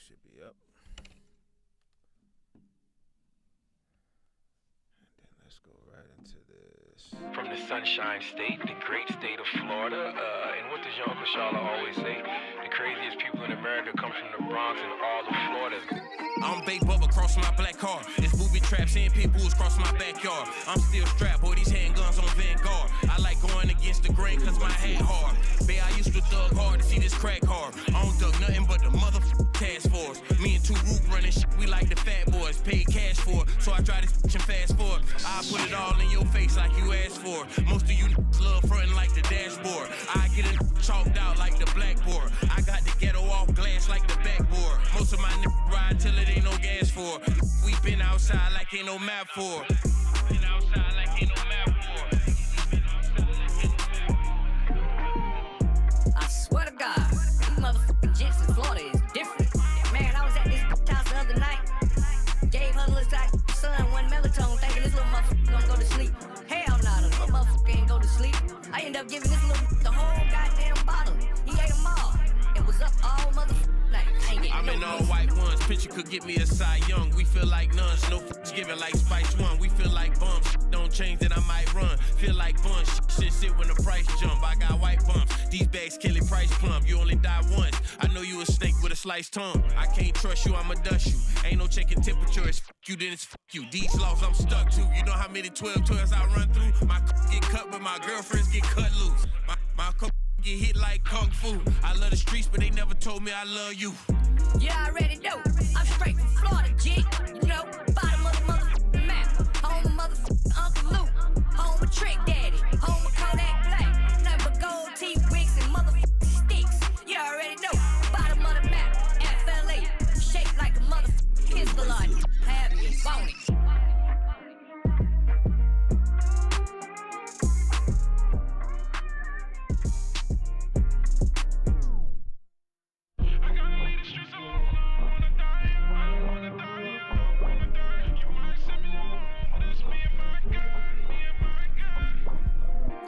should be up. And then let's go right into this. From the Sunshine State, the great state of Florida, and what does your Uncle Charlotte always say? The craziest people in America come from the Bronx and all of Florida. I'm Big Bubba crossing my black car. It's booby traps and pit bulls crossing my backyard. I'm still strapped, boy, these handguns on Vanguard. I like going against the grain cause my hand hard. Bae, I used to thug hard to see this crack hard. I don't thug nothing but the motherfucking task force. Me and two root running shit, we like the fat boys. Paid cash for it, so I try to and fast forward. I put it all in your face like you asked for. Most of you love frontin' like the dashboard. I get it chalked out like the blackboard. I got the ghetto off glass like the backboard. Most of my niggas ride till it ain't no gas for. We been outside like ain't no map for. Been outside like ain't no map for. I swear to God, these motherfucking jets in Florida is different. Man, I was at this house the other night. Gave her little son one melatonin, thinking this little motherfucker gonna go to sleep. Hell nah, the little motherfucker ain't go to sleep. I ended up giving this little the whole goddamn bottle. He ate them all. It was up all motherfucking night. I ain't getting I'm in all white ones. Picture could get me a Cy Young. We feel like nuns. No f***s giving like Spice One. We feel like bums. Don't change that I might run. Feel like buns. Shit sit when the price jump. I got white bumps. These bags kill it price plump. You only die once. I know you a snake with a sliced tongue. I can't trust you. I'ma dust you. Ain't no checking temperature. It's f*** you, then it's f*** you. These laws I'm stuck to. You know how many 12-12s I run through? My get cut, but my girlfriends get cut loose. My get hit like kung fu. I love the streets, but they never told me I love you. You already know. I'm straight from Florida, G. You know, bottom of the motherfucking map. Home of motherfucking Uncle Luke. Home of Trick Daddy. Home of Kodak Black. Nothing but gold teeth, wigs, and motherfucking sticks. You already know. Bottom of the map. FLA. Shaped like a motherfucking pistol on you. Have you, won't it?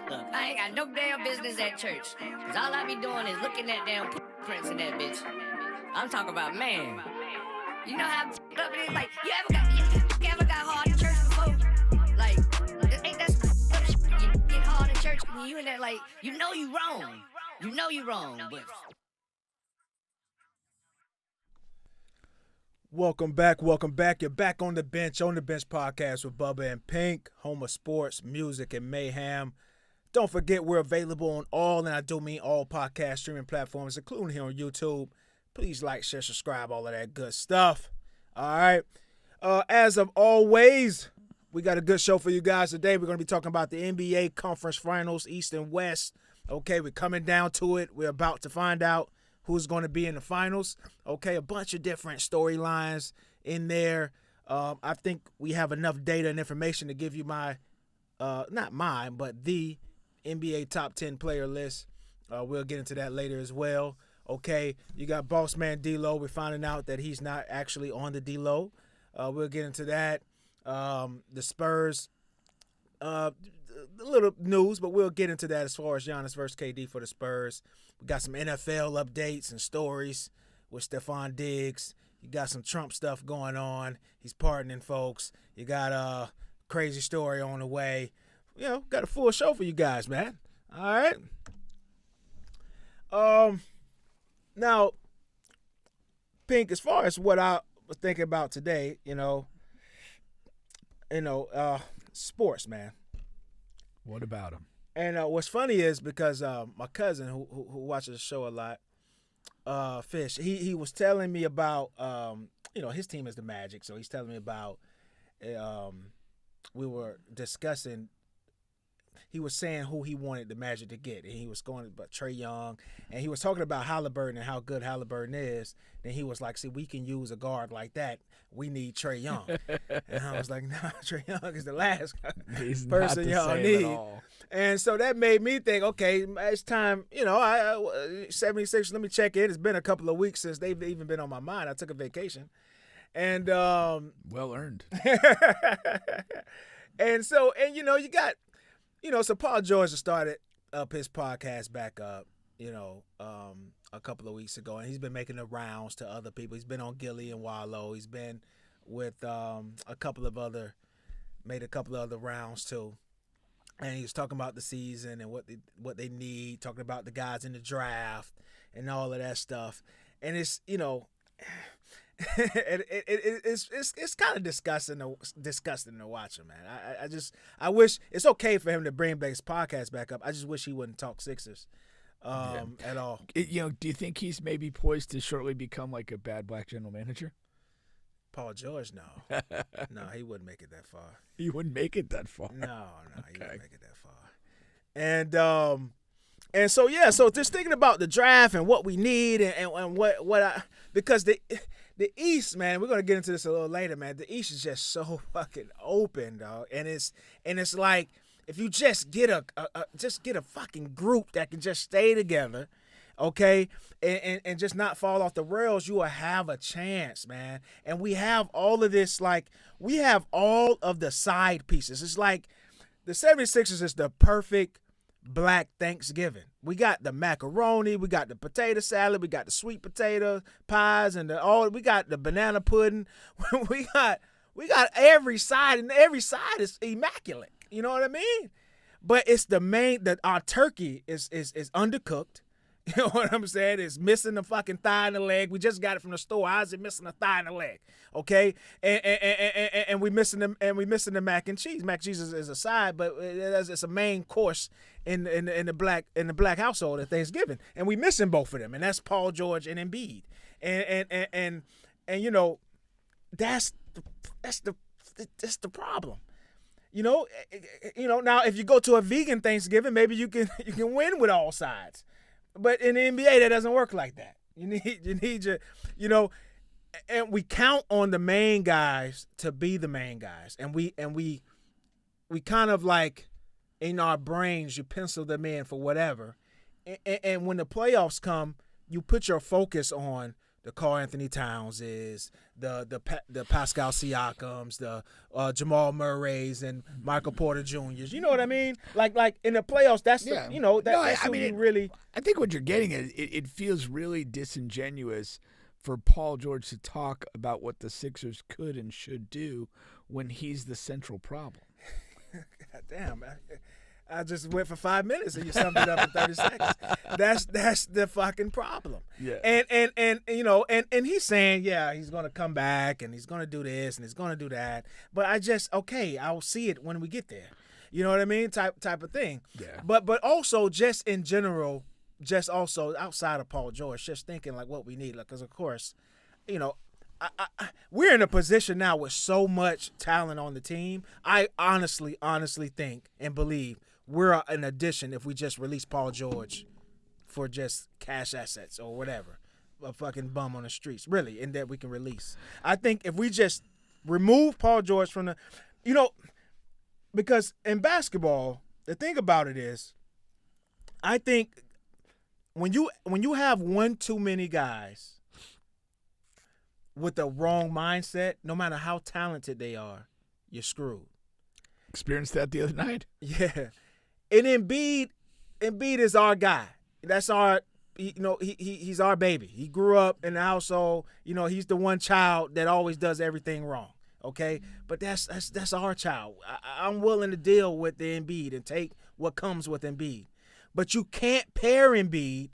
I ain't got no damn business at church. Cause all I be doing is looking at damn prints in that bitch. I'm talking about, man. You know how up it is? Like, you ever got hard in church before? Like, ain't that some shit? You get hard in church when you in there, like, you know you wrong. You know you wrong, but... Welcome back. You're back on the bench podcast with Bubba and Pink, home of sports, music, and mayhem. Don't forget we're available on all, and I do mean all podcast streaming platforms, including here on YouTube. Please like, share, subscribe, all of that good stuff. All right. As of always, we got a good show for you guys today. We're going to be talking about the NBA Conference Finals, East and West. Okay, we're coming down to it. We're about to find out who's going to be in the finals. Okay, a bunch of different storylines in there. I think we have enough data and information to give you my, not mine, but the NBA top 10 player list. We'll get into that later as well. Okay, you got Bossman DLow. We're finding out that he's not actually on the DLow. We'll get into that. The Spurs, a little news, but we'll get into that as far as Giannis versus KD for the Spurs. We got some NFL updates and stories with Stephon Diggs. You got some Trump stuff going on. He's pardoning folks. You got a crazy story on the way. You know, got a full show for you guys, man. All right. Now, Pink, as far as what I was thinking about today, sports, man. What about him? And what's funny is because my cousin who watches the show a lot, Fish, he was telling me about his team is the Magic, so he's telling me about we were discussing. He was saying who he wanted the Magic to get, and he was going about Trae Young, and he was talking about Haliburton and how good Haliburton is. Then he was like, "See, we can use a guard like that. We need Trae Young." And I was like, "Nah, Trae Young is the last person y'all need." And so that made me think, okay, it's time. 76. Let me check in. It's been a couple of weeks since they've even been on my mind. I took a vacation, and well earned. And you got. So Paul George started up his podcast back up, a couple of weeks ago, and he's been making the rounds to other people. He's been on Gilly and Wallow. He's been with made a couple of other rounds too. And he was talking about the season and what they need, talking about the guys in the draft and all of that stuff. And it's it's kind of disgusting to watch him, man. I wish it's okay for him to bring his podcast back up. I just wish he wouldn't talk Sixers at all. Do you think he's maybe poised to shortly become like a bad black general manager? Paul George, no. No, he wouldn't make it that far. He wouldn't make it that far. No, he wouldn't make it that far. And so just thinking about the draft and what we need and because the East, man, we're gonna get into this a little later, man. The East is just so fucking open, dog. And it's like if you just get a fucking group that can just stay together, okay, and just not fall off the rails, you will have a chance, man. And we have all of this, like, we have all of the side pieces. It's like the 76ers is the perfect Black Thanksgiving. We got the macaroni, we got the potato salad, we got the sweet potato pies, and we got the banana pudding. we got every side, and every side is immaculate. You know what I mean? But it's that our turkey is undercooked. You know what I'm saying? It's missing the fucking thigh and the leg. We just got it from the store. How's it missing the thigh and the leg? Okay, and we missing the mac and cheese. Mac and cheese is a side, but it's a main course in the black household at Thanksgiving, and we missing both of them, and that's Paul George and Embiid, and that's the problem. Now if you go to a vegan Thanksgiving, maybe you can win with all sides. But in the NBA, that doesn't work like that. You need your, and we count on the main guys to be the main guys, and we kind of like in our brains, you pencil them in for whatever, and when the playoffs come, you put your focus on the Karl Anthony Townses, the Pascal Siakams, the Jamal Murrays, and Michael Porter Jr.'s. You know what I mean? Like in the playoffs, that's really. I think what you're getting at, it feels really disingenuous for Paul George to talk about what the Sixers could and should do when he's the central problem. God damn, I just went for 5 minutes and you summed it up in 30 seconds. That's the fucking problem. Yeah. And he's saying, yeah, he's gonna come back and he's gonna do this and he's gonna do that. But I'll see it when we get there. You know what I mean? Type of thing. Yeah. But also just in general, just also outside of Paul George, just thinking like what we need, because of course, we're in a position now with so much talent on the team. I honestly think and believe we're an addition if we just release Paul George for just cash assets or whatever, a fucking bum on the streets, really, and that we can release. I think if we just remove Paul George from because in basketball, the thing about it is, I think when you have one too many guys with the wrong mindset, no matter how talented they are, you're screwed. Experienced that the other night. Yeah. And Embiid is our guy. That's our, he's our baby. He grew up in the household. He's the one child that always does everything wrong. Okay, but that's our child. I'm willing to deal with the Embiid and take what comes with Embiid. But you can't pair Embiid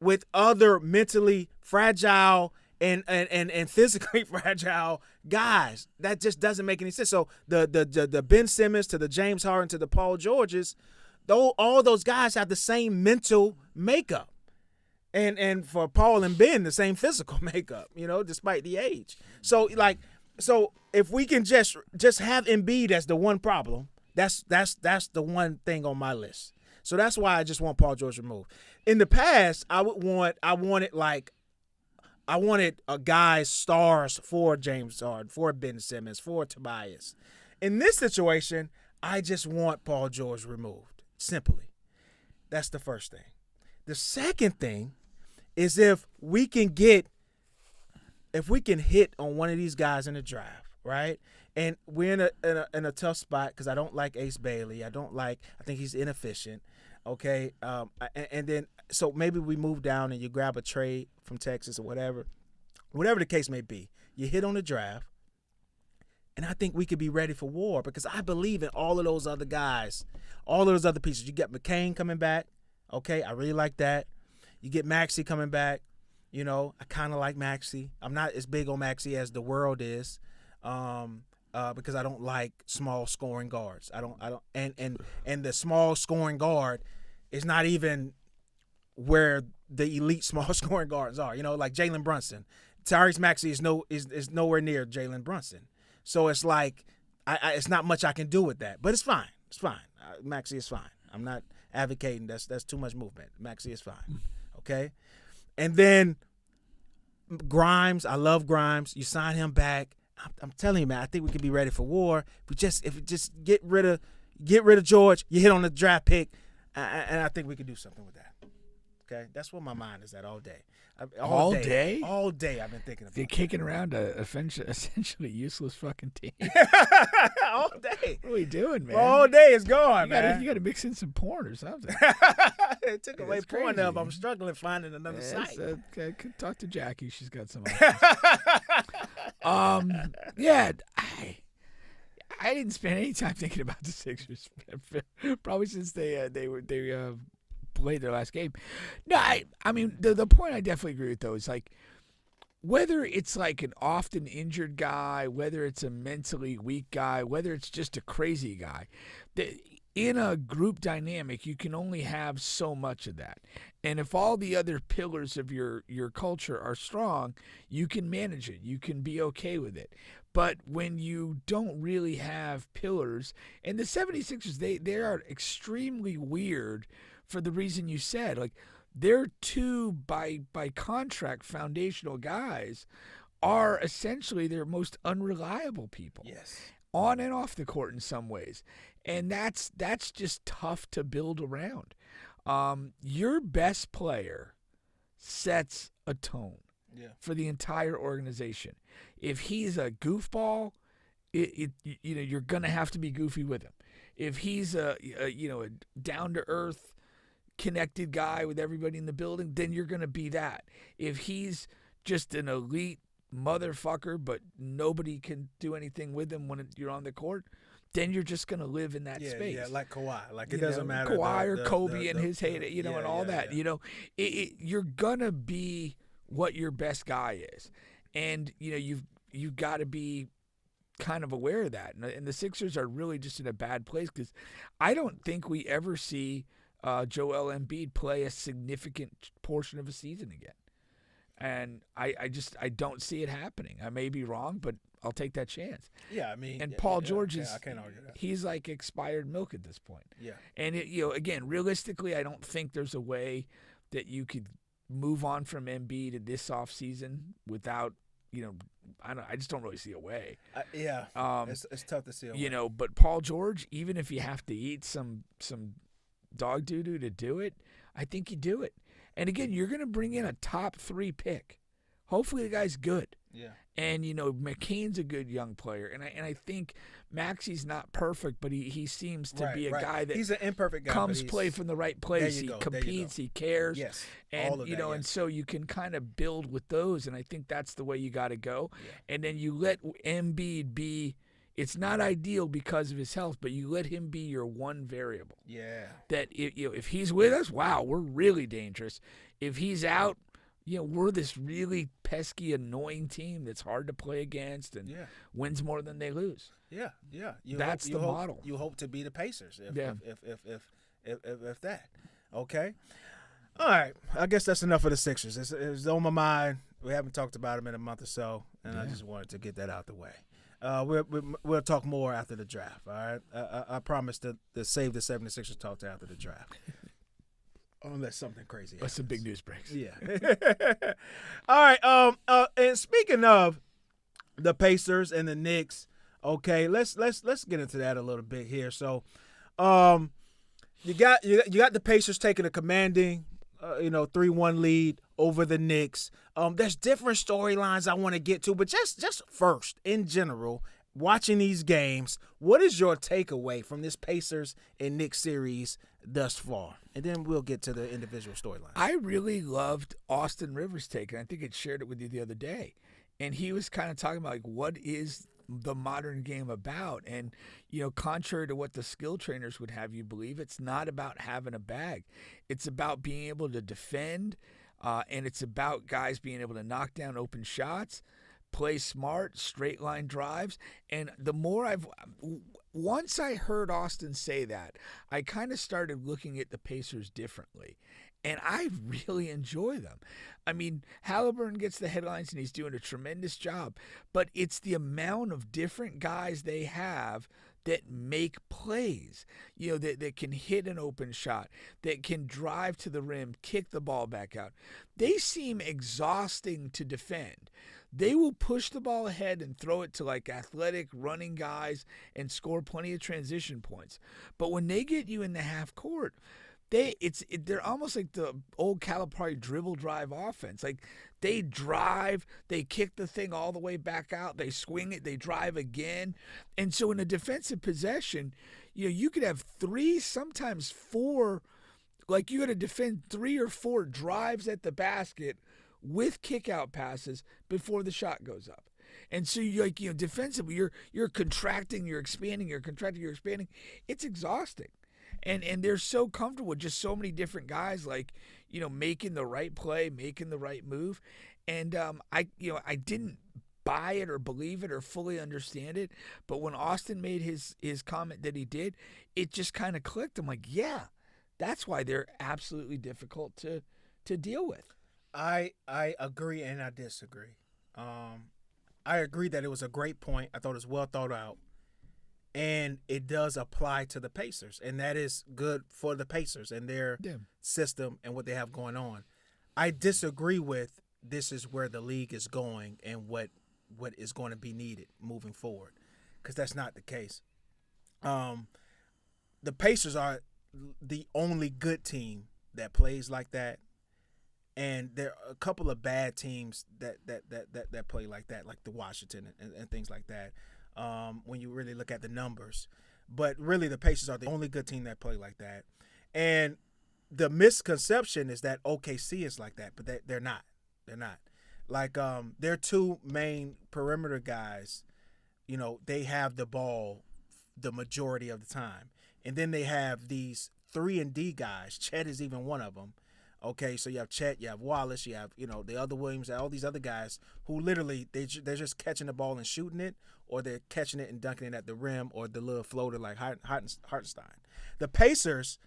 with other mentally fragile and physically fragile guys. That just doesn't make any sense. So the Ben Simmons to the James Harden to the Paul Georges, all those guys have the same mental makeup. And for Paul and Ben, the same physical makeup, despite the age. So if we can just have Embiid as the one problem, that's the one thing on my list. So that's why I just want Paul George removed. In the past, I wanted a guy's stars for James Harden, for Ben Simmons, for Tobias. In this situation, I just want Paul George removed. Simply. That's the first thing. The second thing is if we can hit on one of these guys in the draft, right? And we're in a tough spot because I don't like Ace Bailey. I think he's inefficient. Okay, and then so maybe we move down and you grab a trade from Texas or whatever the case may be. You hit on the draft, and I think we could be ready for war because I believe in all of those other guys, all of those other pieces. You get McCain coming back. Okay, I really like that. You get Maxey coming back. You know, I kind of like Maxey. I'm not as big on Maxey as the world is. Because I don't like small scoring guards. I don't and the small scoring guard is not even where the elite small scoring guards are. You know, like Jalen Brunson. Tyrese Maxey is nowhere near Jalen Brunson. So it's like it's not much I can do with that. But it's fine. It's fine. Maxey is fine. I'm not advocating that's too much movement. Maxey is fine. Okay? And then Grimes, I love Grimes. You sign him back. I'm telling you, man, I think we could be ready for war. If we just get rid of George, you hit on the draft pick, and I think we could do something with that. Okay, that's where my mind is at all day. All day? All day I've been thinking about. You're kicking around a essentially useless fucking team. All day. What are we doing, man? All day is gone, man. You got to mix in some porn or something. It took away porn up. I'm struggling finding another site. Okay, talk to Jackie. She's got some options. Yeah, I didn't spend any time thinking about the Sixers, probably since they played their last game. No, I mean the point I definitely agree with though is like whether it's like an often injured guy, whether it's a mentally weak guy, whether it's just a crazy guy, in a group dynamic you can only have so much of that. And if all the other pillars of your culture are strong, you can manage it. You can be okay with it. But when you don't really have pillars, and the 76ers, they are extremely weird for the reason you said. Like, their two, by contract, foundational guys are essentially their most unreliable people. Yes. On and off the court in some ways. And that's just tough to build around. Your best player sets a tone for the entire organization. If he's a goofball, you're gonna have to be goofy with him. If he's a down to earth, connected guy with everybody in the building, then you're gonna be that. If he's just an elite motherfucker, but nobody can do anything with him when you're on the court, then you're just going to live in that space. Yeah, like Kawhi. Like, it doesn't matter. Kawhi or Kobe and his hate, and all that. You know, you're going to be what your best guy is. And, you've got to be kind of aware of that. And the Sixers are really just in a bad place because I don't think we ever see Joel Embiid play a significant portion of a season again. And I don't see it happening. I may be wrong, but I'll take that chance. Yeah, I mean, and Paul George I can't argue that. He's like expired milk at this point. Yeah, and again, realistically, I don't think there's a way that you could move on from Embiid in this offseason without, I just don't really see a way. It's tough to see a way. But Paul George, even if you have to eat some dog doo-doo to do it, I think you do it. And again, you're going to bring in a top 3 pick. Hopefully the guy's good. Yeah. And, McCain's a good young player. And I think Maxey's not perfect, but he seems to be a guy that he's an imperfect guy, comes play from the right place. He competes, he cares. Yes. And, all of that, and so you can kind of build with those. And I think that's the way you got to go. Yeah. And then you let Embiid be. It's not ideal because of his health, but you let him be your one variable. Yeah. That if he's with us, wow, we're really dangerous. If he's out, we're this really pesky, annoying team that's hard to play against and wins more than they lose. Yeah, yeah. That's the model. You hope to be the Pacers if that. Okay. All right. I guess that's enough of the Sixers. It's on my mind. We haven't talked about them in a month or so, and I just wanted to get that out the way. We'll talk more after the draft, all right? I promise to save the 76ers talk to after the draft. Unless something crazy happens. Unless some big news breaks. Yeah. All right. And speaking of the Pacers and the Knicks, okay, let's get into that a little bit here. So, you got the Pacers taking a commanding 3-1 lead over the Knicks. There's different storylines I want to get to, but just first, in general, watching these games, what is your takeaway from this Pacers and Knicks series thus far? And then we'll get to the individual storylines. I really loved Austin Rivers' take, and I think I shared it with you the other day. And he was kind of talking about, like, what is the modern game about? And, contrary to what the skill trainers would have you believe, it's not about having a bag. It's about being able to defend, and it's about guys being able to knock down open shots, play smart, straight line drives. And the more once I heard Austin say that, I kind of started looking at the Pacers differently. And I really enjoy them. I mean, Haliburton gets the headlines and he's doing a tremendous job. But it's the amount of different guys they have that make plays, that can hit an open shot, that can drive to the rim, kick the ball back out. They seem exhausting to defend. They will push the ball ahead and throw it to like athletic running guys and score plenty of transition points. But when they get you in the half court, they're almost like the old Calipari dribble drive offense. Like they drive, they kick the thing all the way back out, they swing it, they drive again. And so in a defensive possession, you could have 3, sometimes 4, like you got to defend 3 or 4 drives at the basket with kick out passes before the shot goes up. And so defensively, you're contracting, you're expanding, you're contracting, you're expanding. It's exhausting. And they're so comfortable with just so many different guys, like, making the right play, making the right move. And I didn't buy it or believe it or fully understand it. But when Austin made his comment that he did, it just kind of clicked. I'm like, yeah, that's why they're absolutely difficult to deal with. I agree and I disagree. I agree that it was a great point. I thought it was well thought out. And it does apply to the Pacers, and that is good for the Pacers and their system and what they have going on. I disagree with this is where the league is going and what is going to be needed moving forward, because that's not the case. The Pacers are the only good team that plays like that, and there are a couple of bad teams that play like that, like the Washington and things like that. When you really look at the numbers. But really the Pacers are the only good team that play like that. And the misconception is that OKC is like that, but they're not. They're not. Like their 2 main perimeter guys, they have the ball the majority of the time. And then they have these 3-and-D guys. Chet is even one of them. Okay, so you have Chet, you have Wallace, you have, the other Williams, all these other guys who literally, they're just catching the ball and shooting it, or they're catching it and dunking it at the rim, or the little floater like Hartenstein. The Pacers,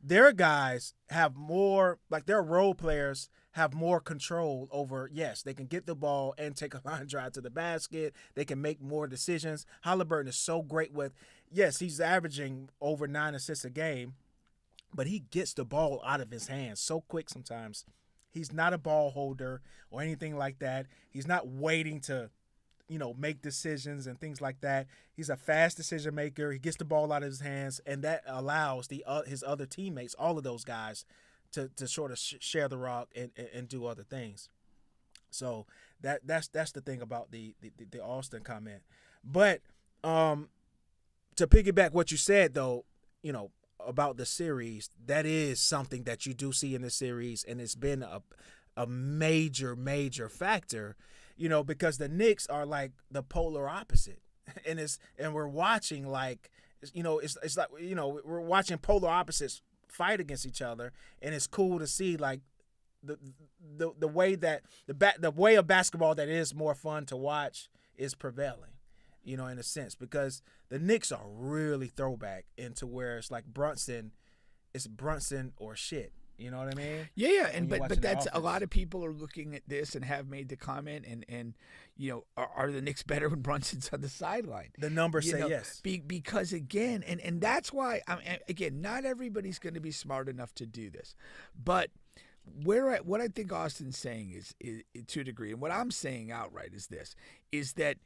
their guys have more, like their role players have more control over, yes, they can get the ball and take a line drive to the basket. They can make more decisions. Haliburton is so great with, yes, he's averaging over 9 assists a game, but he gets the ball out of his hands so quick sometimes. He's not a ball holder or anything like that. He's not waiting to, make decisions and things like that. He's a fast decision maker. He gets the ball out of his hands, and that allows his other teammates, all of those guys, to sort of share the rock and do other things. So that's the thing about the Austin comment. But to piggyback what you said, though, about the series, that is something that you do see in the series, and it's been a major factor, because the Knicks are like the polar opposite, and we're watching like, it's like, we're watching polar opposites fight against each other, and it's cool to see like the way that the way of basketball that is more fun to watch is prevailing. In a sense, because the Knicks are really throwback into where it's like Brunson or shit. You know what I mean? Yeah, and but that's a lot of people are looking at this and have made the comment, and are the Knicks better when Brunson's on the sideline? The numbers say yes. Because again, and that's why again, not everybody's going to be smart enough to do this, but what I think Austin's saying is to a degree, and what I'm saying outright is this: is that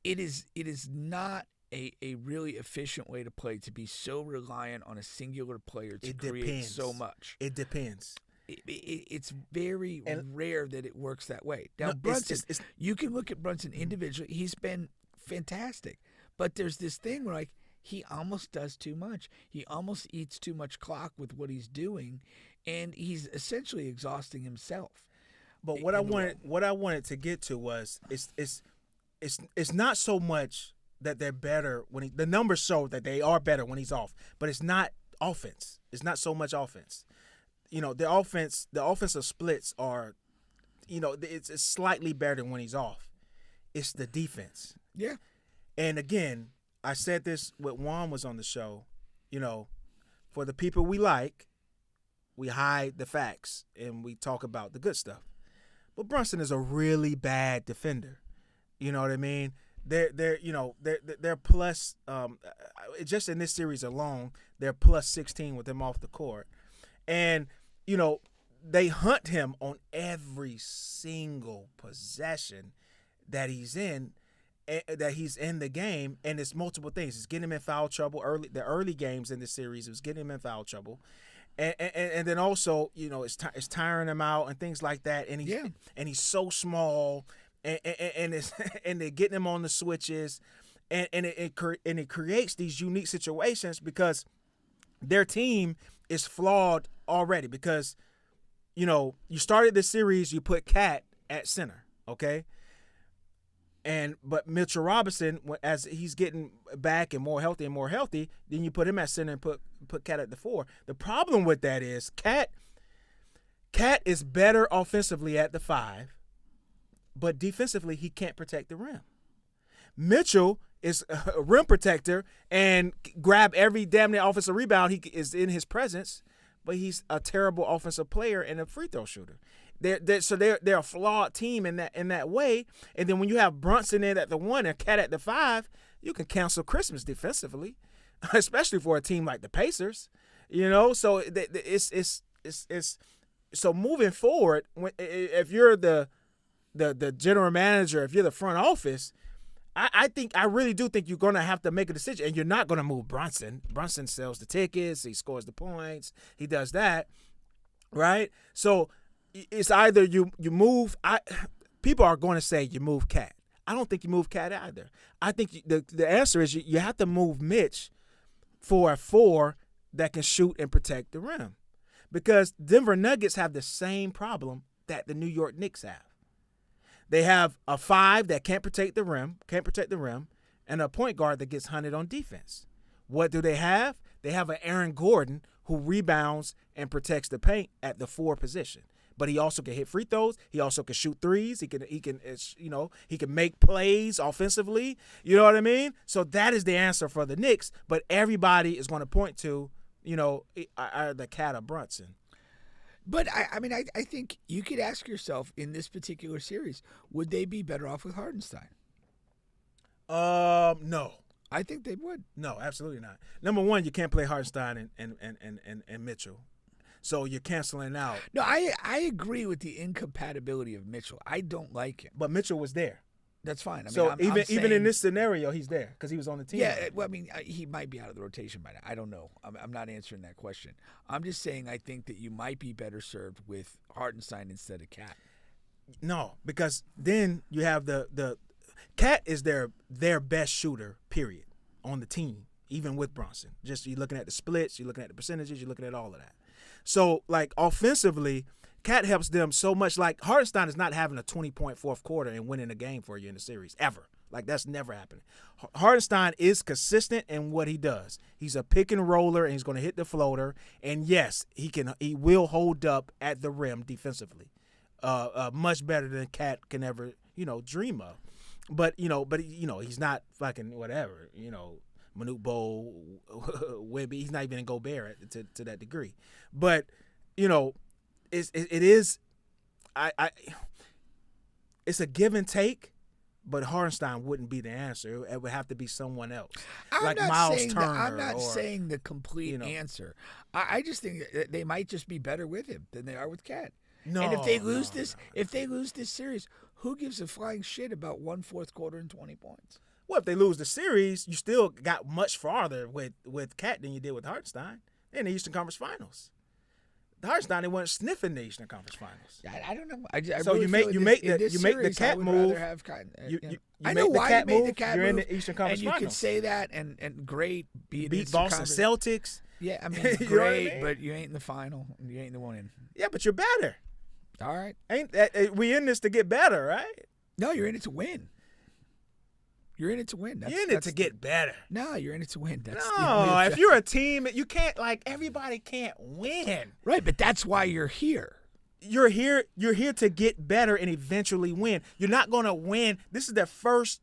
it is not a really efficient way to play to be so reliant on a singular player to create so much. It depends. It's very rare that it works that way. Now, Brunson, you can look at Brunson individually. He's been fantastic. But there's this thing where, like, he almost does too much. He almost eats too much clock with what he's doing, and he's essentially exhausting himself. But what I wanted to get to was it's not so much that they're better when the numbers show that they are better when he's off, but it's not offense. It's not so much offense. The offensive splits are, it's slightly better than when he's off. It's the defense. Yeah. And again, I said this when Juan was on the show, for the people we like, we hide the facts and we talk about the good stuff. But Brunson is a really bad defender. You know what I mean? They're plus just in this series alone, they're plus 16 with him off the court. And, they hunt him on every single possession that he's in the game, and it's multiple things. It's getting him in foul trouble the early games in the series. It was getting him in foul trouble. And then also, it's tiring him out and things like that. And he's so small, and they're getting him on the switches, and it creates these unique situations because their team is flawed already. Because you started this series, you put Cat at center, okay, but Mitchell Robinson, as he's getting back and more healthy, then you put him at center and put Cat at the 4. The problem with that is Cat is better offensively at the 5, but defensively he can't protect the rim. Mitchell is a rim protector and grab every damn near offensive rebound he is in his presence, but he's a terrible offensive player and a free throw shooter. They're a flawed team in that way. And then when you have Brunson in at the 1 and Cat at the 5, you can cancel Christmas defensively, especially for a team like the Pacers. So it's so moving forward. If you're the general manager, if you're the front office, I really do think you're going to have to make a decision, and you're not going to move Brunson. Brunson sells the tickets, he scores the points, he does that, right? So it's either you move. People are going to say you move Cat. I don't think you move Cat either. I think the answer is you have to move Mitch for a 4 that can shoot and protect the rim, because Denver Nuggets have the same problem that the New York Knicks have. They have a 5 that can't protect the rim, and a point guard that gets hunted on defense. What do they have? They have an Aaron Gordon who rebounds and protects the paint at the 4 position. But he also can hit free throws. He also can shoot threes. He can make plays offensively. You know what I mean? So that is the answer for the Knicks. But everybody is going to point to, the Cat of Brunson. But I think you could ask yourself in this particular series, would they be better off with Hartenstein? No. I think they would. No, absolutely not. Number one, you can't play Hartenstein and Mitchell. So you're canceling out. No, I agree with the incompatibility of Mitchell. I don't like him. But Mitchell was there. That's fine. Even in this scenario, he's there because he was on the team. Yeah, well, he might be out of the rotation by now. I don't know. I'm not answering that question. I'm just saying I think that you might be better served with Hartenstein instead of Cat. No, because then you have the Cat is their best shooter, period, on the team, even with Brunson. Just you're looking at the splits, you're looking at the percentages, you're looking at all of that. So, like, offensively, Cat helps them so much. Like, Hartenstein is not having a 20-point fourth quarter and winning a game for you in the series, ever. Like, that's never happening. Hartenstein is consistent in what he does. He's a pick and roller, and he's going to hit the floater. And, yes, he will hold up at the rim defensively, much better than Cat can ever, dream of. But he's not fucking whatever, Manute Bol, Wemby. He's not even in Gobert to that degree. But, it's a give and take, but Hartenstein wouldn't be the answer. It would have to be someone else, like Miles Turner. I'm not saying the complete answer. I just think that they might just be better with him than they are with Cat. No, and if they lose this series, who gives a flying shit about 1 fourth quarter and 20 points? Well, if they lose the series, you still got much farther with Cat than you did with Hartenstein in the Eastern Conference Finals. Hartenstein wasn't sniffing the Eastern Conference Finals. I don't know. I So really you make feel you in make this the you make the series, I cat would move. rather have You I make know the why cat you made move. the cat You're in move, the Eastern Conference and you Finals. can say that and great Beat Eastern Boston Conference. Celtics. Yeah, I mean You know what I great, mean? but you ain't in the final. You ain't the one in. Yeah, but you're better. All right. Ain't that, we in this to get better, right? No, you're in it to win. You're in it to win. You're in it to get better. No, you're in it to win. That's the No, only if objective. you're a team, you can't everybody can't win. Right, but that's why you're here. You're here to get better and eventually win. You're not going to win. This is their first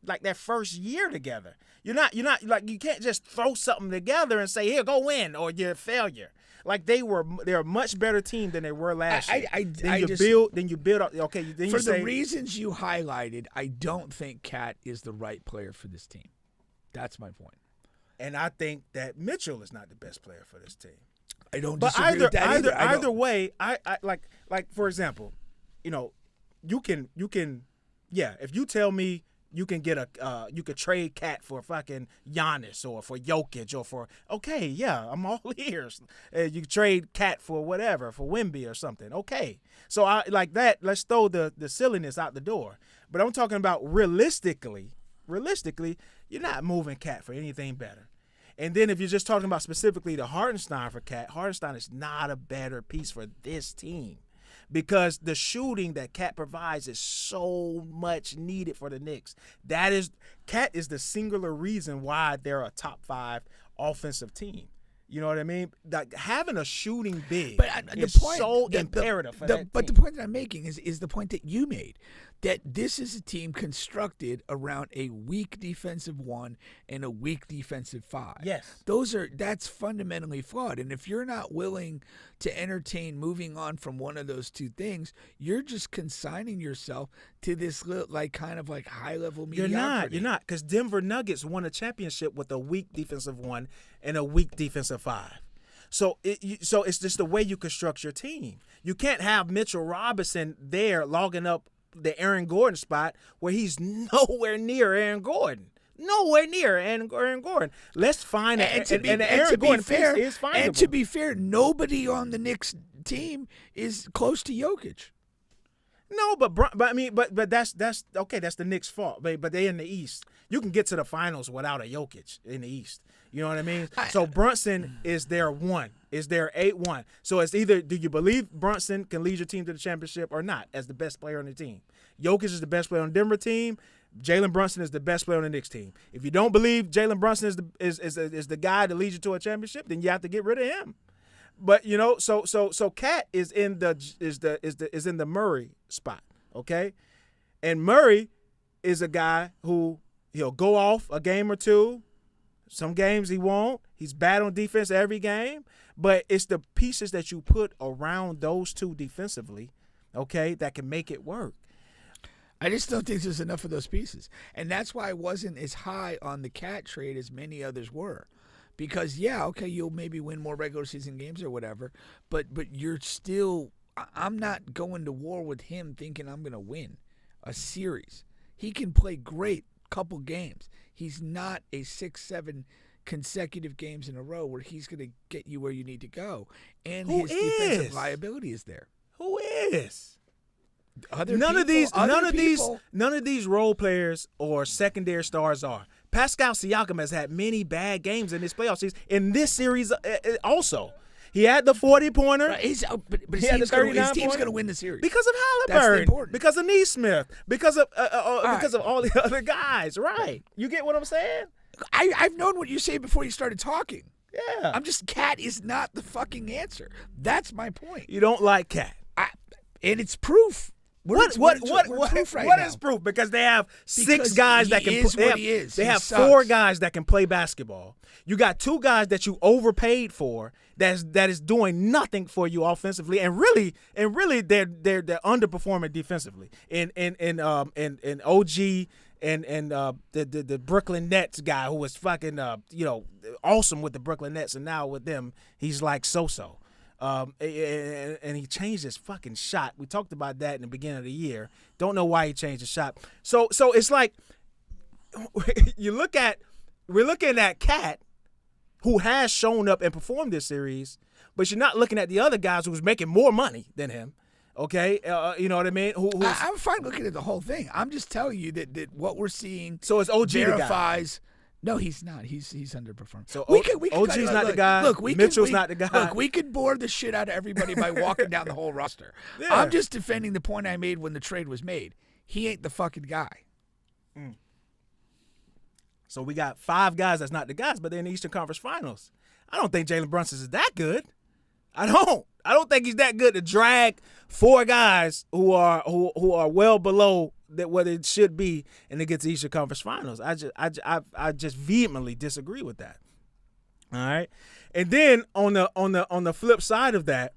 year together. You're not you can't just throw something together and say, "Here, go win," or you're a failure. Like they're a much better team than they were last year. Then you build up. Okay, then you For say, the reasons you highlighted, I don't think Cat is the right player for this team. That's my point. and I think that Mitchell is not the best player for this team. I don't But disagree with that either. I either don't- way, I like for example, you can if you tell me you can get you could trade Cat for fucking Giannis or for Jokic or for I'm all ears. You trade Cat for whatever, for Wemby or something. Okay. So I like that. Let's throw the silliness out the door. But I'm talking about realistically, you're not moving Cat for anything better. And then if you're just talking about specifically the Hartenstein for Cat, Hartenstein is not a better piece for this team because the shooting that Cat provides is so much needed for the Knicks. Cat is the singular reason why they're a top 5 offensive team. You know what I mean? Like having a shooting big is so imperative for that team. But the point that I'm making is the point that you made, that this is a team constructed around a weak defensive 1 and a weak defensive 5. Yes. That's fundamentally flawed. And if you're not willing to entertain moving on from one of those two things, you're just consigning yourself to this kind of high-level mediocrity. You're not, because Denver Nuggets won a championship with a weak defensive 1 and a weak defensive 5. So it's just the way you construct your team. You can't have Mitchell Robinson there logging up the Aaron Gordon spot where he's nowhere near Aaron Gordon. Nowhere near Aaron Gordon. Let's find And to be fair, nobody on the Knicks team is close to Jokic. No, but that's okay. That's the Knicks' fault. But they in the East. You can get to the finals without a Jokic in the East. You know what I mean? So Brunson is their 1. Is their 8-1. So it's either do you believe Brunson can lead your team to the championship or not as the best player on the team. Jokic is the best player on the Denver team. Jalen Brunson is the best player on the Knicks team. If you don't believe Jalen Brunson is the guy to lead you to a championship, then you have to get rid of him. But so Cat is in the Murray spot, okay? And Murray is a guy who he'll go off a game or two. Some games he won't. He's bad on defense every game. But it's the pieces that you put around those two defensively, okay, that can make it work. I just don't think there's enough of those pieces. And that's why I wasn't as high on the Cat trade as many others were. Because, you'll maybe win more regular season games or whatever, but you're still – I'm not going to war with him thinking I'm going to win a series. He can play great couple games. He's not a 6-7 consecutive games in a row where he's going to get you where you need to go. And his defensive liability is there. Who is? None of these role players or secondary stars are. Pascal Siakam has had many bad games in this playoff season. In this series also. He had the 40-pointer. Right. But his team's going to win the series. Because of Haliburton. Because of Neesmith. Because of all the other guys. Right. You get what I'm saying? I've known what you say before you started talking. Yeah. Cat is not the fucking answer. That's my point. You don't like Cat. And it's proof. What is proof? Because they have 6 guys that can play. They have 4 guys that can play basketball. You got 2 guys that you overpaid for that is doing nothing for you offensively, and really they're underperforming defensively. And OG and the Brooklyn Nets guy who was fucking awesome with the Brooklyn Nets, and now with them he's like so-so. And he changed his fucking shot. We talked about that in the beginning of the year. Don't know why he changed his shot. So it's like we're looking at Cat, who has shown up and performed this series, but you're not looking at the other guys who's making more money than him. Okay, you know what I mean? I'm fine looking at the whole thing. I'm just telling you that what we're seeing. So it's OG verifies. No, he's not. He's underperforming. So OG's not the guy. Look, Mitchell's not the guy. Look, we could bore the shit out of everybody by walking down the whole roster. Yeah. I'm just defending the point I made when the trade was made. He ain't the fucking guy. So we got 5 guys that's not the guys, but they're in the Eastern Conference Finals. I don't think Jalen Brunson is that good. I don't think he's that good to drag 4 guys who are well below that what it should be and to get to Eastern Conference Finals. I just vehemently disagree with that. All right, and then on the flip side of that,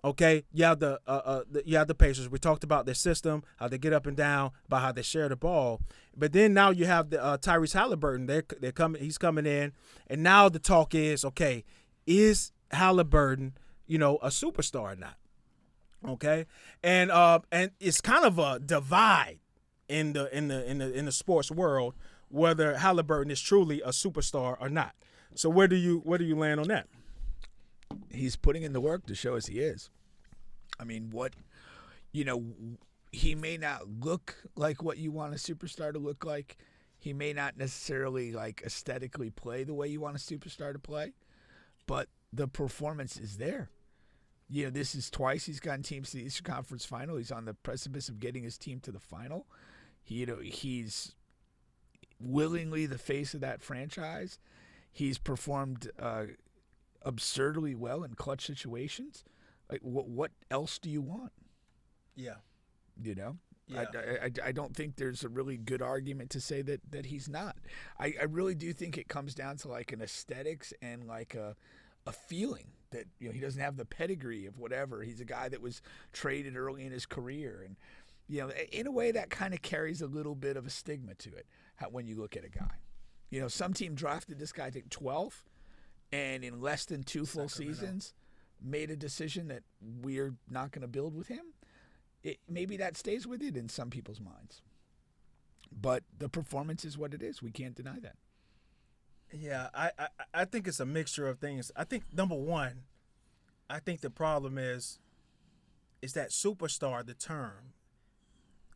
okay, you have the Pacers. We talked about their system, how they get up and down, about how they share the ball. But then now you have the Tyrese Haliburton. They're coming. He's coming in, and now the talk is, okay, is Haliburton, a superstar or not? Okay, and it's kind of a divide in the sports world whether Haliburton is truly a superstar or not. So where do you land on that? He's putting in the work to show us he is. I mean, he may not look like what you want a superstar to look like. He may not necessarily like aesthetically play the way you want a superstar to play, but the performance is there. This is twice he's gotten teams to the Eastern Conference Final. He's on the precipice of getting his team to the final. He's willingly the face of that franchise. He's performed absurdly well in clutch situations. Like, what else do you want? Yeah. Yeah. I don't think there's a really good argument to say that he's not. I really do think it comes down to like an aesthetics and like a feeling that he doesn't have the pedigree of whatever. He's a guy that was traded early in his career, and in a way that kind of carries a little bit of a stigma to it when you look at a guy. Some team drafted this guy, I think 12th, and in less than 2 full seasons made a decision that we're not going to build with him. Maybe that stays with it in some people's minds. But the performance is what it is. We can't deny that. Yeah, I think it's a mixture of things. I think, number one, I think the problem is that superstar, the term,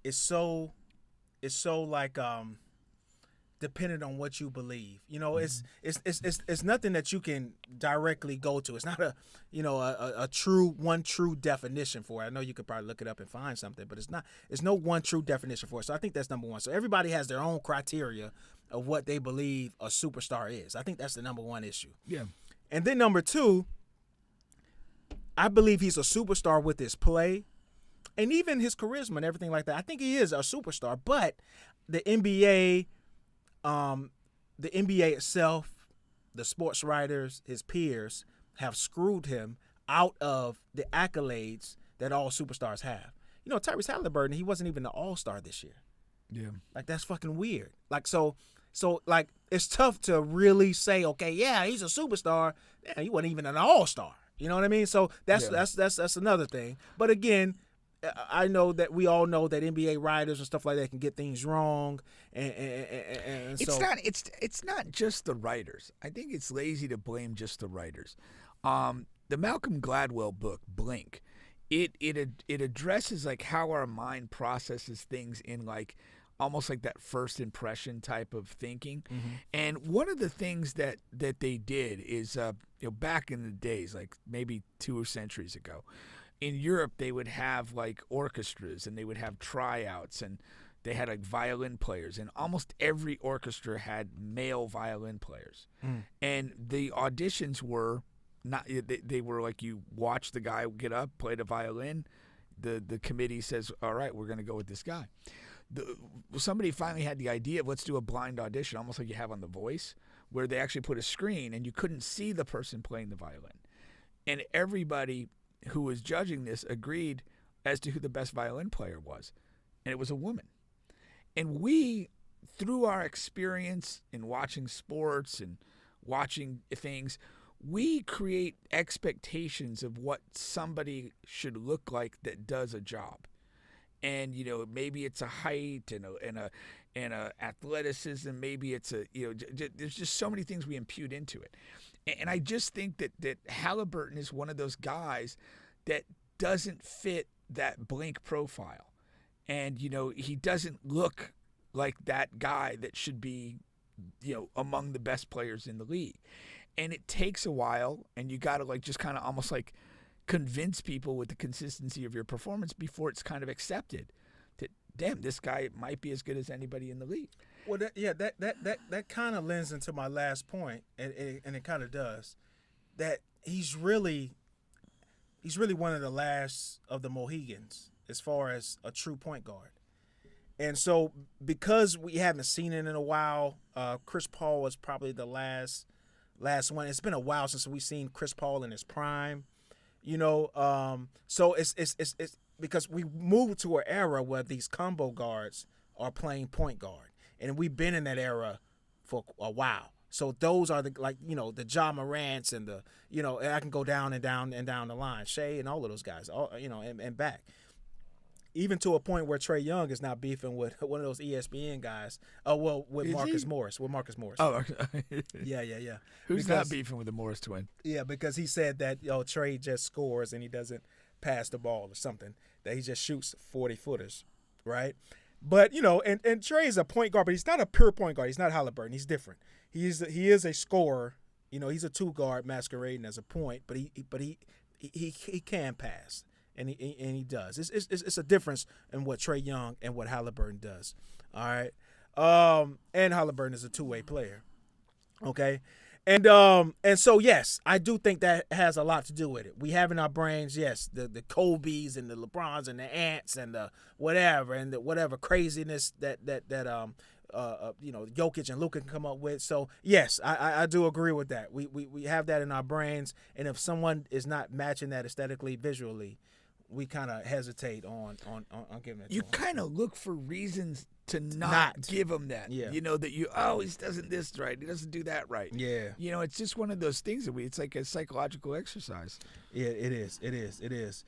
is so like dependent on what you believe. It's nothing that you can directly go to. It's not a true definition for it. I know you could probably look it up and find something, but it's no one true definition for it. So I think that's number one. So everybody has their own criteria of what they believe a superstar is. I think that's the number one issue. Yeah. And then number two, I believe he's a superstar with his play and even his charisma and everything like that. I think he is a superstar, but the NBA itself, the sports writers, his peers have screwed him out of the accolades that all superstars have. Tyrese Haliburton, he wasn't even an all-star this year. Yeah. Like, that's fucking weird. Like, so like, it's tough to really say, okay, yeah, he's a superstar. Yeah, he wasn't even an all-star. You know what I mean? So that's another thing. But again, I know that we all know that NBA writers and stuff like that can get things wrong, and so it's not just the writers. I think it's lazy to blame just the writers. The Malcolm Gladwell book, Blink, it addresses like how our mind processes things in like almost like that first impression type of thinking. Mm-hmm. And one of the things that they did is back in the days, like maybe 2 centuries ago, in Europe, they would have like orchestras and they would have tryouts and they had like violin players, and almost every orchestra had male violin players. And the auditions were not, they were like, you watch the guy get up, play the violin. The committee says, all right, we're going to go with this guy. Somebody finally had the idea of let's do a blind audition, almost like you have on The Voice, where they actually put a screen and you couldn't see the person playing the violin. And everybody who was judging this agreed as to who the best violin player was, and it was a woman. And we, through our experience in watching sports and watching things, we create expectations of what somebody should look like that does a job. And maybe it's a height and a athleticism, maybe it's there's just so many things we impute into it. And I just think that Haliburton is one of those guys that doesn't fit that blank profile. And, you know, he doesn't look like that guy that should be, you know, among the best players in the league. And it takes a while, and you got to, like, just kind of almost like convince people with the consistency of your performance before it's kind of accepted that, damn, this guy might be as good as anybody in the league. Well, that kind of lends into my last point, and it kind of does, that he's really one of the last of the Mohegans as far as a true point guard. And so because we haven't seen it in a while, Chris Paul was probably the last one. It's been a while since we've seen Chris Paul in his prime, you know. So it's because we moved to an era where these combo guards are playing point guard, and we've been in that era for a while. So those are the, like, you know, the Ja Morants and the, you know, and I can go down and down the line, Shea and all of those guys, all, you know, and back. Even to a point where Trae Young is now beefing with one of those ESPN guys. Oh, well, with Marcus Morris. With Marcus Morris. Oh, okay. Yeah. Who's not beefing with the Morris twin? Yeah, because he said that, Trae just scores and he doesn't pass the ball or something, that he just shoots 40-footers, right? But, you know, and Trae is a point guard, but he's not a pure point guard. He's not Haliburton. He's different. He is a scorer. You know, he's a two guard masquerading as a point, but he can pass. And he does. It's a difference in what Trae Young and what Haliburton does. All right. And Haliburton is a two-way player. Okay. And so yes, I do think that has a lot to do with it. We have in our brains, yes, the Kobe's and the LeBrons and the Ants and the whatever and the whatever craziness that you know, Jokic and Luka can come up with. So yes, I do agree with that. We have that in our brains, and if someone is not matching that aesthetically, visually, we kind of hesitate on giving it to You him. kind of look for reasons to not give him that. Yeah. You know, that he doesn't this right. He doesn't do that right. Yeah. You know, it's just one of those things that it's like a psychological exercise. Yeah, it is.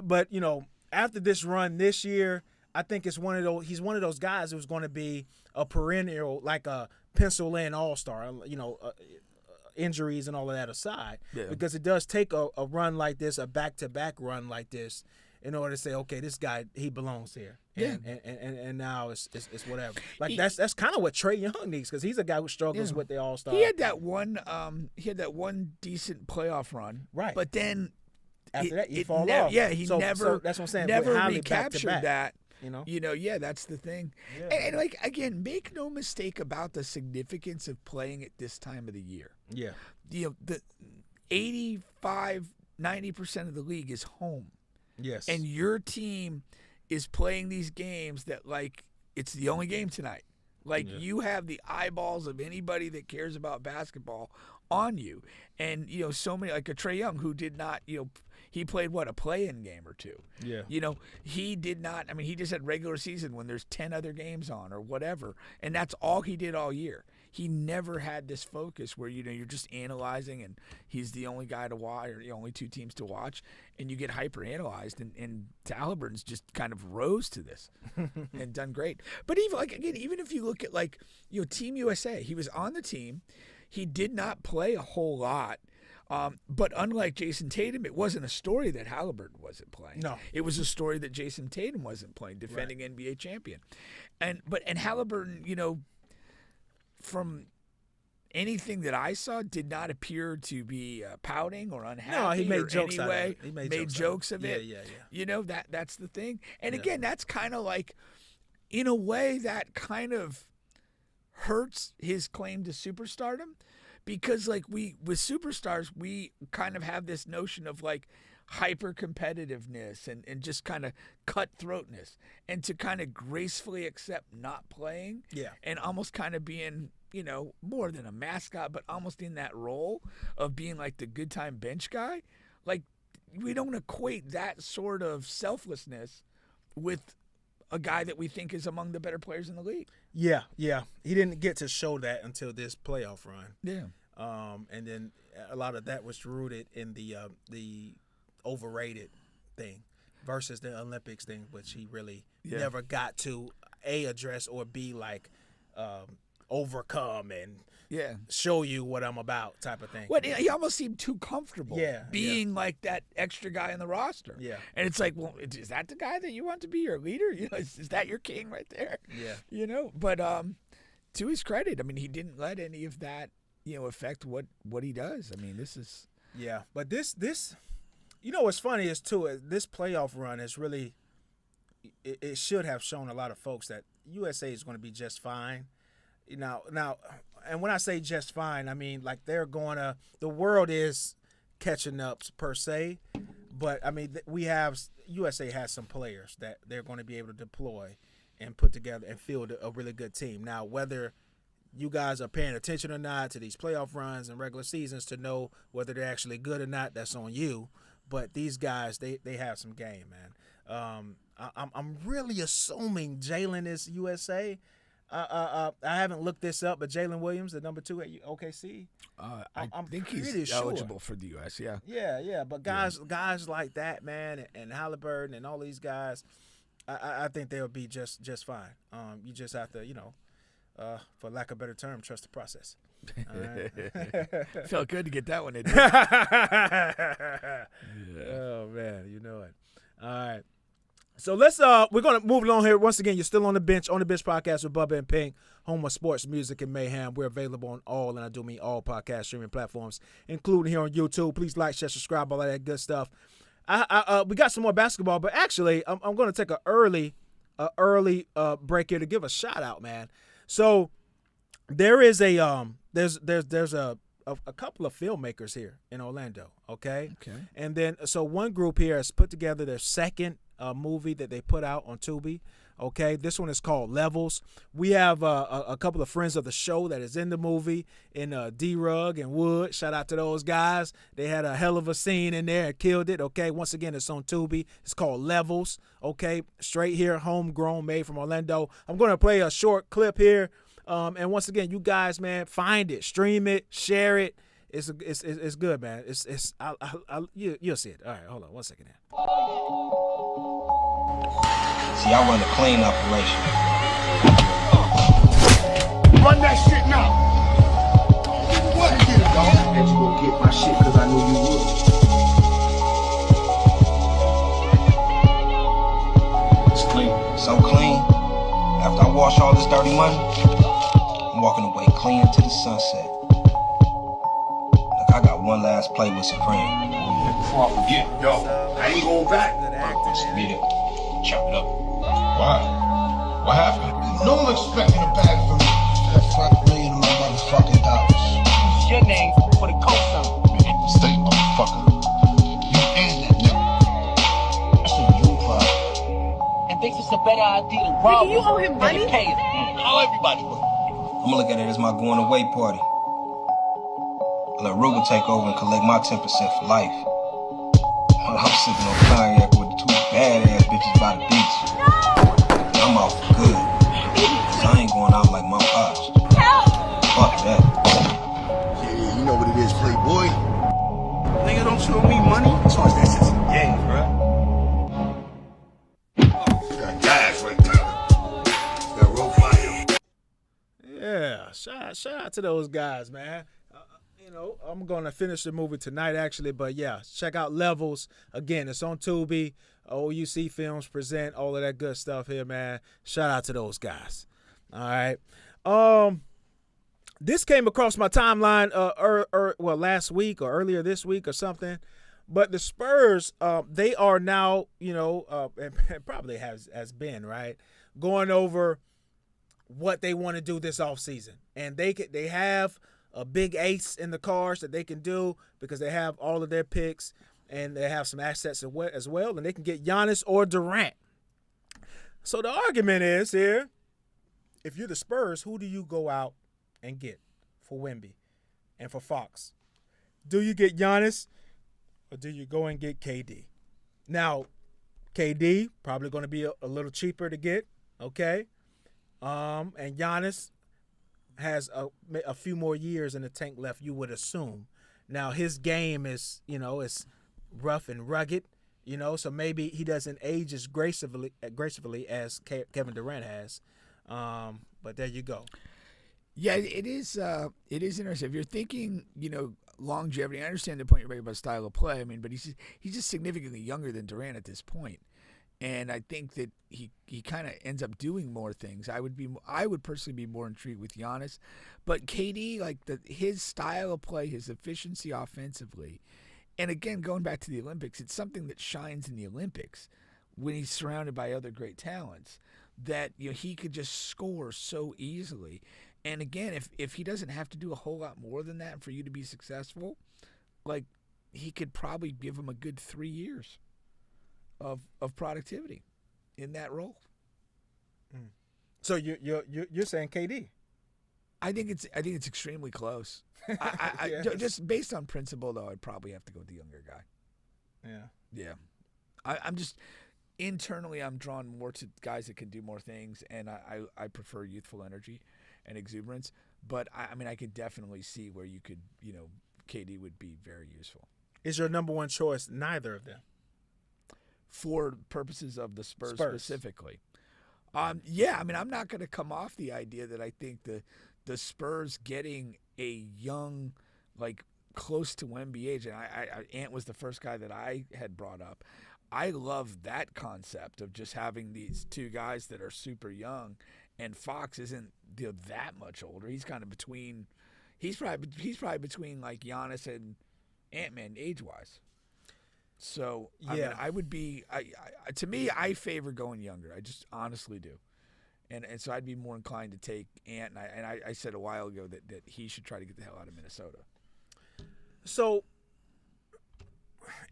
But, you know, after this run this year, I think he's one of those guys who's going to be a perennial, like a pencil-in all-star, you know, injuries and all of that aside, because it does take a run like this, a back-to-back run like this, in order to say, okay, this guy, he belongs here. And now it's whatever. Like that's kind of what Trae Young needs, because he's a guy who struggles with the all-star. He had that one decent playoff run, right? But then after that, he fall off. Yeah, he so never. That's what I'm saying. Never recaptured recaptured that. You know, yeah, that's the thing. Yeah. And like, again, make no mistake about the significance of playing at this time of the year. Yeah. You know, the 85-90% of the league is home. Yes. And your team is playing these games that, like, it's the only game tonight. Like, you have the eyeballs of anybody that cares about basketball on you. And, you know, so many, like a Trae Young, who did not, you know, he played, a play-in game or two. Yeah. You know, he did not, I mean, he just had regular season when there's 10 other games on or whatever. And that's all he did all year. He never had this focus where, you know, you're just analyzing and he's the only guy to watch, or the only two teams to watch, and you get hyper-analyzed. And Haliburton's just kind of rose to this and done great. But even if you look at, like, you know, Team USA, he was on the team. He did not play a whole lot. But unlike Jason Tatum, it wasn't a story that Haliburton wasn't playing. No. It was a story that Jason Tatum wasn't playing, defending NBA champion. And Haliburton, you know, from anything that I saw, did not appear to be pouting or unhappy. No, he made or jokes out of anyway. it. He made jokes of it. Yeah. You know, that's the thing. And again, that's kind of like, in a way, that kind of hurts his claim to superstardom. Because, like, with superstars, we kind of have this notion of, like, hyper competitiveness and just kind of cutthroatness, and to kind of gracefully accept not playing, and almost kind of being, you know, more than a mascot, but almost in that role of being like the good time bench guy. Like, we don't equate that sort of selflessness with a guy that we think is among the better players in the league. Yeah. He didn't get to show that until this playoff run. Yeah. And then a lot of that was rooted in the overrated thing versus the Olympics thing, which he really never got to A, address, or B, like overcome and Yeah. show you what I'm about type of thing. Well, he almost seemed too comfortable being like that extra guy in the roster. Yeah. And it's like, well, is that the guy that you want to be your leader? You know, is that your king right there? Yeah. You know, but to his credit, I mean, he didn't let any of that, affect what he does. I mean, this is. Yeah, but this, what's funny is too, this playoff run is really, it should have shown a lot of folks that USA is going to be just fine. Now, and when I say just fine, I mean like the world is catching up per se, but I mean USA has some players that they're going to be able to deploy and put together and field a really good team. Now, whether you guys are paying attention or not to these playoff runs and regular seasons to know whether they're actually good or not, that's on you. But these guys, they have some game, man. I'm really assuming Jalen is USA. I haven't looked this up, but Jalen Williams, the number 2 at OKC. I think pretty he's sure. eligible for the U.S. Yeah. Yeah. But guys like that, man, and Haliburton and all these guys, I think they'll be just fine. You just have to, for lack of a better term, trust the process. All right. Felt good to get that one in. Oh man, you know it. All right. So let's we're gonna move along here. Once again, you're still on the bench podcast with Bubba and Pink, home of sports, music, and mayhem. We're available on all, and I do mean all podcast streaming platforms, including here on YouTube. Please like, share, subscribe, all of that good stuff. We got some more basketball, but actually, I'm going to take an early break here to give a shout out, man. So there is there's a couple of filmmakers here in Orlando, okay? And then so one group here has put together their second movie that they put out on Tubi. Okay, this one is called Levelz. We have a couple of friends of the show that is in the movie, in Drugg and Wood. Shout out to those guys. They had a hell of a scene in there and killed it. Okay, once again, it's on Tubi. It's called Levelz. Okay, straight here, homegrown, made from Orlando. I'm going to play a short clip here. And once again, you guys, man, find it, stream it, share it. It's good, man. You'll see it. All right, hold on 1 second here. See, I run a clean operation. Run that shit now. What? Get it, dog. And you gonna get my shit because I knew you would. It's clean. So clean. After I wash all this dirty money, I'm walking away clean into the sunset. Look, I got one last play with Supreme. Before I forget, yo, I ain't going back. Beat it. Chop it up. Why? What happened? No one expecting a bag from me. That's $5 million of my motherfucking dollars. What's your name for the co-sign? Make a mistake, motherfucker. You and that nigga. That's a you problem. And thinks it's a better idea to rob you owe him money? Pay it. How everybody look? I'm gonna look at it as my going away party. I let Ruger take over and collect my 10% for life. I'm sipping on cognac with the 2 badass bitches by the beach. I'm off for good. So I ain't going out like my pops. Fuck that. Yeah, you know what it is, playboy. Nigga, don't show me money. So that's just a game, bro. Got guys right there. Got rope fire. Yeah, shout out to those guys, man. I'm going to finish the movie tonight, actually. But, yeah, check out Levelz. Again, it's on Tubi. OUC Films present all of that good stuff here, man. Shout out to those guys. All right. This came across my timeline last week or earlier this week or something. But the Spurs, they are now, and probably has been, right, going over what they want to do this offseason. And they have a big ace in the cards that they can do because they have all of their picks and they have some assets as well, and they can get Giannis or Durant. So the argument is here, if you're the Spurs, who do you go out and get for Wemby and for Fox? Do you get Giannis or do you go and get KD? Now, KD probably going to be a little cheaper to get, okay? And Giannis has a few more years in the tank left, you would assume. Now, his game is, is rough and rugged, so maybe he doesn't age as gracefully as Kevin Durant has. But there you go. Yeah, it is. It is interesting. If you're thinking, longevity, I understand the point you're making about style of play. I mean, but he's just significantly younger than Durant at this point, and I think that he kind of ends up doing more things. I would personally be more intrigued with Giannis, but KD, like his style of play, his efficiency offensively, and again going back to the Olympics, it's something that shines in the Olympics when he's surrounded by other great talents. That he could just score so easily. And again, if he doesn't have to do a whole lot more than that for you to be successful, like he could probably give him a good 3 years of productivity in that role. So you're saying KD? I think it's extremely close. Yes. Just based on principle, though, I'd probably have to go with the younger guy. Yeah. I'm just internally, I'm drawn more to guys that can do more things, and I prefer youthful energy and exuberance. But I could definitely see where you could, KD would be very useful. Is your number one choice neither of them? For purposes of the Spurs. Specifically. Yeah, I'm not going to come off the idea that I think the Spurs getting a young, like close to Wemby age, and Ant was the first guy that I had brought up. I love that concept of just having these two guys that are super young, and Fox isn't that much older. He's kind of between. He's probably between like Giannis and Ant-Man age-wise. So yeah, I would be. To me, I favor going younger. I just honestly do, and so I'd be more inclined to take Ant. And I said a while ago that he should try to get the hell out of Minnesota. So.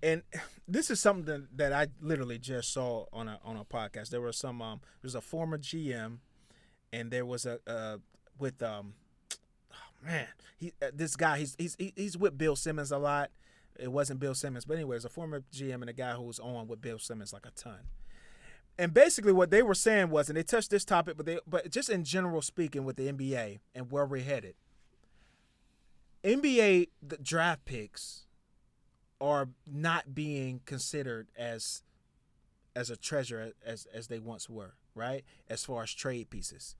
And this is something that I literally just saw on a podcast. There was there's a former GM, and there was this guy he's with Bill Simmons a lot. It wasn't Bill Simmons, but anyway, there's a former GM and a guy who was on with Bill Simmons like a ton. And basically, what they were saying was, and they touched this topic, but just in general speaking, with the NBA and where we're headed, NBA the draft picks are not being considered as a treasure as they once were, right? As far as trade pieces,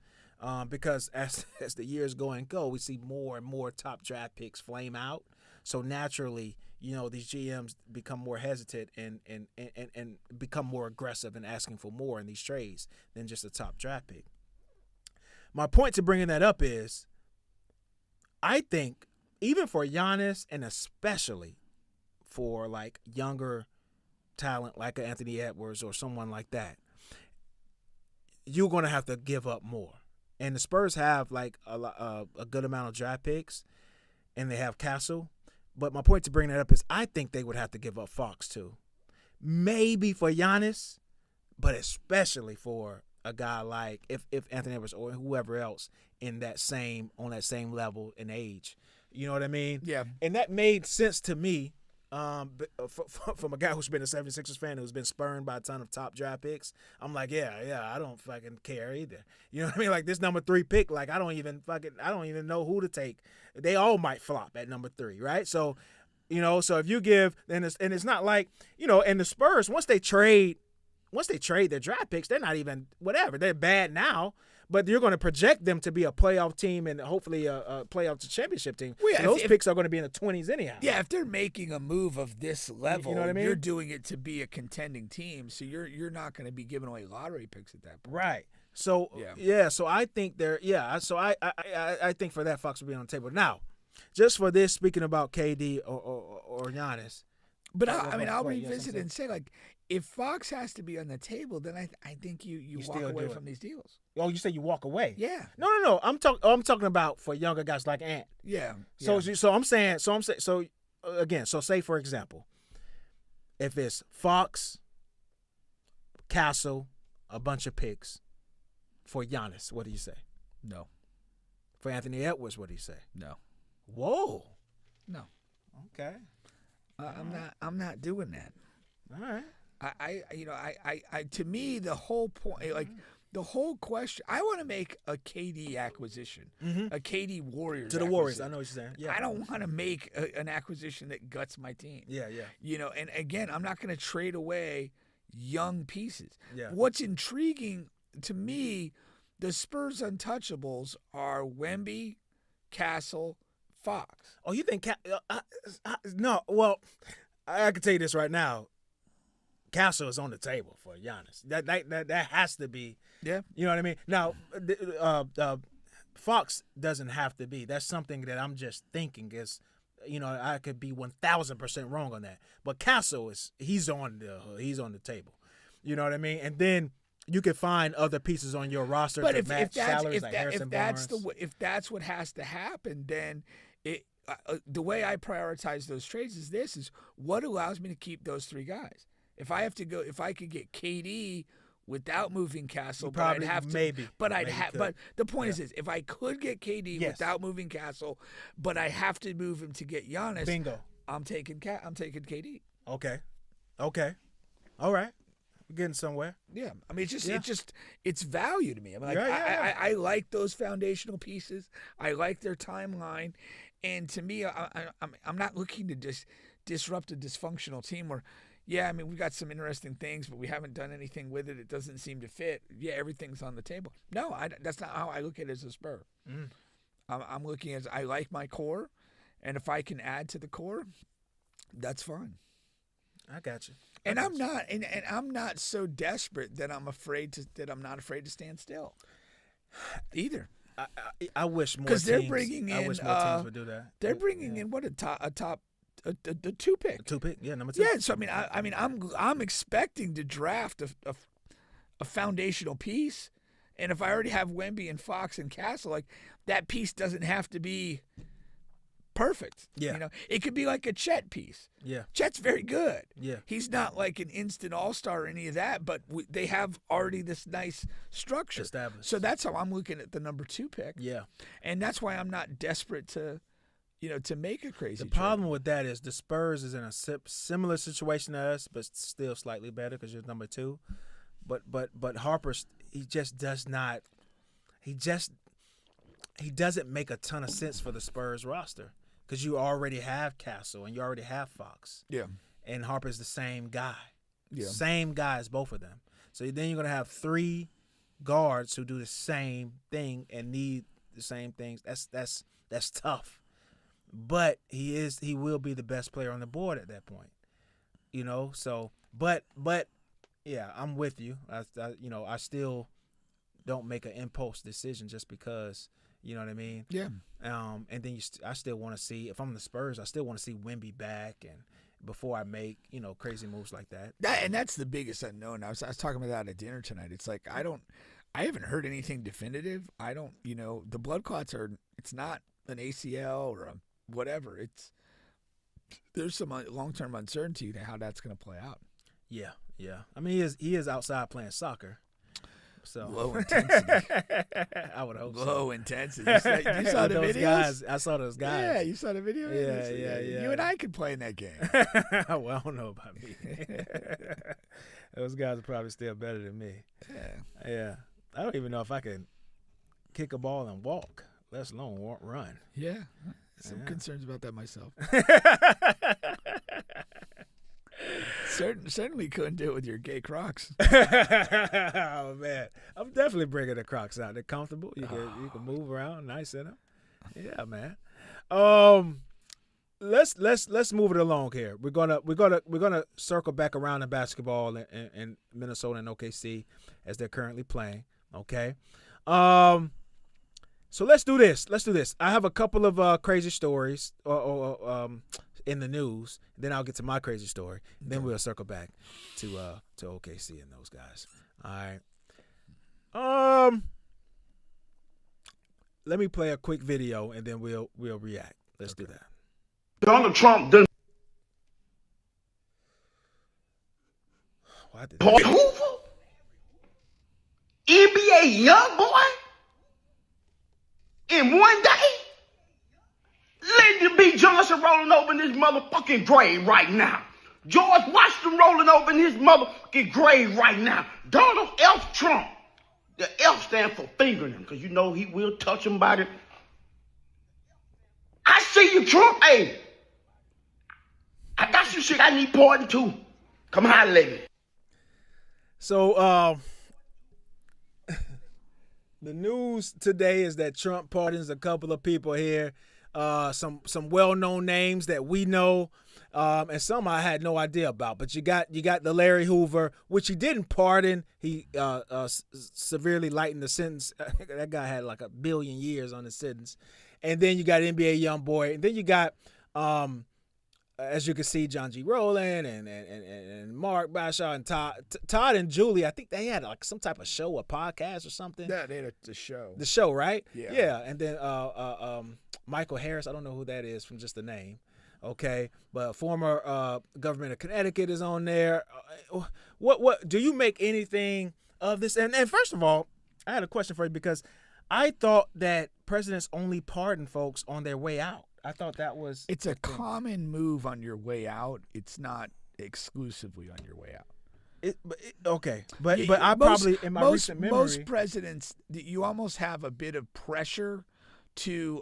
because as the years go, we see more and more top draft picks flame out. So naturally, these GMs become more hesitant and become more aggressive in asking for more in these trades than just a top draft pick. My point to bringing that up is, I think even for Giannis and especially for like younger talent like Anthony Edwards or someone like that, you're going to have to give up more. And the Spurs have like a good amount of draft picks, and they have Castle. But my point to bring that up is I think they would have to give up Fox too. Maybe for Giannis, but especially for a guy like if Anthony Edwards or whoever else on that same level in age. You know what I mean? Yeah. And that made sense to me. From a guy who's been a 76ers fan who's been spurned by a ton of top draft picks, I'm like, yeah, I don't fucking care either. You know what I mean? Like this number 3 pick, like I don't even know who to take. They all might flop at number 3, right? So, so if you give, and it's not like, and the Spurs once they trade their draft picks, they're not even whatever. They're bad now. But you're going to project them to be a playoff team and hopefully a playoff championship team. Well, yeah, those picks are going to be in the 20s anyhow. Yeah, if they're making a move of this level, you know what I mean? You're doing it to be a contending team, so you're not going to be giving away lottery picks at that point. Right. So so I think I think for that Fox will be on the table. Now, just for this, speaking about KD or Giannis. But I'll revisit it and say, like, if Fox has to be on the table, then I think you walk away from these deals. Oh, you say you walk away? Yeah. No. I'm talking about for younger guys like Ant. Yeah. So again, say for example, if it's Fox, Castle, a bunch of picks for Giannis, what do you say? No. For Anthony Edwards, what do you say? No. Whoa. No. Okay. I'm not doing that. All right. I to me, the whole point, like the whole question, I want to make a KD acquisition, a KD Warriors to the Warriors. I know what you're saying. Yeah. I don't want to make an acquisition that guts my team. Yeah. And again, I'm not going to trade away young pieces. Yeah. What's intriguing to me The Spurs untouchables are Wemby, Castle, Fox. Oh, you think no? Well, I can tell you this right now. Castle is on the table for Giannis. That has to be. Yeah. You know what I mean? Now, Fox doesn't have to be. That's something that I'm just thinking is, I could be 1,000% wrong on that. But Castle he's on the table. You know what I mean? And then you can find other pieces on your roster to match salaries like Harrison Barnes. If that's what has to happen, then the way I prioritize those trades is what allows me to keep those three guys. If I could get KD without moving Castle, but the point is this: if I could get KD without moving Castle, but I have to move him to get Giannis, bingo. I'm taking KD. Okay, all right, we're getting somewhere. Yeah, I mean, it's value to me. I'm like, I like those foundational pieces. I like their timeline, and to me, I'm not looking to just disrupt a dysfunctional team where. Yeah, I mean, we've got some interesting things, but we haven't done anything with it. It doesn't seem to fit. Yeah, everything's on the table. No, that's not how I look at it as a Spur. I'm looking at I like my core, and if I can add to the core, that's fine. I got you. And I'm not so desperate that I'm not afraid to stand still. Either. I wish more. Because they're bringing in. I wish more teams would do that. They're bringing in a top. The 2 pick. 2 pick, yeah, number 2. Yeah, so I'm expecting to draft a foundational piece, and if I already have Wemby and Fox and Castle, like that piece doesn't have to be perfect. Yeah, it could be like a Chet piece. Yeah, Chet's very good. Yeah, he's not like an instant all-star or any of that, but they have already this nice structure established. So that's how I'm looking at the number 2 pick. Yeah, and that's why I'm not desperate to make a crazy The problem with that is the Spurs is in a similar situation to us, but still slightly better because you're number 2. But Harper's he doesn't make a ton of sense for the Spurs roster because you already have Castle and you already have Fox. Yeah, and Harper's the same guy. Yeah, same guy as both of them. So then you're gonna have 3 guards who do the same thing and need the same things. That's tough. But he will be the best player on the board at that point, So, but yeah, I'm with you. I still don't make an impulse decision just because, you know what I mean? Yeah. And then I still want to see if I'm the Spurs. I still want to see Wemby back and before I make crazy moves like that. And that's the biggest unknown. I was talking about that at dinner tonight. It's like I haven't heard anything definitive. I don't. The blood clots it's not an ACL or a whatever. There's some long-term uncertainty to how that's going to play out. Yeah. I mean, he is outside playing soccer. So low intensity. I would hope low intensity. You saw the videos? I saw those guys. Yeah, you saw the video? Yeah. You and I could play in that game. Well, I don't know about me. Those guys are probably still better than me. Yeah. I don't even know if I can kick a ball and walk, let alone run. Yeah. Some concerns about that myself. Certainly couldn't do it with your gay Crocs. Oh man, I'm definitely bringing the Crocs out. They're comfortable. You can move around, nice in them. Yeah, man. Let's move it along here. We're gonna circle back around in basketball in Minnesota and OKC as they're currently playing. Okay. So let's do this. I have a couple of crazy stories in the news. Then I'll get to my crazy story. Then we'll circle back to OKC and those guys. All right. Let me play a quick video and then we'll react. Let's do that. Donald Trump done. Why did Hoover? NBA young boy? In one day? Lyndon B. Johnson rolling over in his motherfucking grave right now. George Washington rolling over in his motherfucking grave right now. Donald F. Trump. The F stand for fingering, because he will touch him by the... I see you, Trump. Hey, I got some shit I need pointing to. Come holler at me. So, The news today is that Trump pardons a couple of people here, some well-known names that we know, and some I had no idea about. But you got the Larry Hoover, which he didn't pardon. He severely lightened the sentence. That guy had like 1 billion years on his sentence. And then you got NBA YoungBoy, and then you got as you can see, John G. Rowland and Mark Bashaw and Todd and Julie. I think they had like some type of show, a podcast or something. Yeah, they had the show. The show, right? Yeah. Yeah, and then Michael Harris. I don't know who that is from just the name. Okay, but former government of Connecticut is on there. What do you make anything of this? And first of all, I had a question for you because I thought that presidents only pardon folks on their way out. I thought that was... It's a common move on your way out. It's not exclusively on your way out. But I probably, in my recent memory... Most presidents, you almost have a bit of pressure to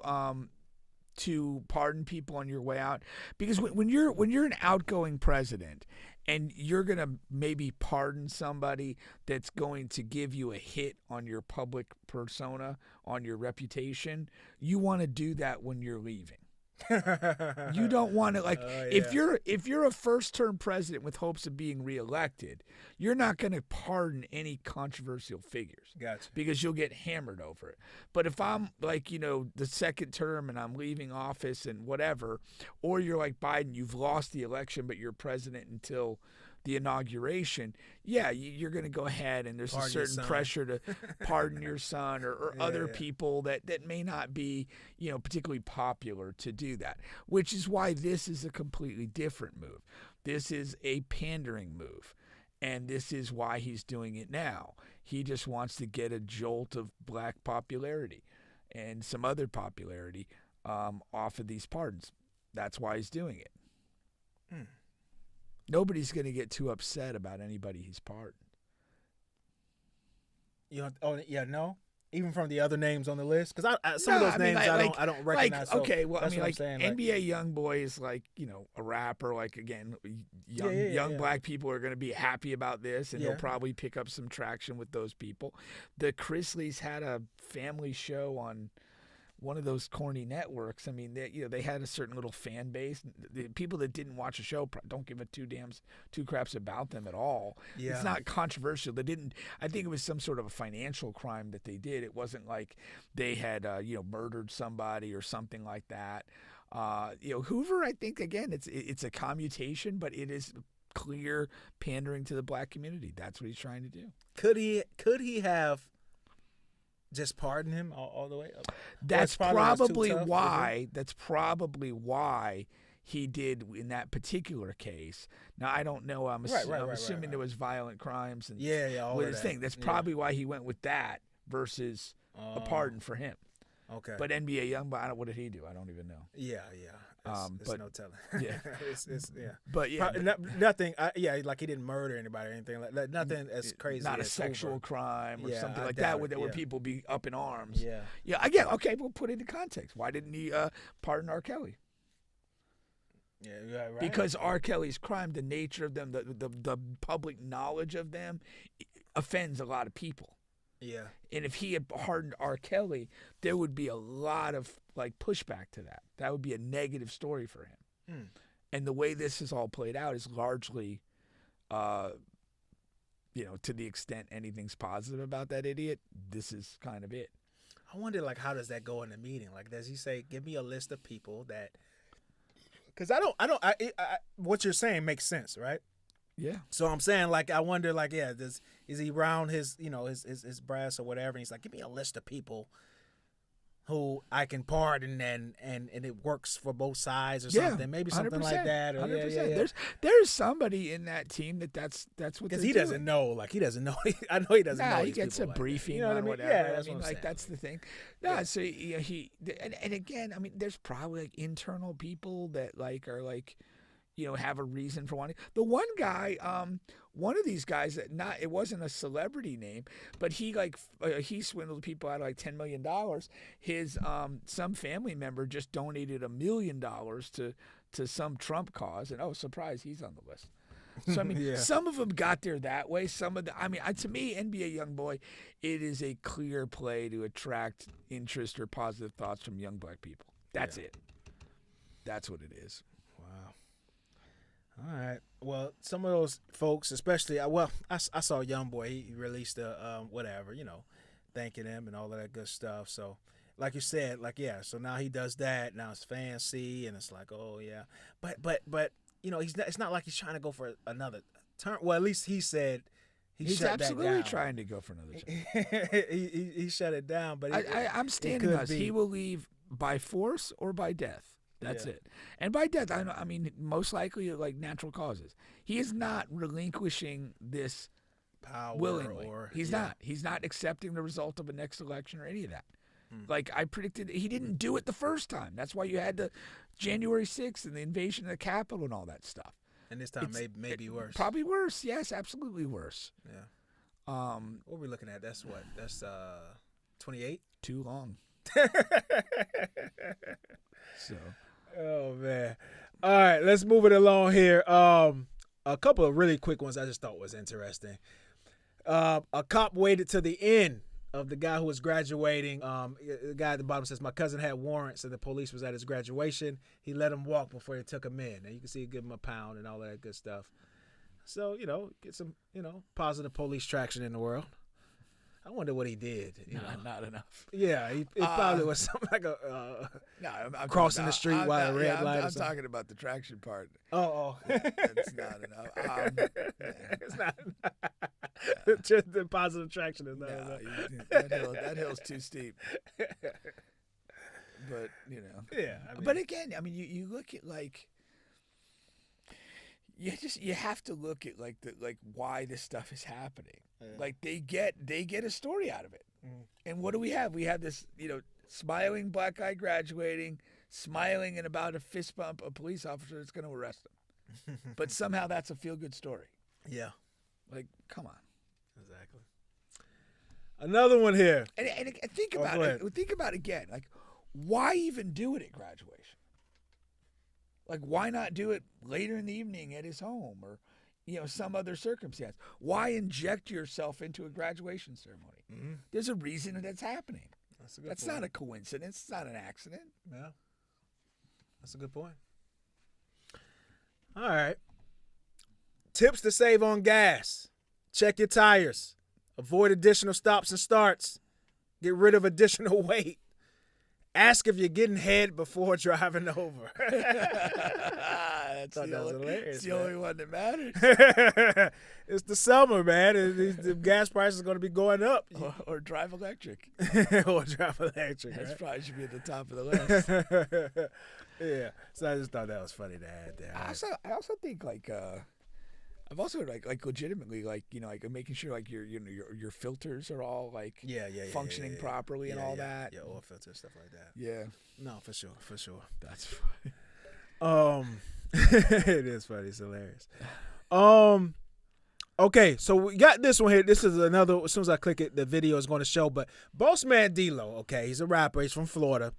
pardon people on your way out. Because when you're an outgoing president and you're going to maybe pardon somebody that's going to give you a hit on your public persona, on your reputation, you want to do that when you're leaving. You don't want to if you're a first-term president with hopes of being reelected, you're not going to pardon any controversial figures. Gotcha. Because you'll get hammered over it. But if I'm the second term and I'm leaving office and whatever, or you're like Biden, you've lost the election but you're president until the inauguration, you're going to go ahead and there's a certain pressure to pardon your son or other people that may not be, particularly popular to do that, which is why this is a completely different move. This is a pandering move, and this is why he's doing it now. He just wants to get a jolt of black popularity and some other popularity off of these pardons. That's why he's doing it. Nobody's going to get too upset about anybody he's pardoned. No? Even from the other names on the list? Because some of those names I don't recognize. NBA YoungBoy is a rapper. Again, young black people are going to be happy about this, and he'll probably pick up some traction with those people. The Chrisleys had a family show on one of those corny networks. I mean, they had a certain little fan base. The people that didn't watch the show don't give a two craps about them at all. Yeah. It's not controversial. They didn't. I think it was some sort of a financial crime that they did. It wasn't like they had murdered somebody or something like that. Hoover, I think again, it's a commutation, but it is clear pandering to the black community. That's what he's trying to do. Could he have just pardon him all the way up? That's probably why. That's probably why he did in that particular case. Now I don't know. I'm assuming there was violent crimes and all with his thing. That's probably why he went with that versus a pardon for him. Okay. But NBA YoungBoy, what did he do? I don't even know. It's no telling. Yeah. But nothing. Like he didn't murder anybody or anything like that. Nothing as crazy. Not as a sexual crime or something like that, where people be up in arms. Yeah. Again, okay, we'll put it into context. Why didn't he pardon R. Kelly? Yeah, right. Because R. Kelly's crime, the nature of them, the public knowledge of them, offends a lot of people. Yeah. And if he had pardoned R. Kelly, there would be a lot of pushback to that. That would be a negative story for him. And the way this is all played out is largely, to the extent anything's positive about that idiot, this is kind of it. I wonder, how does that go in the meeting? Does he say, give me a list of people that, because what you're saying makes sense, right? Yeah. So I'm saying, I wonder, is he around his, his brass or whatever? And he's like, give me a list of people who I can pardon and it works for both sides or something. Maybe something like that. Or, 100%. There's somebody in that team that's what because he doesn't know. He doesn't know. I know he doesn't know. He gets a briefing or whatever. Yeah, that's the thing. No, so he and again, there's probably internal people that are have a reason for wanting. The one guy, one of these guys it wasn't a celebrity name, but he swindled people out of $10 million. His some family member just donated $1 million to some Trump cause, and surprise, he's on the list. So I mean, Yeah. some of them got there that way. Some of the, I mean, to me, NBA YoungBoy, it is a clear play to attract interest or positive thoughts from young black people. That's it. That's what it is. Wow. All right. Well, some of those folks, especially, I saw YoungBoy. He released a whatever, thanking him and all of that good stuff. So, like you said, so now he does that. Now it's fancy, and it's like, oh yeah, but it's not like he's trying to go for another turn. Well, at least he said he's shut that absolutely down. trying to go for another turn. he shut it down, but I'm standing us. He will leave by force or by death. That's it. And by death, I mean most likely like natural causes. He is not relinquishing this power willingly. or He's not. He's not accepting the result of a next election or any of that. Like I predicted, he didn't do it the first time. That's why you had the January 6th and the invasion of the Capitol and all that stuff. And this time maybe worse. Probably worse. Yes, absolutely worse. Yeah. What are we looking at? That's 28. Too long. So. Oh man. All right, let's move it along here. A couple of really quick ones I just thought was interesting. A cop waited to the end of the guy who was graduating. The guy at the bottom says, my cousin had warrants and the police was at his graduation. He let him walk before they took him in. And you can see he give him a pound and all that good stuff. So, get some, positive police traction in the world. I wonder what he did. Not enough. Yeah, it probably was something like I'm crossing the street while a red light. I'm talking about the traction part. Oh. That's not enough. It's not. Just the positive traction is not enough. That hill's too steep. But Yeah. But again, I mean, you look at like. You have to look at like why this stuff is happening. Yeah. Like they get a story out of it. And what do we have? We have this, smiling black guy graduating, smiling and about to fist bump a police officer that's going to arrest him. But somehow that's a feel good story. Yeah. Like, come on. Exactly. Another one here. And think about it. Think about it again. Like, why even do it at graduation? Like, why not do it later in the evening at his home or, some other circumstance? Why inject yourself into a graduation ceremony? Mm-hmm. There's a reason that's happening. That's not a coincidence. It's not an accident. Yeah. That's a good point. All right. Tips to save on gas. Check your tires. Avoid additional stops and starts. Get rid of additional weight. Ask if you're getting head before driving over. That's hilarious. The only one that matters. It's the summer, man. The gas prices are going to be going up. Or drive electric. Or drive electric. That right? probably should be at the top of the list. Yeah. So I just thought that was funny to add there. I also think like I've also like legitimately like making sure like your filters are all like functioning properly and all that. Yeah, oil filters, stuff like that. Yeah. No, for sure. That's funny. It is funny. It's hilarious. Okay, so we got this one here. This is another. As soon as I click it, the video is going to show. But Bossman DLow, okay, he's a rapper. He's from Florida.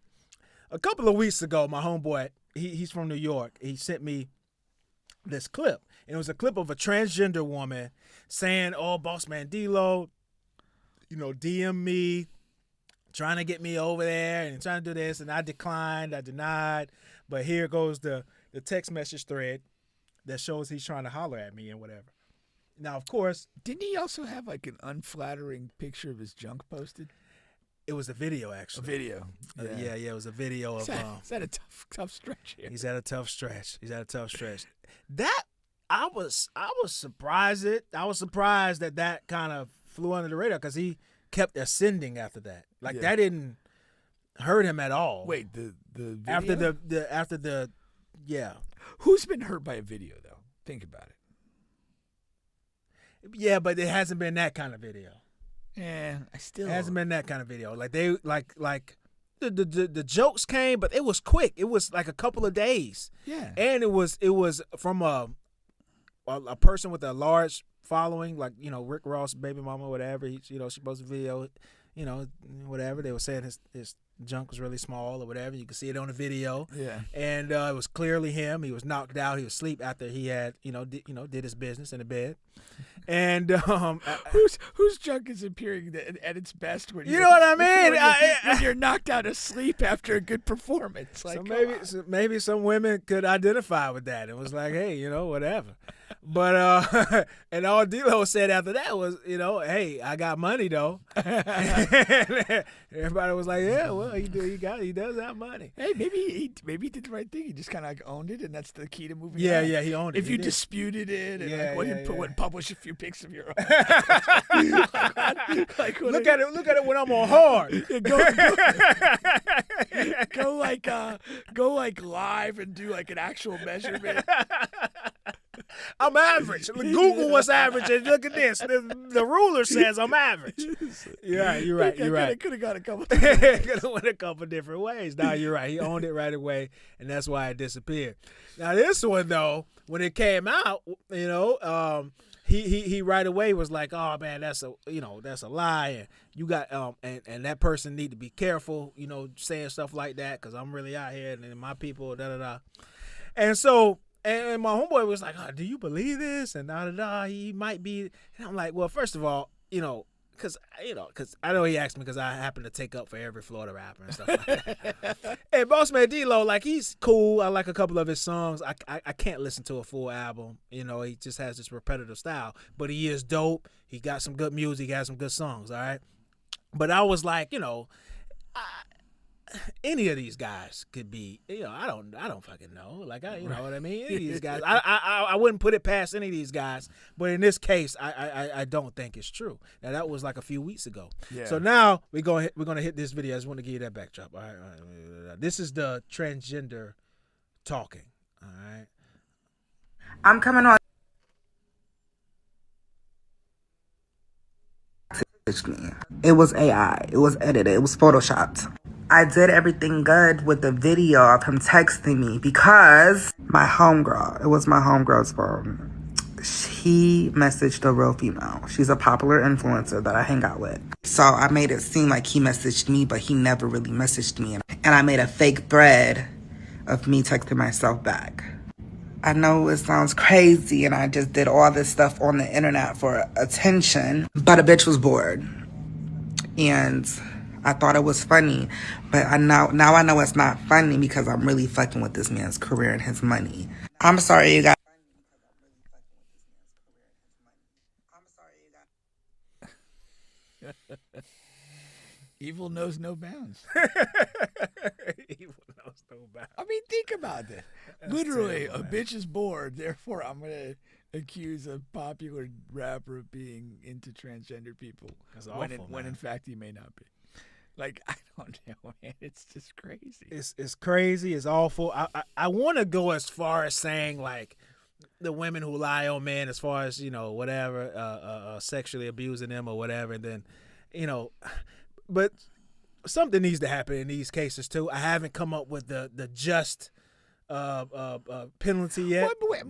A couple of weeks ago, my homeboy, he's from New York. He sent me this clip. And it was a clip of a transgender woman saying, oh, Bossman DLow, DM me, trying to get me over there and trying to do this. And I declined, I denied. But here goes the text message thread that shows he's trying to holler at me and whatever. Now, of course. Didn't he also have like an unflattering picture of his junk posted? It was a video, actually. A video. Yeah, it was a video of. He's had a tough stretch here. He's had a tough stretch. That I was surprised. I was surprised that kind of flew under the radar because he kept ascending after that. Like that didn't hurt him at all. Wait, the video? after the Who's been hurt by a video though? Think about it. Yeah, but it hasn't been that kind of video. Yeah, it hasn't been that kind of video. Like they like the jokes came, but it was quick. It was like a couple of days. Yeah, and it was from a person with a large following, like Rick Ross, baby mama, whatever. She posted a video, whatever. They were saying his junk was really small or whatever. You could see it on the video. Yeah. And it was clearly him. He was knocked out. He was asleep after he had, did his business in the bed. And whose junk is appearing at its best when you know what I mean? When you're knocked out asleep after a good performance. Like, maybe some women could identify with that. It was like, hey, whatever. But and all DLow said after that was, hey, I got money though. Everybody was like, yeah, well, he does have money. Hey, maybe he did the right thing. He just kind of like owned it, and that's the key to moving. Yeah, on. yeah, he owned it. If you disputed it, and publish a few pics of your own. Look at it when I'm on hard. Go live and do like an actual measurement. I'm average. Google what's average, and look at this. The ruler says I'm average. Yeah, you're right. You're right. Could have gone a couple. Could have went a couple different ways. No, you're right. He owned it right away, and that's why it disappeared. Now this one though, when it came out, he right away was like, oh man, that's a lie, and you got and that person need to be careful, saying stuff like that, because I'm really out here and my people, da da da, and so. And my homeboy was like, oh, do you believe this? And da-da-da, he might be. And I'm like, well, first of all, because I know he asked me because I happen to take up for every Florida rapper and stuff like that. And Bossman DLow, like, he's cool. I like a couple of his songs. I can't listen to a full album. He just has this repetitive style. But he is dope. He got some good music. He has some good songs, all right? But I was like, any of these guys could be, I don't fucking know. Like, you know what I mean? Any of these guys, I wouldn't put it past any of these guys. But in this case, I don't think it's true. Now that was like a few weeks ago. Yeah. So now we're gonna hit this video. I just want to give you that backdrop. All right. This is the transgender talking. All right. I'm coming on. It was AI. It was edited. It was photoshopped. I did everything good with the video of him texting me because my homegirl, it was my homegirl's phone. He messaged a real female. She's a popular influencer that I hang out with. So I made it seem like he messaged me, but he never really messaged me. And I made a fake thread of me texting myself back. I know it sounds crazy and I just did all this stuff on the internet for attention, but a bitch was bored. And I thought it was funny, but now I know it's not funny because I'm really fucking with this man's career and his money. I'm sorry, you guys. Evil knows no bounds. Evil knows no bounds. I mean, think about it. Literally, a bitch is bored, therefore I'm going to accuse a popular rapper of being into transgender people. That's when awful, in fact he may not be. Like, I don't know, man. It's just crazy. It's crazy. It's awful. I want to go as far as saying, like, the women who lie on men as far as, whatever, sexually abusing them or whatever. And then, but something needs to happen in these cases, too. I haven't come up with the just penalty yet. Well,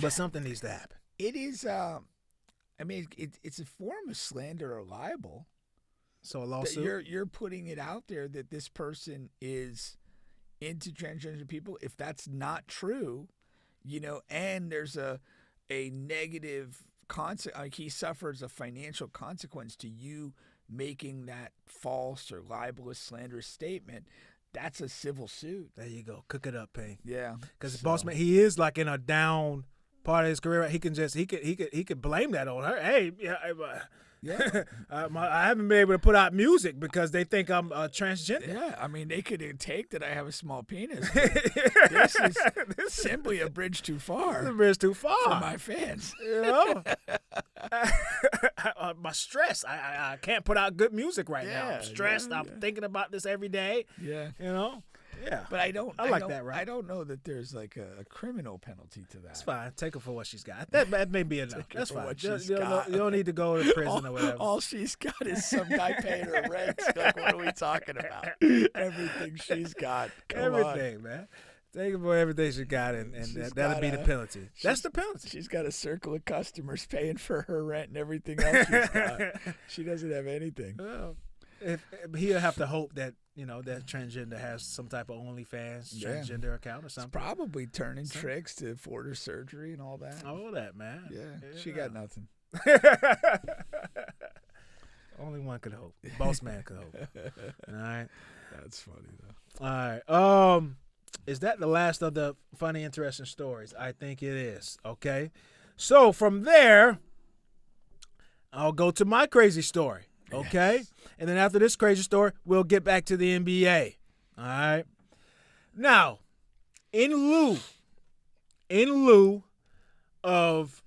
but something needs to happen. It is, it's a form of slander or libel. So a lawsuit? You're putting it out there that this person is into transgender people. If that's not true, and there's a negative consequence, like he suffers a financial consequence to you making that false or libelous, slanderous statement, that's a civil suit. There you go. Cook it up, Payne. Yeah. Because Bossman, he is like in a down part of his career. He could blame that on her. Hey, yeah, I haven't been able to put out music because they think I'm transgender. Yeah, I mean, they could take that I have a small penis. This is simply a bridge too far. It's a bridge too far for my fans. My stress. I can't put out good music right now. I'm stressed. I'm thinking about this every day. Yeah. Yeah. But I don't like that, right? I don't know that there's like a criminal penalty to that. That's fine. Take her for what she's got. That may be enough. That's fine. You don't need to go to prison or whatever. All she's got is some guy paying her rent. Like, what are we talking about? Everything she's got. Everything, man. Take her for everything she got, and that'll be the penalty. That's the penalty. She's got a circle of customers paying for her rent and everything else she's got. She doesn't have anything. Well, he'll have to hope that that transgender has some type of OnlyFans transgender account or something. It's probably turning tricks to afford her surgery and all that. All that, man. Yeah. She got nothing. Only one could hope. Bossman could hope. All right. That's funny though. All right. Is that the last of the funny, interesting stories? I think it is. Okay. So from there, I'll go to my crazy story. Okay. Yes. And then after this crazy story, we'll get back to the NBA. All right. Now, in lieu of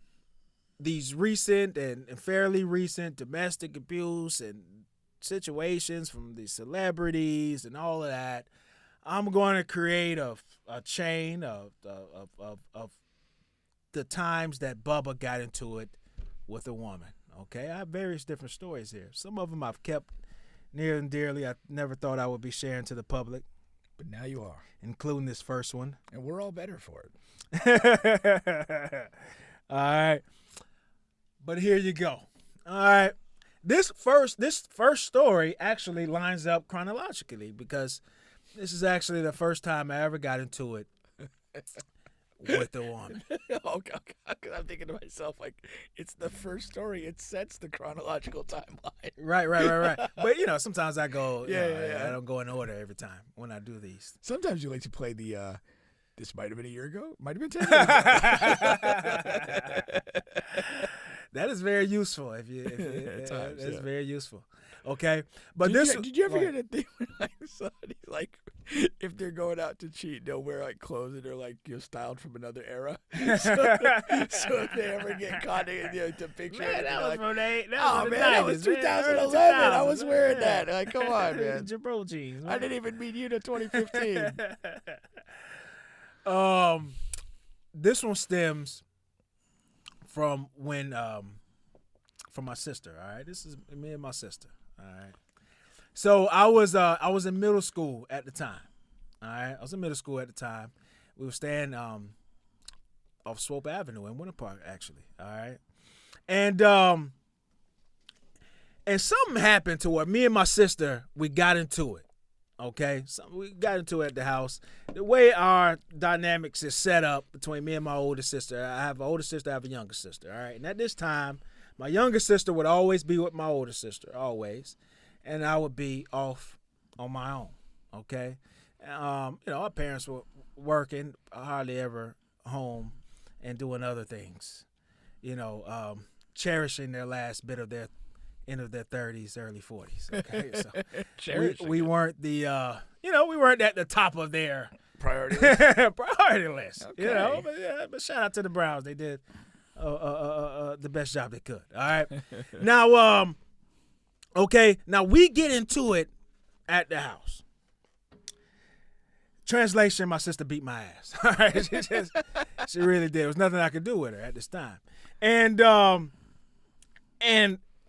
these recent and fairly recent domestic abuse and situations from the celebrities and all of that, I'm going to create a chain of the times that Bubba got into it with a woman. Okay, I have various different stories here. Some of them I've kept near and dearly. I never thought I would be sharing to the public. But now you are. Including this first one. And we're all better for it. All right. But here you go. All right. This first story actually lines up chronologically because this is actually the first time I ever got into it with a woman. Oh, God, I'm thinking to myself, like, it's the first story. It sets the chronological timeline. Right. But, sometimes I go, I don't go in order every time when I do these. Sometimes you like to play the, this might have been a year ago, might have been 10 years ago. That is very useful. It's very useful. Okay, but did you ever hear that thing when somebody like if they're going out to cheat, they'll wear like clothes that are like styled from another era. So if they ever get caught in the picture, man, that was from that was 2011. I was wearing that. Like, come on, man. Jabro jeans. I didn't even meet you to 2015. This one stems from when from my sister. All right, this is me and my sister. All right, so I was in middle school at the time. All right, I was in middle school at the time. We were staying off Swope Avenue in Winter Park, actually. All right, and something happened to where me and my sister, we got into it. Okay, so we got into it at the house. The way our dynamics is set up between me and my older sister, I have an older sister, I have a younger sister, all right? And at this time, my younger sister would always be with my older sister, always, and I would be off on my own, okay? Our parents were working, hardly ever home, and doing other things, cherishing their last bit of their end of their 30s, early 40s. Okay, so we weren't the we weren't at the top of their priority list. Okay. But shout out to the Browns. They did the best job they could. All right. Now now we get into it at the house. Translation: my sister beat my ass. All right, she really did. There was nothing I could do with her at this time, and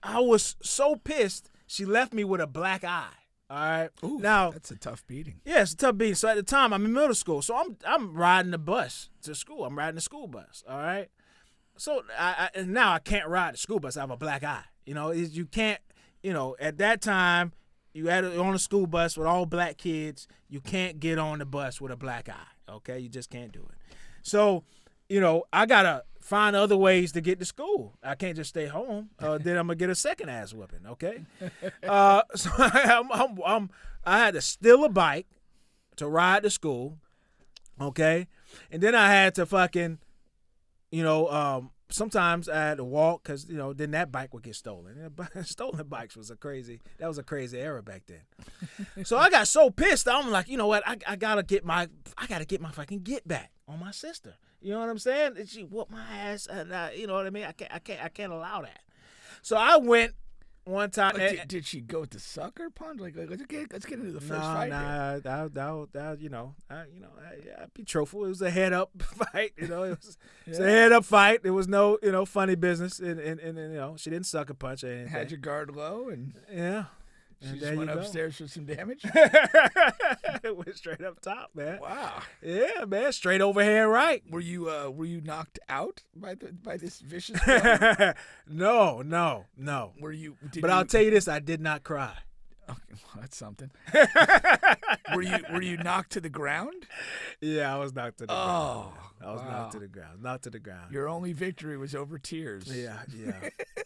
I was so pissed, she left me with a black eye. All right. Ooh, now that's a tough beating. Yeah, it's a tough beating. So at the time, I'm in middle school, so I'm riding the bus to school. I'm riding the school bus. All right. So and now I can't ride the school bus. I have a black eye. You can't. At that time, you had on a school bus with all black kids. You can't get on the bus with a black eye. Okay, you just can't do it. So, I gotta find other ways to get to school. I can't just stay home. Then I'm gonna get a second ass whipping. Okay, so I had to steal a bike to ride to school. Okay, and then I had to fucking, sometimes I had to walk because then that bike would get stolen. Stolen bikes was a crazy era back then. So I got so pissed. I'm like, you know what? I gotta get my fucking get back on my sister. You know what I'm saying? And she whooped my ass, and you know what I mean. I can't allow that. So I went one time. Did she go to sucker punch? Like let's get into the first fight. I'd be truthful. It was a head up fight. It was a head up fight. There was no funny business, and she didn't sucker punch or anything. Had your guard low, and yeah. She just went upstairs for some damage? It went straight up top, man. Wow. Yeah, man. Straight overhand right. Were you knocked out by this vicious No. But I'll tell you this, I did not cry. Okay, well, that's something. Were you knocked to the ground? Yeah, I was knocked to the ground. I was wow. knocked to the ground. Knocked to the ground. Your only victory was over tears. Yeah.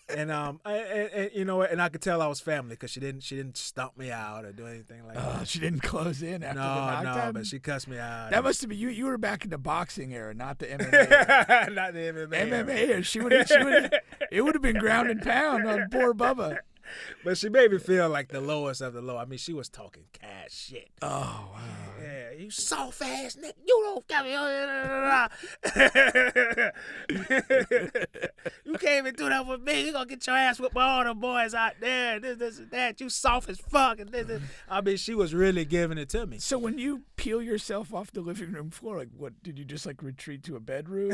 And and you know what? And I could tell I was family because she didn't stomp me out or do anything like that. She didn't close in after the knockdown? No, but she cussed me out. That must have been you were back in the boxing era, not the MMA. Not the MMA. MMA. She would it would have been ground and pound on poor Bubba. But she made me feel like the lowest of the low. I mean, she was talking cash shit. Oh, wow. Yeah, you soft ass nigga. You don't got me. You can't even do that with me. You gonna get your ass whipped by all the boys out there. This and that. You soft as fuck. And this. I mean, she was really giving it to me. So when you peel yourself off the living room floor, like, what did you just like retreat to a bedroom?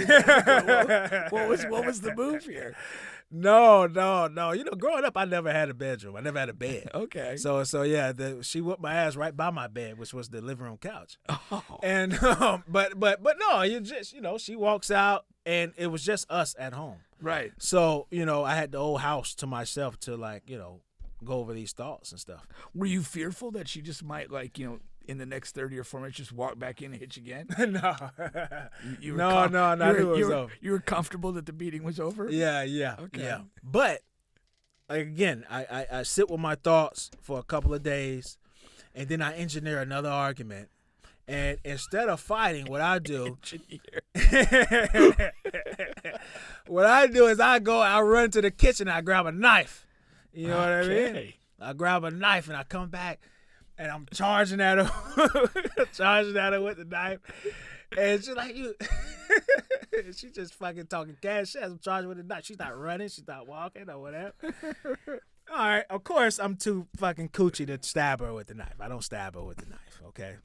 what was the move here? No. You know, growing up, I never had a bedroom. I never had a bed. Okay. So yeah, she whooped my ass right by my bed, which was the living room couch. Oh. And but no, you just, you know, she walks out and it was just us at home. Right. So, you know, I had the whole house to myself to, like, you know, go over these thoughts and stuff. Were you fearful that she just might, like, you know, in the next 30 or 4 minutes just walk back in and hit you again? No. You over. You were comfortable that the beating was over? Yeah. Okay. Yeah. But again, I sit with my thoughts for a couple of days, and then I engineer another argument. And instead of fighting, what I do is I run to the kitchen, I grab a knife. You know what I mean? I grab a knife and I come back and I'm charging at her, with the knife. And she's like, she just fucking talking cash shit. I'm charging with the knife. She's not running. She's not walking or whatever. All right. Of course, I'm too fucking coochie to stab her with the knife. I don't stab her with the knife, okay?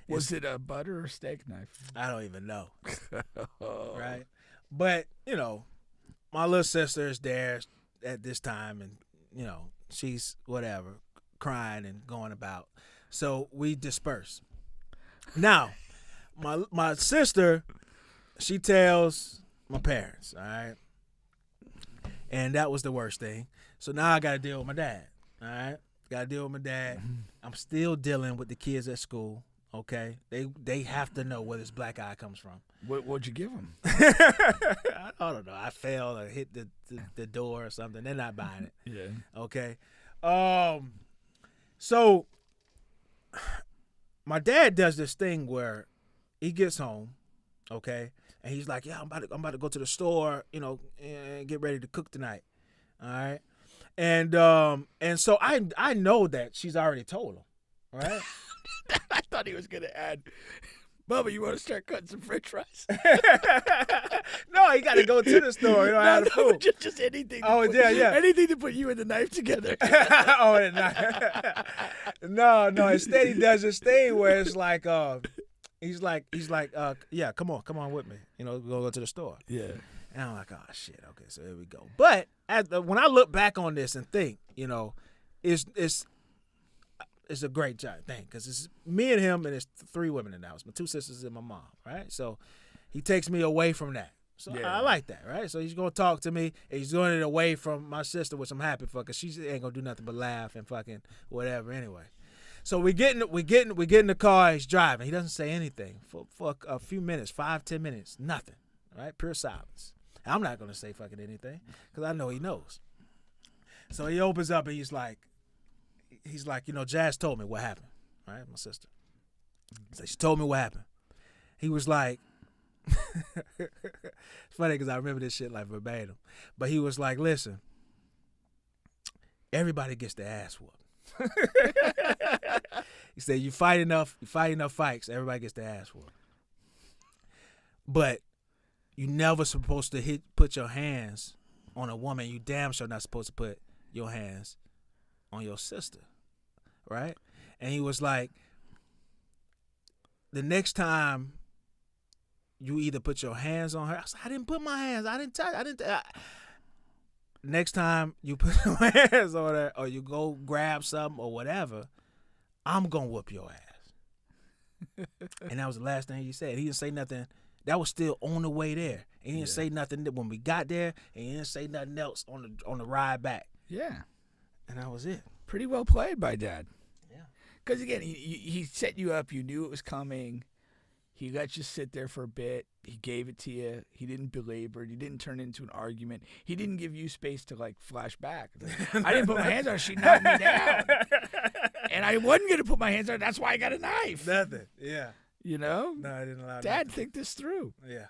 Was it a butter or steak knife? I don't even know. Right? But, you know, my little sister is there at this time, and, you know, she's whatever, crying and going about. So we disperse. Now, my sister, she tells my parents, all right? And that was the worst thing. So now I got to deal with my dad, all right? Got to deal with my dad. I'm still dealing with the kids at school. Okay, they have to know where this black eye comes from. What'd you give them? I don't know. I fell or hit the door or something. They're not buying it. Yeah. Okay. So my dad does this thing where he gets home, okay, and he's like, "Yeah, I'm about to go to the store, you know, and get ready to cook tonight." All right, and so I know that she's already told him, right? I thought he was going to add, Bubba, you want to start cutting some french fries? No, you got to go to the store. You don't have the food. Just anything. Anything to put you and the knife together. No. Instead, he does this thing where it's like, he's like, yeah, come on with me. You know, go to the store. Yeah. And I'm like, oh, shit. Okay, so here we go. But when I look back on this and think, you know, it's a great thing because it's me and him and it's 3 women in the house, my 2 sisters and my mom, right? So he takes me away from that. So I like that, right? So he's going to talk to me and he's doing it away from my sister, which I'm happy for because she ain't going to do nothing but laugh and fucking whatever anyway. So we get in the car, he's driving. He doesn't say anything for a few minutes, 5-10 minutes, nothing, right? Pure silence. I'm not going to say fucking anything because I know he knows. So he opens up and he's like, you know, Jazz told me what happened, right? My sister. So she told me what happened. He was like, it's funny because I remember this shit like verbatim. But he was like, listen, everybody gets their ass whooped. He said, you fight enough fights, everybody gets their ass whooped. But you never supposed to put your hands on a woman. You damn sure not supposed to put your hands on your sister, right? And he was like, the next time you either put your hands on her, I was like, I didn't put my hands, I didn't touch, next time you put your hands on her or you go grab something or whatever, I'm gonna whoop your ass. And that was the last thing he said. He didn't say nothing. That was still on the way there. He didn't say nothing when we got there, and he didn't say nothing else on the ride back. Yeah. And that was it. Pretty well played by Dad. Yeah. Because, again, he set you up. You knew it was coming. He let you sit there for a bit. He gave it to you. He didn't belabor it. He didn't turn it into an argument. He didn't give you space to, like, flash back. Like, I didn't put my hands on her. She knocked me down. And I wasn't going to put my hands on her. That's why I got a knife. Nothing. Yeah. You know? No, I didn't allow Dad, nothing. think this through. Yeah.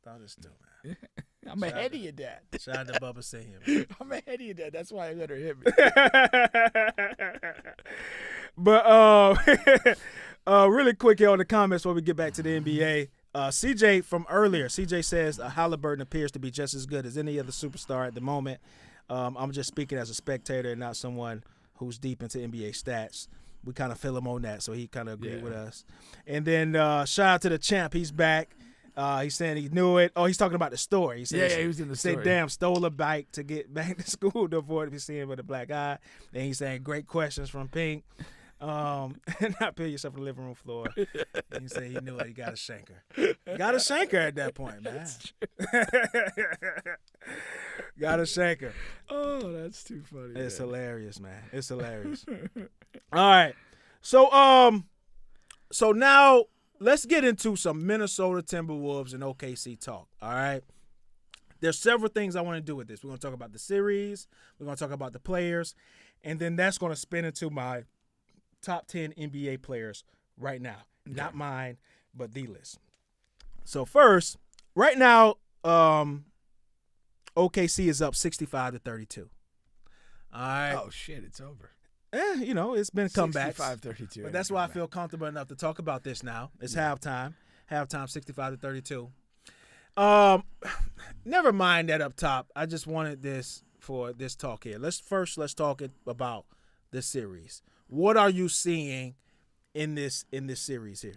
Thought this through, man. I'm ahead of you, Dad. Shout out to Bubba Senior. I'm ahead of you, Dad. That's why I let her hit me. But really quick here on the comments before we get back to the NBA. CJ from earlier, CJ says Haliburton appears to be just as good as any other superstar at the moment. I'm just speaking as a spectator and not someone who's deep into NBA stats. We kind of feel him on that, so he kind of agreed with us. And then shout out to the champ. He's back. He's saying he knew it. Oh, he's talking about the story. He said, he was in the story. Said, damn, stole a bike to get back to school to avoid to be seen with a black eye. And he's saying, great questions from Pink. Not peel yourself on the living room floor. And he said he knew it. He got a shanker. Got a shanker at that point, man. Got a shanker. Oh, that's too funny. It's hilarious, man. It's hilarious. All right. So now let's get into some Minnesota Timberwolves and OKC talk. All right. There's several things I want to do with this. We're going to talk about the series. We're going to talk about the players. And then that's going to spin into my top 10 NBA players right now. Okay. Not mine, but the list. So first, right now, OKC is up 65-32. All right. Oh, shit, it's over. It's been comebacks. 65-32. But that's why I feel comfortable enough to talk about this now. It's halftime. Halftime 65-32. Never mind that up top. I just wanted this for this talk here. Let's talk about this series. What are you seeing in this series here?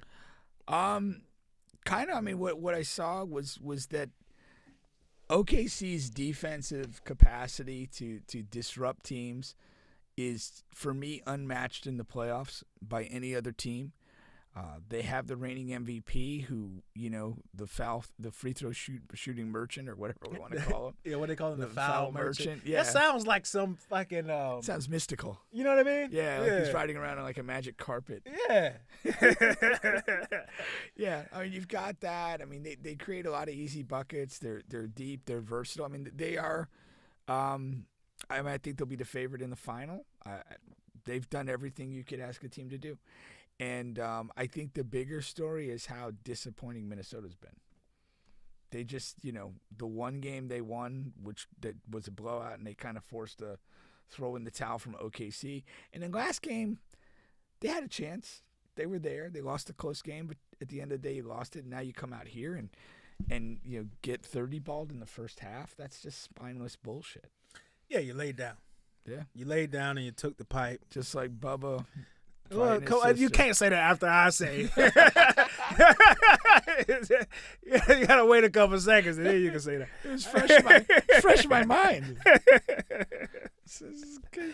Kind of. I mean, what I saw was that OKC's defensive capacity to disrupt teams is, for me, unmatched in the playoffs by any other team. They have the reigning MVP, who, the free throw shooting merchant, or whatever we want to call him. Yeah, what they call him, the foul merchant. Yeah, that sounds like some fucking. Sounds mystical. You know what I mean? Yeah, like he's riding around on like a magic carpet. Yeah. Yeah, I mean, you've got that. I mean, they create a lot of easy buckets. They're deep. They're versatile. I mean, they are. I think they'll be the favorite in the final. They've done everything you could ask a team to do. And I think the bigger story is how disappointing Minnesota's been. They just, the one game they won, that was a blowout, and they kind of forced to throw in the towel from OKC. And then last game, they had a chance. They were there. They lost a close game, but at the end of the day, you lost it. And now you come out here and get 30-balled in the first half. That's just spineless bullshit. Yeah, you laid down. Yeah. You laid down and you took the pipe. Just like Bubba. Well, you can't say that after I say. You gotta wait a couple seconds and then you can say that. It was fresh in my mind.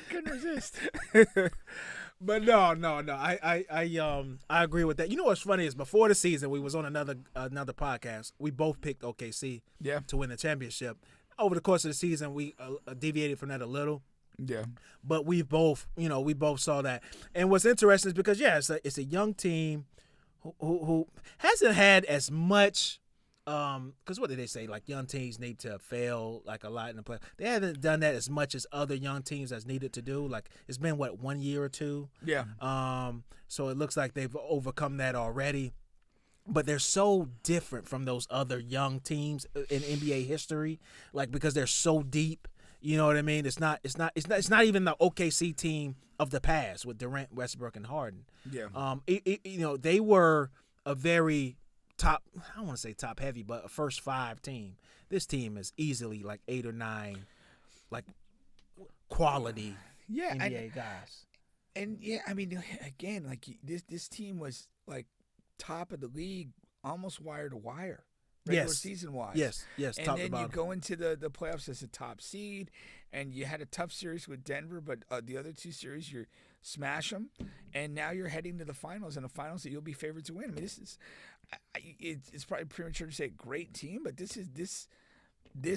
Couldn't resist. But no. I agree with that. You know what's funny is before the season we was on another podcast. We both picked OKC to win the championship. Over the course of the season, we deviated from that a little. Yeah, but we both saw that. And what's interesting is because it's a young team who hasn't had as much. Because what did they say? Like young teams need to fail like a lot in the play. They haven't done that as much as other young teams has needed to do. Like it's been 1 year or two. Yeah. So it looks like they've overcome that already. But they're so different from those other young teams in NBA history, like because they're so deep. You know what I mean? It's not even the OKC team of the past with Durant, Westbrook, and Harden. Yeah. They were a very top. I don't want to say top heavy, but a first 5 team. This team is easily like 8 or 9, like quality NBA guys. And I mean, again, like this team was like top of the league, almost wire to wire. Regular season wise. Yes. And then you go into the playoffs as a top seed, and you had a tough series with Denver, but the other 2 series you smash them, and now you're heading to the finals, and the finals that you'll be favored to win. I mean, this is it's probably premature to say a great team, but this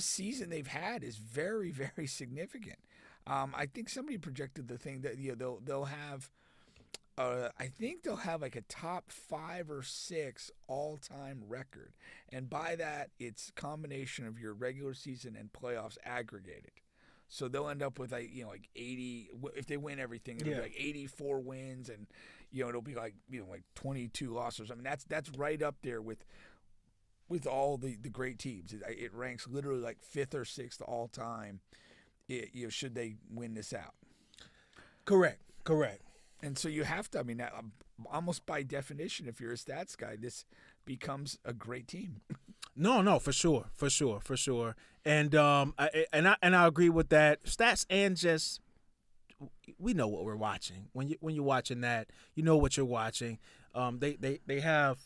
season they've had is very, very significant. I think somebody projected the thing that they'll have. I think they'll have like a top 5 or 6 all-time record, and by that, it's a combination of your regular season and playoffs aggregated. So they'll end up with like 80 if they win everything. It'll be like 84 wins, and it'll be like 22 losses. I mean that's right up there with all the great teams. It ranks literally like 5th or 6th all time. Should they win this out? Correct. And so you have to. I mean, almost by definition, if you're a stats guy, this becomes a great team. No, for sure. And I agree with that. Stats and just we know what we're watching. When you're watching that, you know what you're watching. They have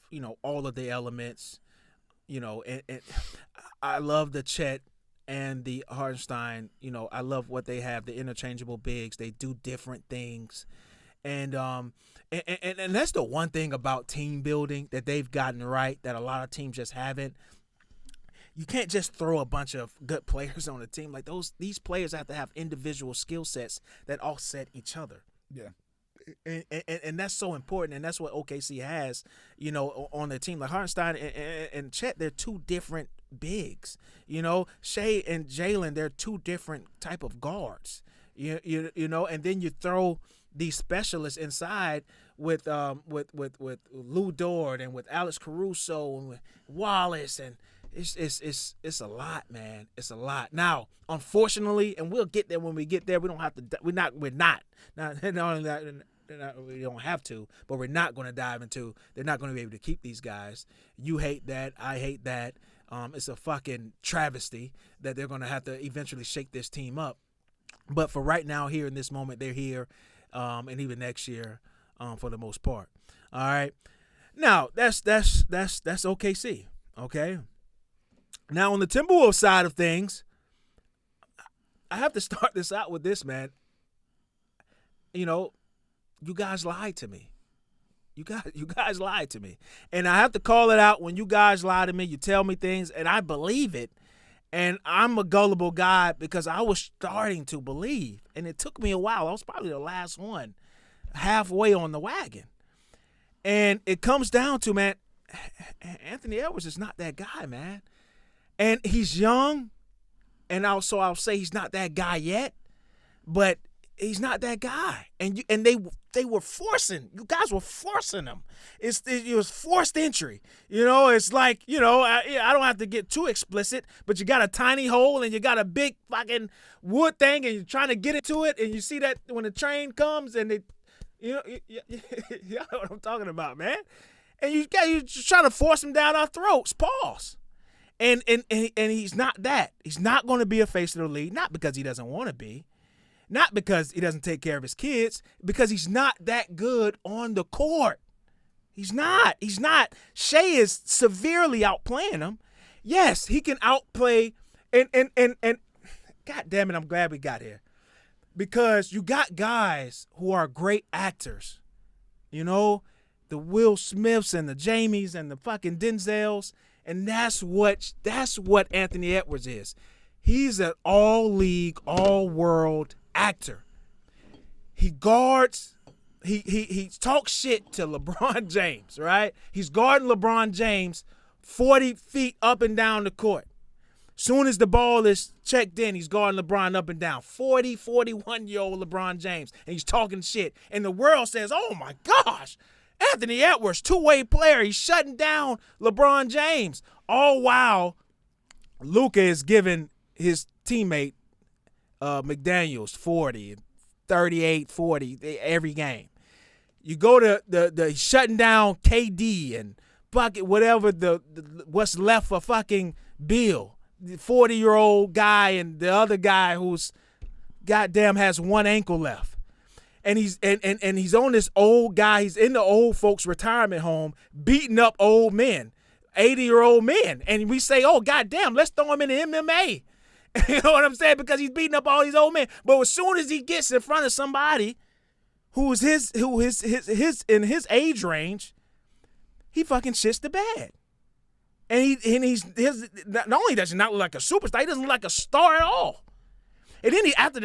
all of the elements. And I love the Chet and the Hartenstein. I love what they have. The interchangeable bigs. They do different things. And that's the one thing about team building that they've gotten right that a lot of teams just haven't. You can't just throw a bunch of good players on a team. Like these players have to have individual skill sets that offset each other. Yeah. And that's so important, and that's what OKC has, on their team. Like Hartenstein and Chet, they're two different bigs. Shea and Jalen, they're two different type of guards. And then you throw these specialists inside with Lou Dort and with Alex Caruso and with Wallace, and it's a lot, man. It's a lot. Now, unfortunately, and we'll get there when we get there. We don't have to. We're not. Not only that. We don't have to, but we're not going to dive into. They're not going to be able to keep these guys. You hate that. I hate that. It's a fucking travesty that they're going to have to eventually shake this team up. But for right now, here in this moment, they're here, and even next year, for the most part. All right. Now that's OKC. Okay. Now on the Timberwolves side of things, I have to start this out with this, man. You guys lied to me. You guys lied to me. And I have to call it out when you guys lie to me. You tell me things, and I believe it. And I'm a gullible guy because I was starting to believe. And it took me a while. I was probably the last one halfway on the wagon. And it comes down to, man, Anthony Edwards is not that guy, man. And he's young. And I'll say he's not that guy yet. But he's not that guy. And they were forcing. You guys were forcing him. It was forced entry. It's like, I don't have to get too explicit, but you got a tiny hole and you got a big fucking wood thing and you're trying to get into it, and you see that when the train comes and it, you know what I'm talking about, man. And you're just trying to force him down our throats. Pause. And he's not that. He's not going to be a face of the league, not because he doesn't want to be. Not because he doesn't take care of his kids, because he's not that good on the court. He's not. Shea is severely outplaying him. Yes, he can outplay, and God damn it, I'm glad we got here. Because you got guys who are great actors. The Will Smiths and the Jamies and the fucking Denzels, and that's what Anthony Edwards is. He's an all-league, all-world actor. He guards, he talks shit to LeBron James, right? He's guarding LeBron James 40 feet up and down the court. Soon as the ball is checked in, he's guarding LeBron up and down. 41-year-old LeBron James, and he's talking shit. And the world says, oh my gosh, Anthony Edwards, two-way player. He's shutting down LeBron James. All while Luka is giving his teammate McDaniels 40, 38, 40 every game. You go to the shutting down KD and bucket whatever the what's left for fucking Bill, the 40-year-old guy, and the other guy who's goddamn has one ankle left. And he's on this old guy. He's in the old folks' retirement home beating up old men, 80-year-old men. And we say, oh goddamn, let's throw him in the MMA. You know what I'm saying? Because he's beating up all these old men. But as soon as he gets in front of somebody who is in his age range, he fucking shits the bed. And he's not only does he not look like a superstar, he doesn't look like a star at all. And then after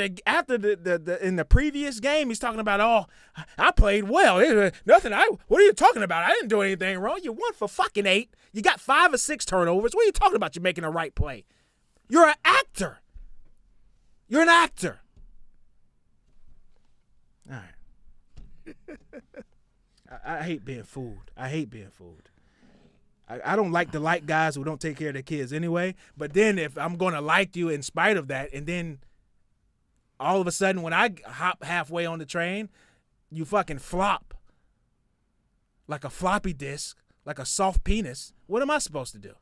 the in the previous game, he's talking about, oh, I played well. Nothing. What are you talking about? I didn't do anything wrong. You won for fucking 8. You got 5 or 6 turnovers. What are you talking about? You're making the right play. You're an actor. You're an actor. All right. I hate being fooled. I hate being fooled. I don't like to like guys who don't take care of their kids anyway. But then if I'm going to like you in spite of that, and then all of a sudden when I hop halfway on the train, you fucking flop like a floppy disk, like a soft penis, what am I supposed to do?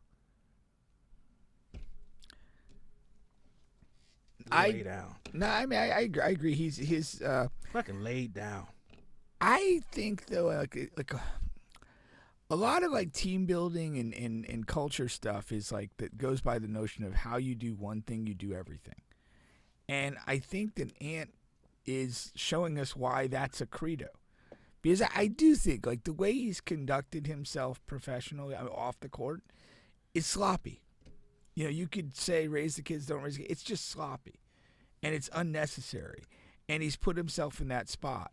Lay down. No, I mean I agree. He's fucking laid down. I think though, like a lot of like team building and culture stuff is like that goes by the notion of how you do one thing, you do everything. And I think that Ant is showing us why that's a credo. Because I do think like the way he's conducted himself professionally, I mean, off the court, is sloppy. You know, you could say raise the kids, don't raise the kids. It's just sloppy. And it's unnecessary. And he's put himself in that spot.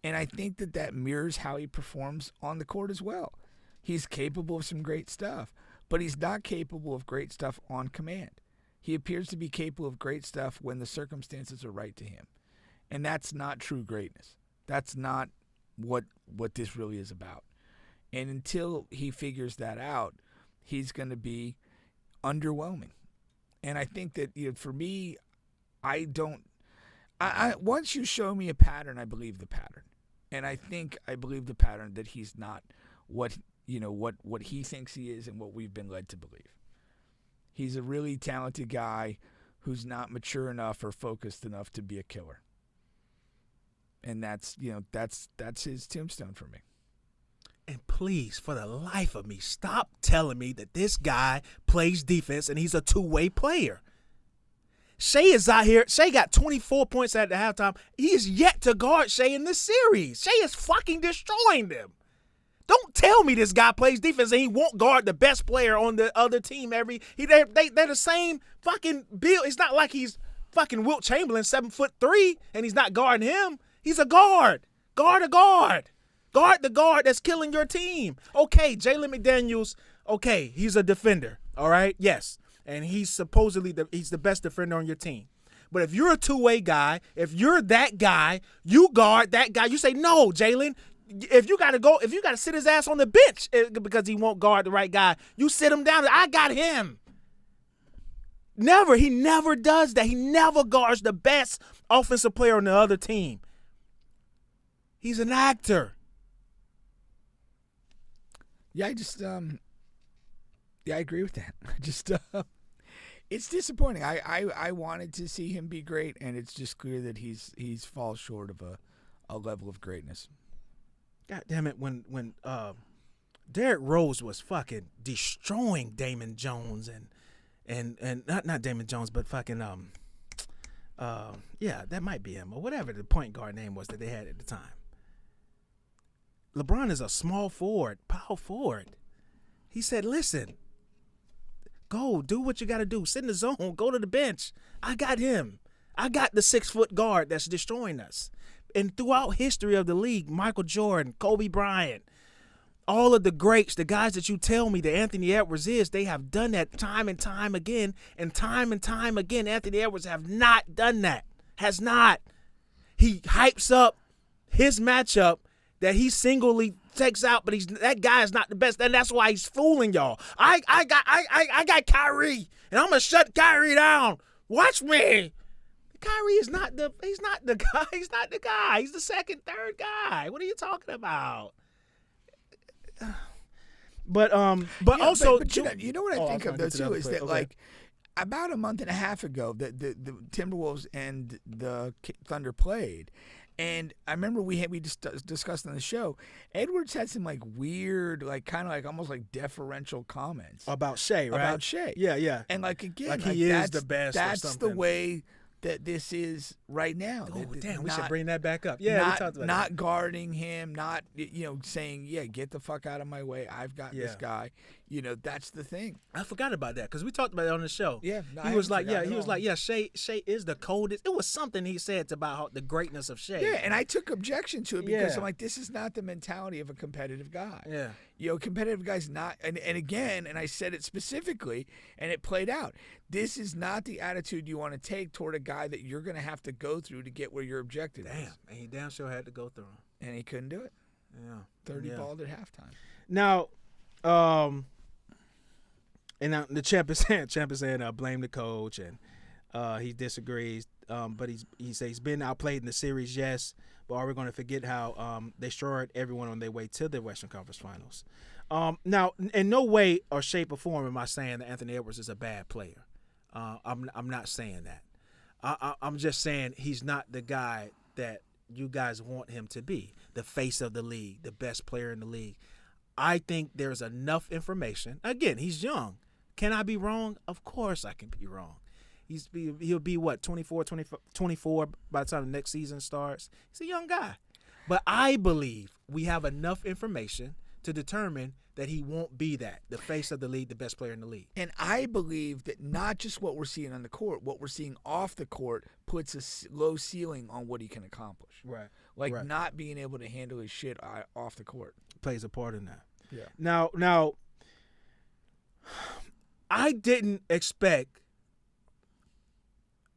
And I think that mirrors how he performs on the court as well. He's capable of some great stuff, but he's not capable of great stuff on command. He appears to be capable of great stuff when the circumstances are right to him. And that's not true greatness. That's not what this really is about. And until he figures that out, he's going to be underwhelming. And I think that, you know, for me, I once you show me a pattern, I believe the pattern. And I believe the pattern that he's not what he thinks he is and what we've been led to believe. He's a really talented guy who's not mature enough or focused enough to be a killer. And that's his tombstone for me. And please, for the life of me, stop telling me that this guy plays defense and he's a two-way player. Shea is out here. Shea got 24 points at the halftime. He is yet to guard Shea in this series. Shea is fucking destroying them. Don't tell me this guy plays defense and he won't guard the best player on the other team they're the same fucking build. It's not like he's fucking Wilt Chamberlain, 7'3", and he's not guarding him. He's a guard. Guard a guard. Guard the guard that's killing your team. Okay, Jalen McDaniels, okay, he's a defender, all right? Yes, and he's supposedly he's the best defender on your team. But if you're a two-way guy, if you're that guy, you guard that guy. You say, no, Jalen, if you got to sit his ass on the bench because he won't guard the right guy, you sit him down. I got him. He never does that. He never guards the best offensive player on the other team. He's an actor. Yeah, I agree with that. It's disappointing. I wanted to see him be great, and it's just clear that he's falls short of a level of greatness. God damn it! When Derrick Rose was fucking destroying Damon Jones and not Damon Jones, but fucking yeah, that might be him or whatever the point guard name was that they had at the time. LeBron is a small forward, power forward. He said, listen, go do what you got to do. Sit in the zone. Go to the bench. I got him. I got the 6-foot guard that's destroying us. And throughout history of the league, Michael Jordan, Kobe Bryant, all of the greats, the guys that you tell me that Anthony Edwards is, they have done that time and time again. And time again, Anthony Edwards have not done that. Has not. He hypes up his matchup that he singly takes out, but that guy is not the best, and that's why he's fooling y'all. I got Kyrie, and I'm gonna shut Kyrie down. Watch me. Kyrie is not the guy. He's not the guy. He's the second, third guy. What are you talking about? But also, you know what I think of though too is that like about a month and a half ago, the Timberwolves and the Thunder played. And I remember we discussed on the show, Edwards had some like weird, like kind of like almost like deferential comments about Shea, right? About Shea, yeah. And like again, like he is the best. That's the way that this is right now. Oh damn, we should bring that back up. Yeah, we talked about not guarding him, not saying get the fuck out of my way. I've got this guy. That's the thing. I forgot about that because we talked about it on the show. Yeah, no, he was like, Shea is the coldest. It was something he said about the greatness of Shea. Yeah, and I took objection to it because I'm like, this is not the mentality of a competitive guy. Yeah. Competitive guys not, and again, and I said it specifically, and it played out. This is not the attitude you want to take toward a guy that you're going to have to go through to get where your objective is. Damn, and he damn sure had to go through him. And he couldn't do it. Yeah. 30 balled at halftime. Now, and now the champ is saying blame the coach, and he disagrees. But he says he's been outplayed in the series, yes. But are we going to forget how they destroyed everyone on their way to the Western Conference Finals? Now, in no way or shape or form am I saying that Anthony Edwards is a bad player. I'm not saying that. I'm just saying he's not the guy that you guys want him to be, the face of the league, the best player in the league. I think there's enough information. Again, he's young. Can I be wrong? Of course I can be wrong. He'll be what, 24 by the time the next season starts. He's a young guy. But I believe we have enough information to determine that he won't be that, the face of the league, the best player in the league. And I believe that not just what we're seeing on the court, what we're seeing off the court puts a low ceiling on what he can accomplish. Right. Like not being able to handle his shit off the court. Plays a part in that. Yeah. Now, I didn't expect,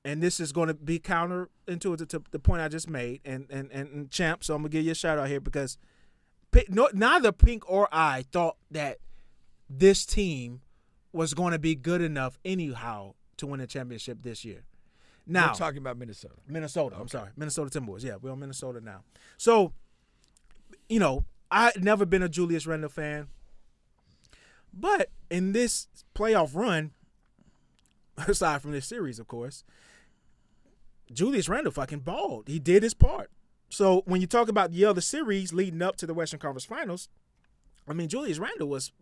and this is going to be counterintuitive to the point I just made, and Champ, so I'm going to give you a shout out here because neither Pink or I thought that this team was going to be good enough anyhow to win a championship this year. Now, we're talking about Minnesota. Okay. I'm sorry. Minnesota Timberwolves. Yeah, we're on Minnesota now. So, I've never been a Julius Randle fan. But in this playoff run, aside from this series, of course, Julius Randle fucking balled. He did his part. So when you talk about the other series leading up to the Western Conference Finals, I mean, Julius Randle was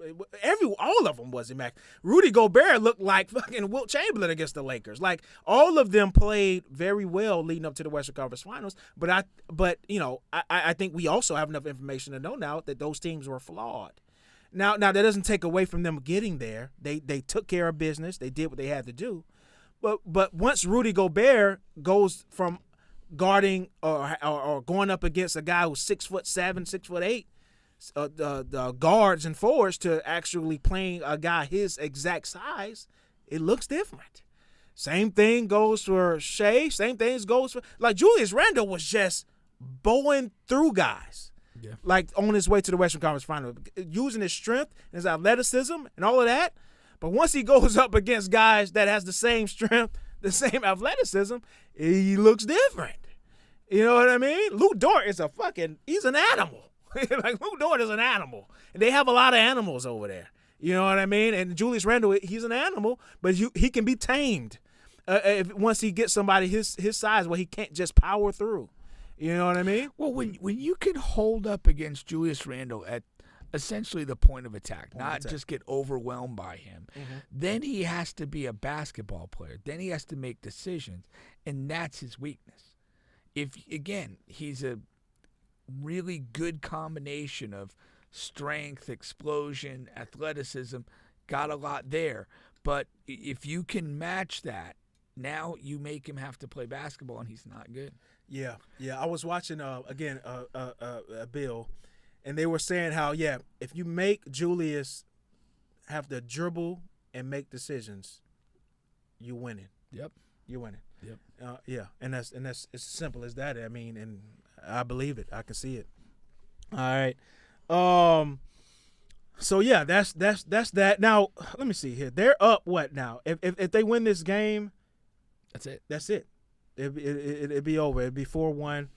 all of them was immaculate. Rudy Gobert looked like fucking Wilt Chamberlain against the Lakers. Like all of them played very well leading up to the Western Conference Finals. But I think we also have enough information to know now that those teams were flawed. Now that doesn't take away from them getting there. They took care of business. They did what they had to do. But once Rudy Gobert goes from guarding or going up against a guy who's 6'7", 6'8", the guards and forwards to actually playing a guy his exact size, it looks different. Same thing goes for Shea. Same thing goes for Julius Randle was just bowing through guys. Yeah. Like on his way to the Western Conference Final, using his strength and his athleticism and all of that. But once he goes up against guys that has the same strength, the same athleticism, he looks different. You know what I mean? Lou Dort is he's an animal. Lou Dort is an animal. And they have a lot of animals over there. You know what I mean? And Julius Randle, he's an animal, but he can be tamed once he gets somebody his size where he can't just power through. You know what I mean? Well, when you can hold up against Julius Randle at essentially the point of attack, just get overwhelmed by him, then he has to be a basketball player. Then he has to make decisions, and that's his weakness. He's a really good combination of strength, explosion, athleticism, got a lot there. But if you can match that, now you make him have to play basketball, and he's not good. Yeah. I was watching a Bill, and they were saying how if you make Julius have to dribble and make decisions, you winning. Yep, you're winning. Yep. And that's as simple as that. I mean, and I believe it. I can see it. All right. So yeah, that's that. Now let me see here. They're up what now? If they win this game, that's it. That's it. It'd be over. It'd be 4-1.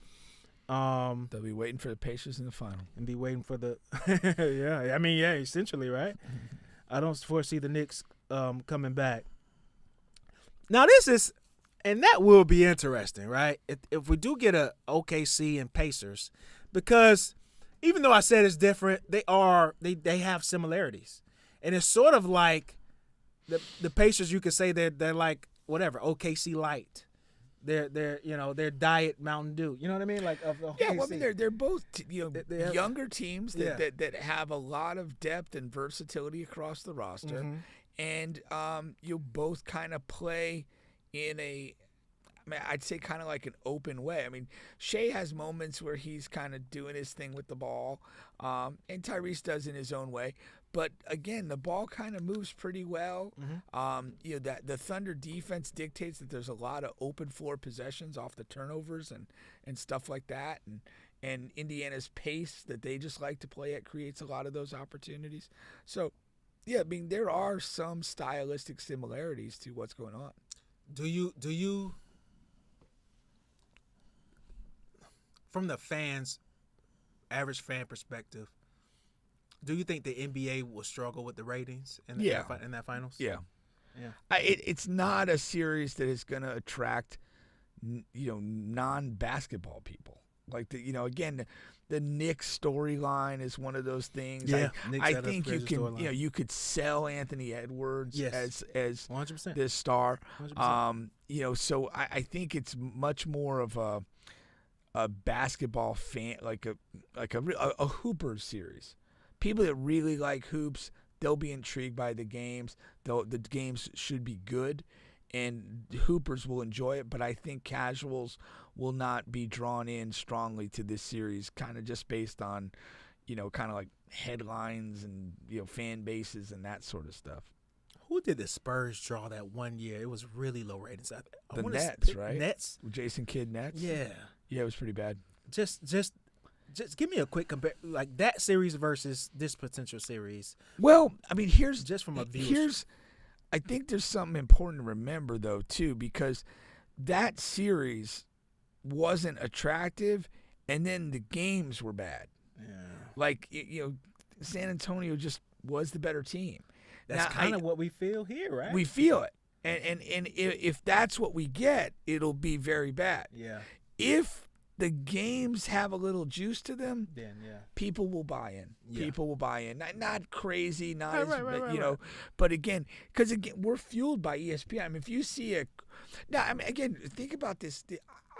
They'll be waiting for the Pacers in the final. And be waiting for the essentially, right? I don't foresee the Knicks coming back. Now this is, and that will be interesting, right? If we do get a OKC and Pacers, because even though I said it's different, they have similarities, and it's sort of like the Pacers. You could say they're like whatever OKC light. their diet Mountain Dew. You know what I mean? Like of Yeah, well, I mean, they're both They have- younger teams that, Yeah. that have a lot of depth and versatility across the roster, and you both kind of play in I'd say kind of like an open way. I mean, Shea has moments where he's kind of doing his thing with the ball, and Tyrese does in his own way. But again, the ball kind of moves pretty well. That the Thunder defense dictates that there's a lot of open floor possessions off the turnovers and stuff like that. And Indiana's pace that they just like to play at creates a lot of those opportunities. So, yeah, I mean, there are some stylistic similarities to what's going on. Do you from the average fan perspective, do you think the NBA will struggle with the ratings in that finals? Yeah. Yeah. It's not a series that is going to attract, non-basketball people. Like, again, the Knicks storyline is one of those things. Yeah, I think you could sell Anthony Edwards as 100%. this star. 100%. So I think it's much more of a basketball fan, like a Hoopers series. People that really like hoops, they'll be intrigued by the games. The games should be good, and Hoopers will enjoy it. But I think casuals will not be drawn in strongly to this series, kind of just based on, kind of like headlines and fan bases and that sort of stuff. Who did the Spurs draw that one year? It was really low ratings. The Nets, right? Nets. Jason Kidd Nets. Yeah. Yeah, it was pretty bad. Just give me a quick compare, like that series versus this potential series. Well, I mean, Just from a I think there's something important to remember though too, because that series wasn't attractive, and then the games were bad. Yeah. Like San Antonio just was the better team. That's kind of what we feel here, right? We feel it, and if that's what we get, it'll be very bad. Yeah. If the games have a little juice to them, then people will buy in. Yeah. People will buy in. Not crazy, not right, as right. But again, because we're fueled by ESPN. I mean, if you see again, think about this.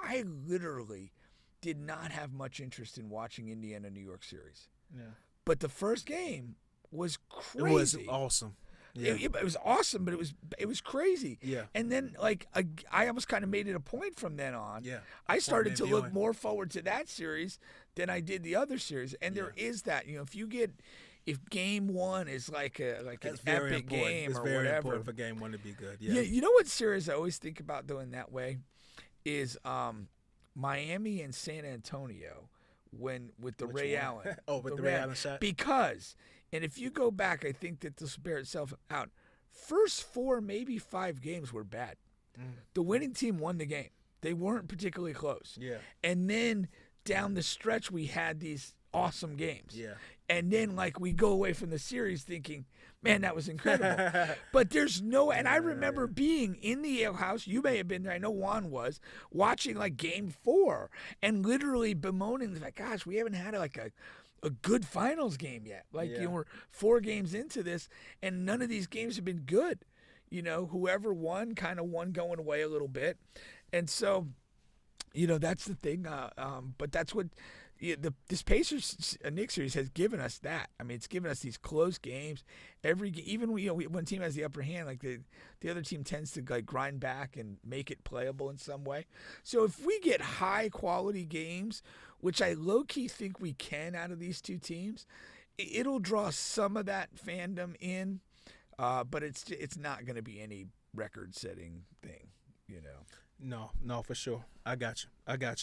I literally did not have much interest in watching Indiana New York series. Yeah. But the first game was crazy. It was awesome. Yeah. It was awesome, but it was crazy. Yeah. And then I almost kind of made it a point from then on. Yeah. I started to look more forward to that series than I did the other series. And there is that, if game one is like an epic game it's or very whatever. important for game one to be good. Yeah. You know what series I always think about doing that way is Miami and San Antonio with the Ray Allen. With the Ray Allen shot. Because, and if you go back, I think that this will bear itself out. First 4, maybe 5 games were bad. The winning team won the game. They weren't particularly close. Yeah. And then down the stretch, we had these awesome games. Yeah. And then we go away from the series thinking, man, that was incredible. But there's and I remember being in the Ale House, you may have been there, I know Juan was, watching game 4 and literally bemoaning the fact, gosh, we haven't had a good finals game yet. We're 4 games into this and none of these games have been good. Whoever won kind of won going away a little bit. And so, that's the thing. But that's what this Pacers Knicks series has given us. That I mean, it's given us these close games. Even when team has the upper hand, the other team tends to grind back and make it playable in some way. So if we get high quality games, which I low key think we can out of these two teams, it'll draw some of that fandom in. But it's not going to be any record setting thing, No, for sure. I got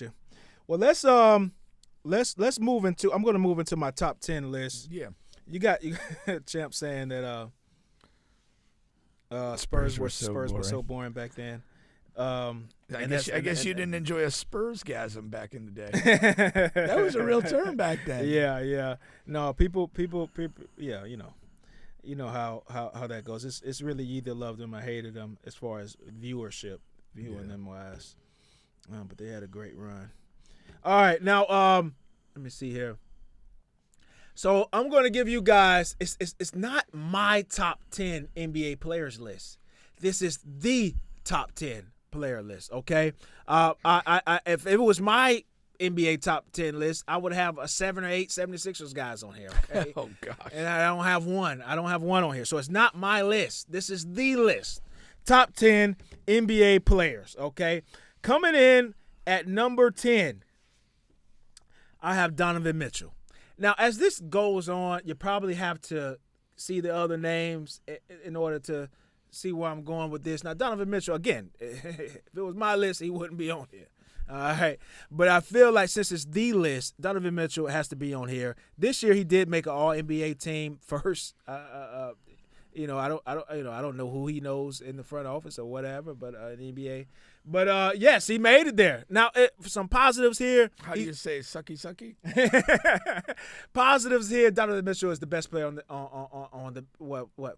you. Well, let's move into. I'm going to move into my top 10 list. Yeah. You got Champ saying that Spurs were so boring back then. I guess you didn't enjoy a Spurs-gasm back in the day. That was a real term back then. Yeah. No, people. Yeah, you know how that goes. It's really you either loved them or hated them as far as viewing them wise. But they had a great run. All right, now let me see here. So I'm going to give you guys. It's not my top 10 NBA players list. This is the top 10 player list. Okay, if it was my NBA top 10 list, I would have a 7 or 8 76ers guys on here. Okay? Oh gosh. And I don't have one. I don't have one on here. So it's not my list. This is the list. Top 10 NBA players. Okay, coming in at number 10, I have Donovan Mitchell. Now, as this goes on, you probably have to see the other names in order to see where I'm going with this. Now, Donovan Mitchell, again, if it was my list, he wouldn't be on here. All right. But I feel like since it's the list, Donovan Mitchell has to be on here. This year he did make an all-NBA team first. I don't know who he knows in the front office or whatever, but in the NBA. But yes, he made it there. Now, some positives here. How do you say sucky sucky? Positives here. Donovan Mitchell is the best player on the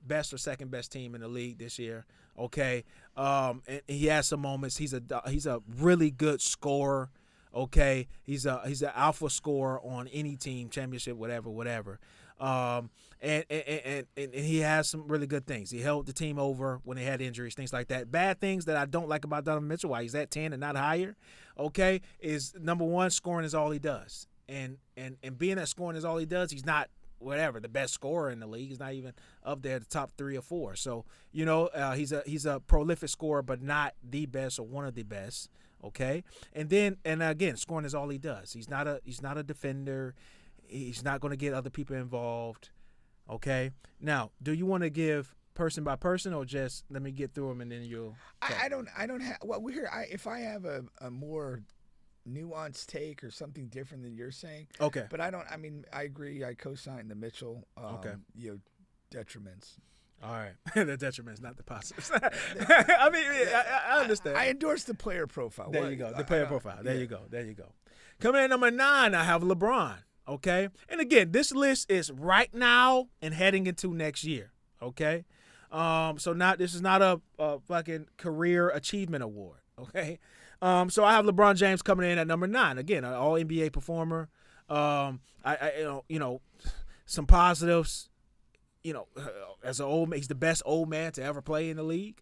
best or second best team in the league this year. Okay, and he has some moments. He's a really good scorer. Okay, he's an alpha scorer on any team, championship, whatever. And he has some really good things. He held the team over when they had injuries, things like that. Bad things that I don't like about Donovan Mitchell, why he's at 10 and not higher, okay, is number one, scoring is all he does. And being that scoring is all he does, he's not the best scorer in the league. He's not even up there, the top 3 or 4. So, he's a prolific scorer, but not the best or one of the best. Okay. And again, scoring is all he does. He's not a defender. He's not going to get other people involved. Okay. Now, do you want to give person by person or just let me get through them and then you'll? I don't have. Well, if I have a more nuanced take or something different than you're saying. Okay. But I don't. I mean, I agree. I co-sign the Mitchell. Okay. Detriments. All right. The detriments, not the positives. I mean, I understand. I endorse the player profile. There you go. The player profile. There you go. Coming in at number 9, I have LeBron. Okay. And again, this list is right now and heading into next year. Okay. This is not a fucking career achievement award. Okay. So I have LeBron James coming in at number 9. Again, an all NBA performer. Some positives. As an old man, he's the best old man to ever play in the league.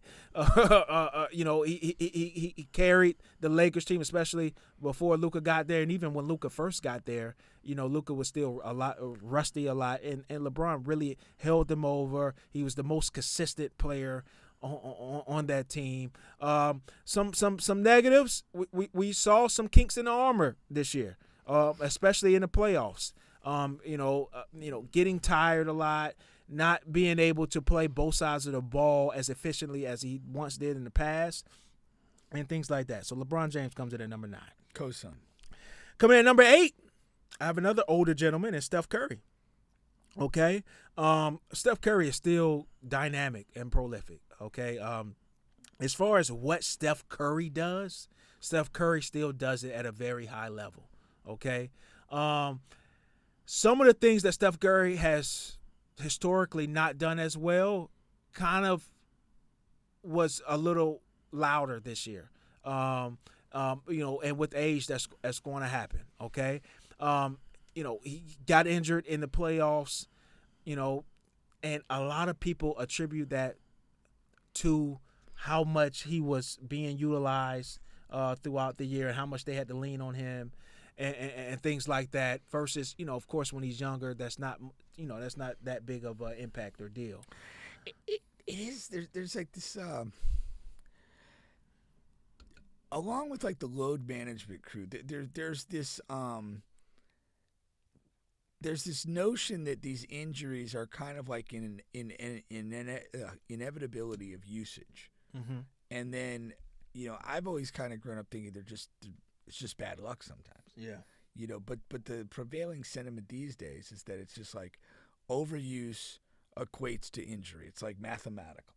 He carried the Lakers team, especially before Luka got there, and even when Luka first got there, Luka was still a lot rusty, and LeBron really held them over. He was the most consistent player on that team. Some negatives. We saw some kinks in the armor this year, especially in the playoffs. Getting tired a lot. Not being able to play both sides of the ball as efficiently as he once did in the past, and things like that. So LeBron James comes in at number 9. Co-sign. Coming in at number 8, I have another older gentleman, and Steph Curry. Okay? Steph Curry is still dynamic and prolific. Okay? As far as what Steph Curry does, Steph Curry still does it at a very high level. Okay? Some of the things that Steph Curry has historically not done as well kind of was a little louder this year. And with age that's going to happen. Okay. He got injured in the playoffs, and a lot of people attribute that to how much he was being utilized throughout the year and how much they had to lean on him. And things like that versus, of course, when he's younger, that's not that big of an impact or deal. It is. There's like this, along with like the load management crew, there's this notion that these injuries are kind of like in inevitability of usage. Mm-hmm. And then, I've always kind of grown up thinking it's just bad luck sometimes. Yeah. But the prevailing sentiment these days is that it's just like overuse equates to injury. It's like mathematical.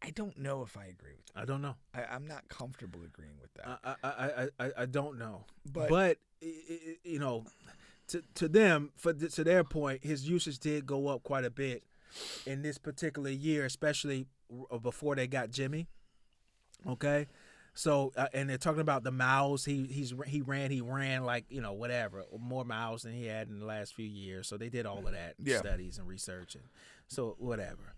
I don't know if I agree with that. I don't know. I'm not comfortable agreeing with that. I don't know. But to them, to their point, his usage did go up quite a bit in this particular year, especially before they got Jimmy. Okay. So, and they're talking about the miles he ran like, whatever, more miles than he had in the last few years. So they did all of that studies and research. And so whatever.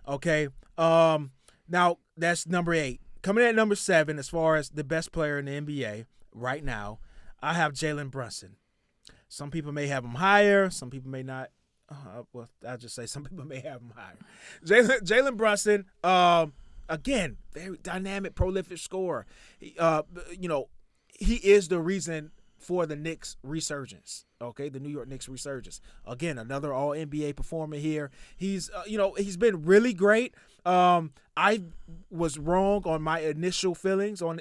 Okay. Now that's number 8. coming in at number 7, as far as the best player in the NBA right now, I have Jalen Brunson. Some people may have him higher. Some people may not. Well, I'll just say some people may have him higher. Jalen Brunson, again, very dynamic, prolific scorer. He is the reason for the Knicks resurgence. Okay, the New York Knicks resurgence. Again, another All-NBA performer here. He's been really great. I was wrong on my initial feelings on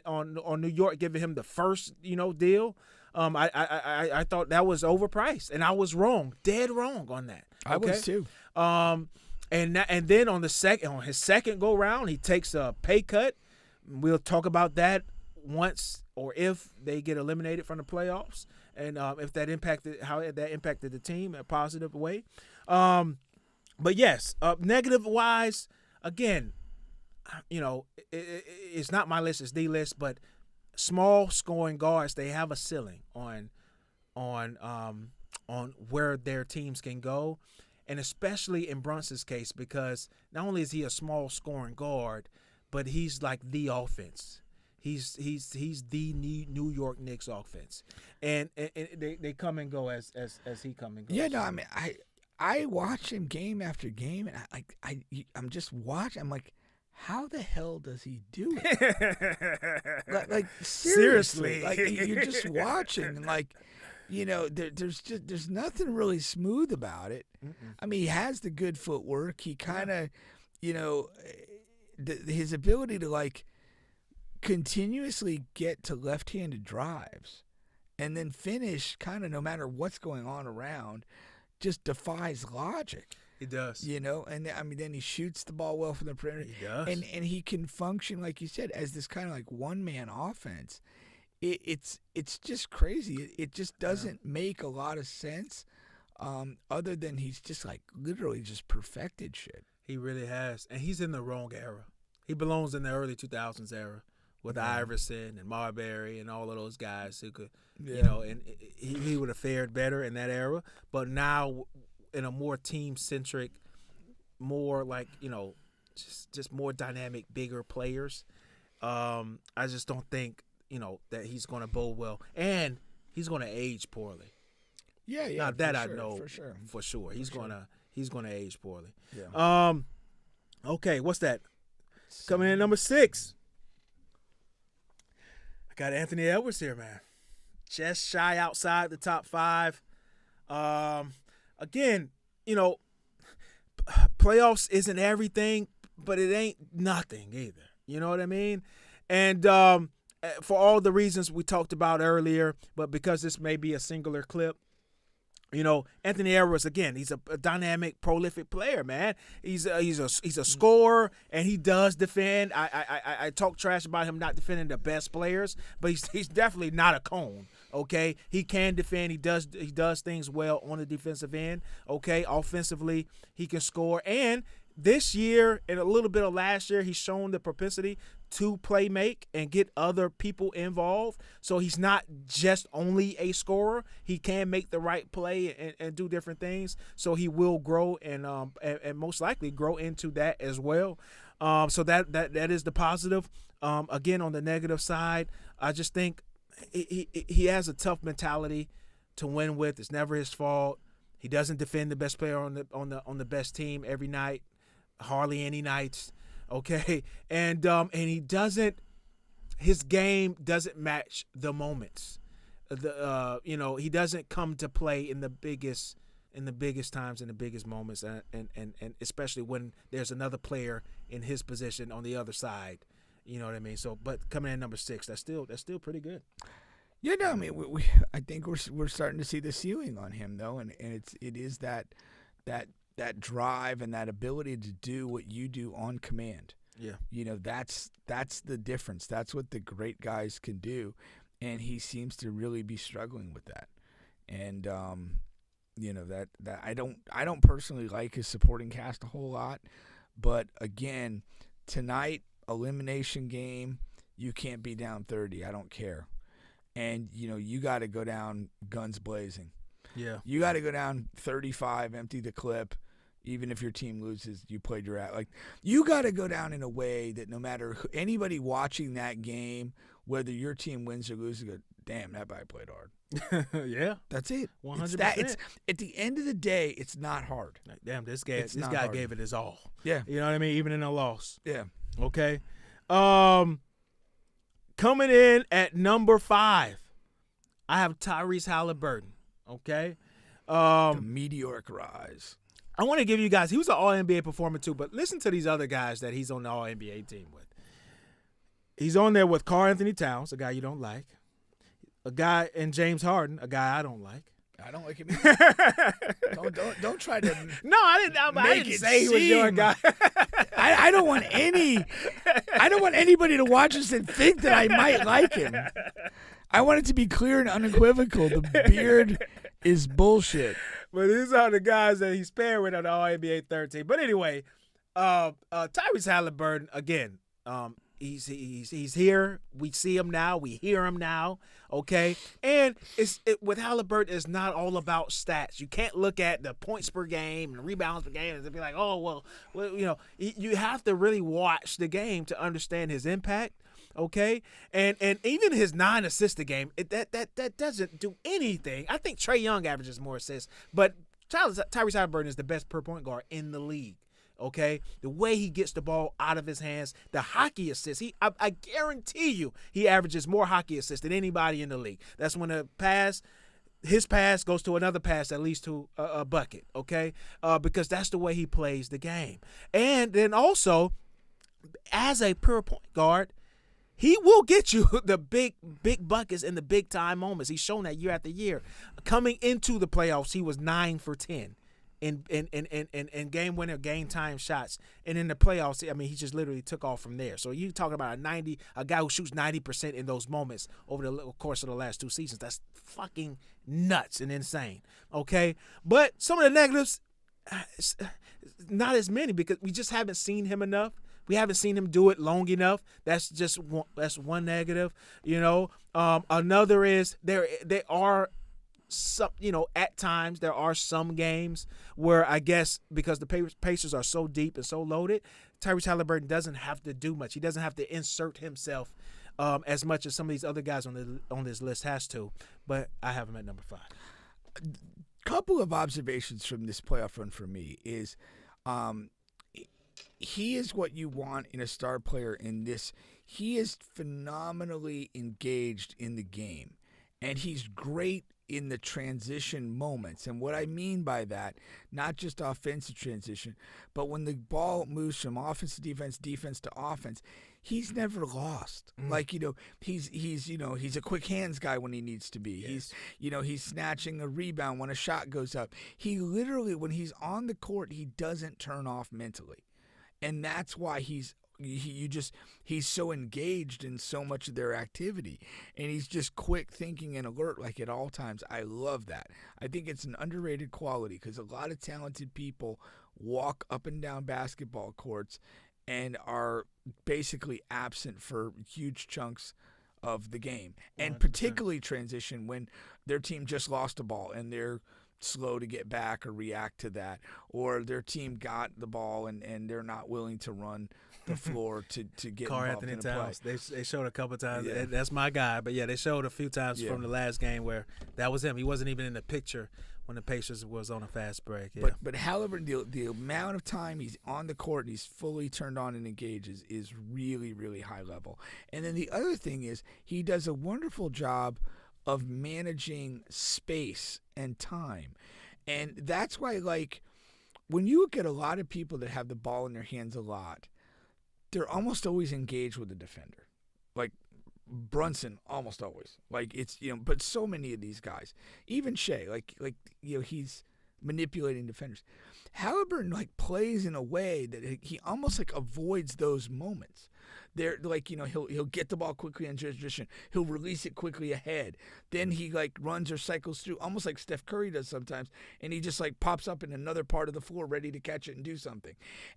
New York giving him the first deal. I thought that was overpriced, and I was wrong, dead wrong on that. Okay? I was too. And then on his second go round, he takes a pay cut. We'll talk about that once or if they get eliminated from the playoffs, and if that impacted the team in a positive way. But yes, negative wise, again, it's not my list, it's the list, but small scoring guards, they have a ceiling on where their teams can go, and especially in Brunson's case, because not only is he a small scoring guard, but he's like the offense. He's the New York Knicks offense, and they come and go as he come and goes. Yeah, no, I mean I watch him game after game, and I'm just watching. I'm like, how the hell does he do it? like seriously, like you're just watching, and like, there's nothing really smooth about it. Mm-mm. I mean, he has the good footwork. He kind of, his ability to like continuously get to left-handed drives and then finish kind of no matter what's going on around just defies logic. He does. And I mean, then he shoots the ball well from the perimeter. He does. And he can function, like you said, as this kind of like one-man offense. It's just crazy. It just doesn't make a lot of sense other than he's just like literally just perfected shit. He really has. And he's in the wrong era. He belongs in the early 2000s era with Iverson and Marbury and all of those guys who could, and he would have fared better in that era. But now in a more team-centric, more like, just more dynamic, bigger players, I just don't think, that he's going to bowl well. And he's going to age poorly. Yeah. Now that I know for sure. He's going to age poorly. Yeah. Okay, what's that? Coming in number 6. I got Anthony Edwards here, man. Just shy outside the top 5. Again, playoffs isn't everything, but it ain't nothing either. You know what I mean? And for all the reasons we talked about earlier, but because this may be a singular clip, Anthony Edwards, again, he's a dynamic, prolific player, man. He's a scorer, and he does defend. I talk trash about him not defending the best players, but he's definitely not a cone. Okay, he can defend. He does things well on the defensive end. Okay, offensively he can score, and this year and a little bit of last year, he's shown the propensity to play make and get other people involved. So he's not just only a scorer. He can make the right play and do different things. So he will grow and most likely grow into that as well. So that is the positive. Again, on the negative side, I just think he has a tough mentality to win with. It's never his fault. He doesn't defend the best player on the best team every night, hardly any nights. Okay, and he doesn't. His game doesn't match the moments. He doesn't come to play in the biggest times, in the biggest moments, and especially when there's another player in his position on the other side. You know what I mean? So, but coming in number 6, that's still pretty good. Yeah, no, I mean, I think we're starting to see the ceiling on him though, and it is that drive and that ability to do what you do on command. Yeah, that's the difference. That's what the great guys can do, and he seems to really be struggling with that. And that I don't personally like his supporting cast a whole lot, but again, tonight elimination game, you can't be down 30. I don't care. And, you got to go down guns blazing. Yeah. You got to go down 35, empty the clip, Even if your team loses, you played your ass. Like, you got to go down in a way that no matter anybody watching that game, whether your team wins or loses, go, damn, that guy played hard. Yeah. That's it. 100%. It's at the end of the day, it's not hard. Like, damn, this guy gave it his all. Yeah. You know what I mean? Even in a loss. Yeah. Okay. Coming in at number 5, I have Tyrese Haliburton. Okay. The meteoric rise. I want to give you guys, he was an All-NBA performer too, but listen to these other guys that he's on the All-NBA team with. He's on there with Karl Anthony Towns, a guy you don't like. A guy, and James Harden, a guy I don't like. I don't like him either. don't try to. No, I didn't say he was your guy. I don't want anybody to watch this and think that I might like him. I want it to be clear and unequivocal. The beard is bullshit. But these are the guys that he's paired with on the All-NBA 13. But anyway, Tyrese Haliburton, again, he's here. We see him now. We hear him now. Okay? And with Haliburton, it's not all about stats. You can't look at the points per game and rebounds per game and be like, oh, well, you know, you have to really watch the game to understand his impact. Okay, and even his 9 assist a game, that doesn't do anything. I think Trae Young averages more assists, but Tyrese Haliburton is the best per point guard in the league. Okay, the way he gets the ball out of his hands, the hockey assists, I guarantee you he averages more hockey assists than anybody in the league. That's when his pass goes to another pass that leads to a bucket. Okay, because that's the way he plays the game. And then also, as a per point guard, he will get you the big buckets in the big time moments. He's shown that year after year. Coming into the playoffs, he was 9 for 10 in game winner, game time shots. And in the playoffs, I mean, he just literally took off from there. So you talking about a guy who shoots 90% in those moments over the course of the last 2 seasons. That's fucking nuts and insane. Okay, but some of the negatives, not as many because we just haven't seen him enough. We haven't seen him do it long enough. That's one negative. You know, another is there are some, you know, at times there are some games where I guess because the Pacers are so deep and so loaded, Tyrese Haliburton doesn't have to do much. He doesn't have to insert himself as much as some of these other guys on this list has to. But I have him at number 5. Couple of observations from this playoff run for me is. He is what you want in a star player in this. He is phenomenally engaged in the game, and he's great in the transition moments. And what I mean by that, not just offensive transition, but when the ball moves from offense to defense, defense to offense, he's never lost. Like, you know, he's a quick hands guy when he needs to be. Yes. He's snatching a rebound when a shot goes up. He literally, when he's on the court, he doesn't turn off mentally. And that's why he's so engaged in so much of their activity. And he's just quick thinking and alert like at all times. I love that. I think it's an underrated quality because a lot of talented people walk up and down basketball courts and are basically absent for huge chunks of the game. And 100%. particularly transition when their team just lost a ball and they're slow to get back or react to that, or their team got the ball and they're not willing to run the floor to get Karl involved Anthony in a Towns. play. They showed a couple times. Yeah. That's my guy. But yeah, they showed a few times from the last game where that was him. He wasn't even in the picture when the Pacers was on a fast break. Yeah. But Haliburton, the amount of time he's on the court and he's fully turned on and engaged is really, really high level. And then the other thing is he does a wonderful job of managing space and time. And that's why, like, when you look at a lot of people that have the ball in their hands a lot, they're almost always engaged with the defender. Like Brunson, almost always. Like, it's, you know, but so many of these guys, even Shea, like you know, he's manipulating defenders. Haliburton, like, plays in a way that he almost, like, avoids those moments. They're like, you know, he'll get the ball quickly in transition. He'll release it quickly ahead. Then he, like, runs or cycles through, almost like Steph Curry does sometimes, and he just, like, pops up in another part of the floor ready to catch it and do something.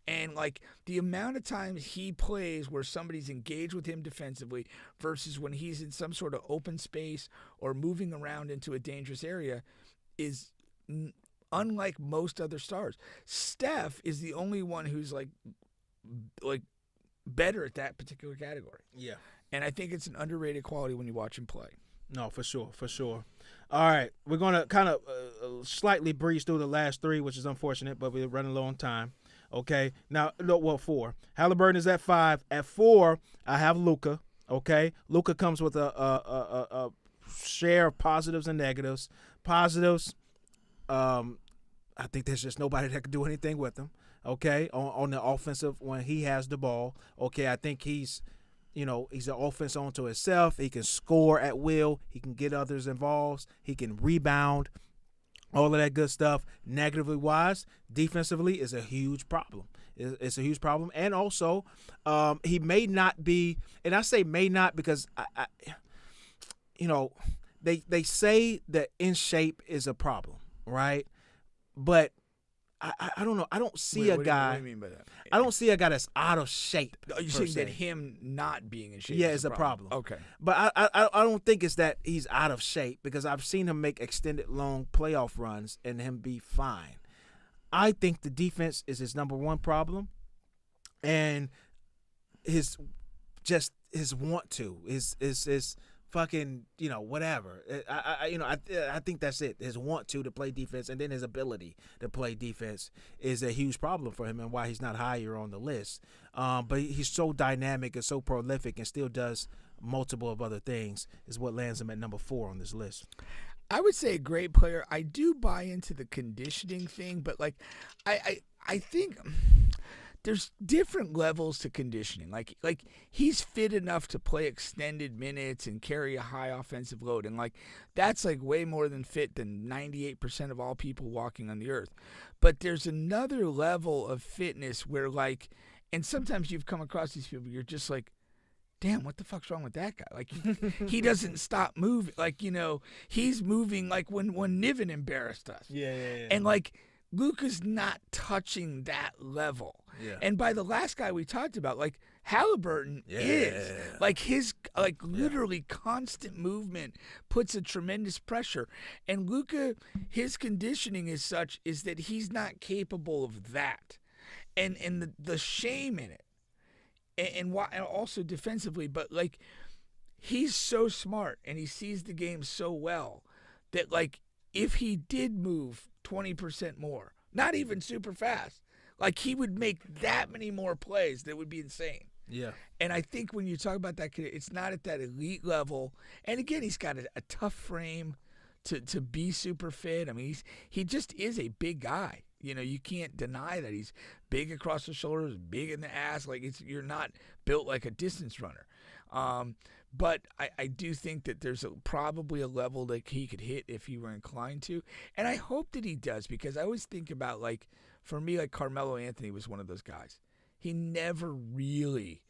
And, like, the amount of times he plays where somebody's engaged with him defensively versus when he's in some sort of open space or moving around into a dangerous area is unlike most other stars. Steph is the only one who's like better at that particular category. Yeah. And I think it's an underrated quality when you watch him play. No, for sure. All right, we're going to kind of slightly breeze through the last three, which is unfortunate, but we're running low on time. Okay, now, well, 4. Haliburton is at 5. At 4, I have Luka. Okay, Luka comes with a share of positives and negatives. Positives, I think there's just nobody that can do anything with him. Okay, on the offensive when he has the ball. Okay, I think he's an offense onto himself. He can score at will. He can get others involved. He can rebound. All of that good stuff. Negatively wise, defensively is a huge problem. It's a huge problem. And also, he may not be, and I say may not because, they say that in shape is a problem, right? But I don't know. I don't see a guy. What do you mean by that? I don't see a guy that's out of shape. Are you saying that him not being in shape is a problem? Okay. But I don't think it's that he's out of shape because I've seen him make extended long playoff runs and him be fine. I think the defense is his number one problem, and his want to his fucking whatever. I think that's it. His want to play defense, and then his ability to play defense is a huge problem for him, and why he's not higher on the list. But he's so dynamic and so prolific, and still does multiple of other things. Is what lands him at number 4 on this list. I would say a great player. I do buy into the conditioning thing, but I think there's different levels to conditioning. Like he's fit enough to play extended minutes and carry a high offensive load, and that's way more than fit than 98% of all people walking on the earth. But there's another level of fitness where and sometimes you've come across these people, you're just like, damn, what the fuck's wrong with that guy? He doesn't stop moving. He's moving when Niven embarrassed us. Yeah. And Luka's not touching that level. Yeah. And by the last guy we talked about, Haliburton is. His literally constant movement puts a tremendous pressure. And Luka, his conditioning is that he's not capable of that. And the shame in it. And also defensively, but he's so smart and he sees the game so well that if he did move 20% more, not even super fast, he would make that many more plays. That would be insane. Yeah. And I think when you talk about that, it's not at that elite level. And again, he's got a tough frame to be super fit. I mean, he just is a big guy. You can't deny that he's big across the shoulders, big in the ass. You're not built like a distance runner. But I do think that there's probably a level that he could hit if he were inclined to. And I hope that he does, because I always think about, for me, Carmelo Anthony was one of those guys. He never really,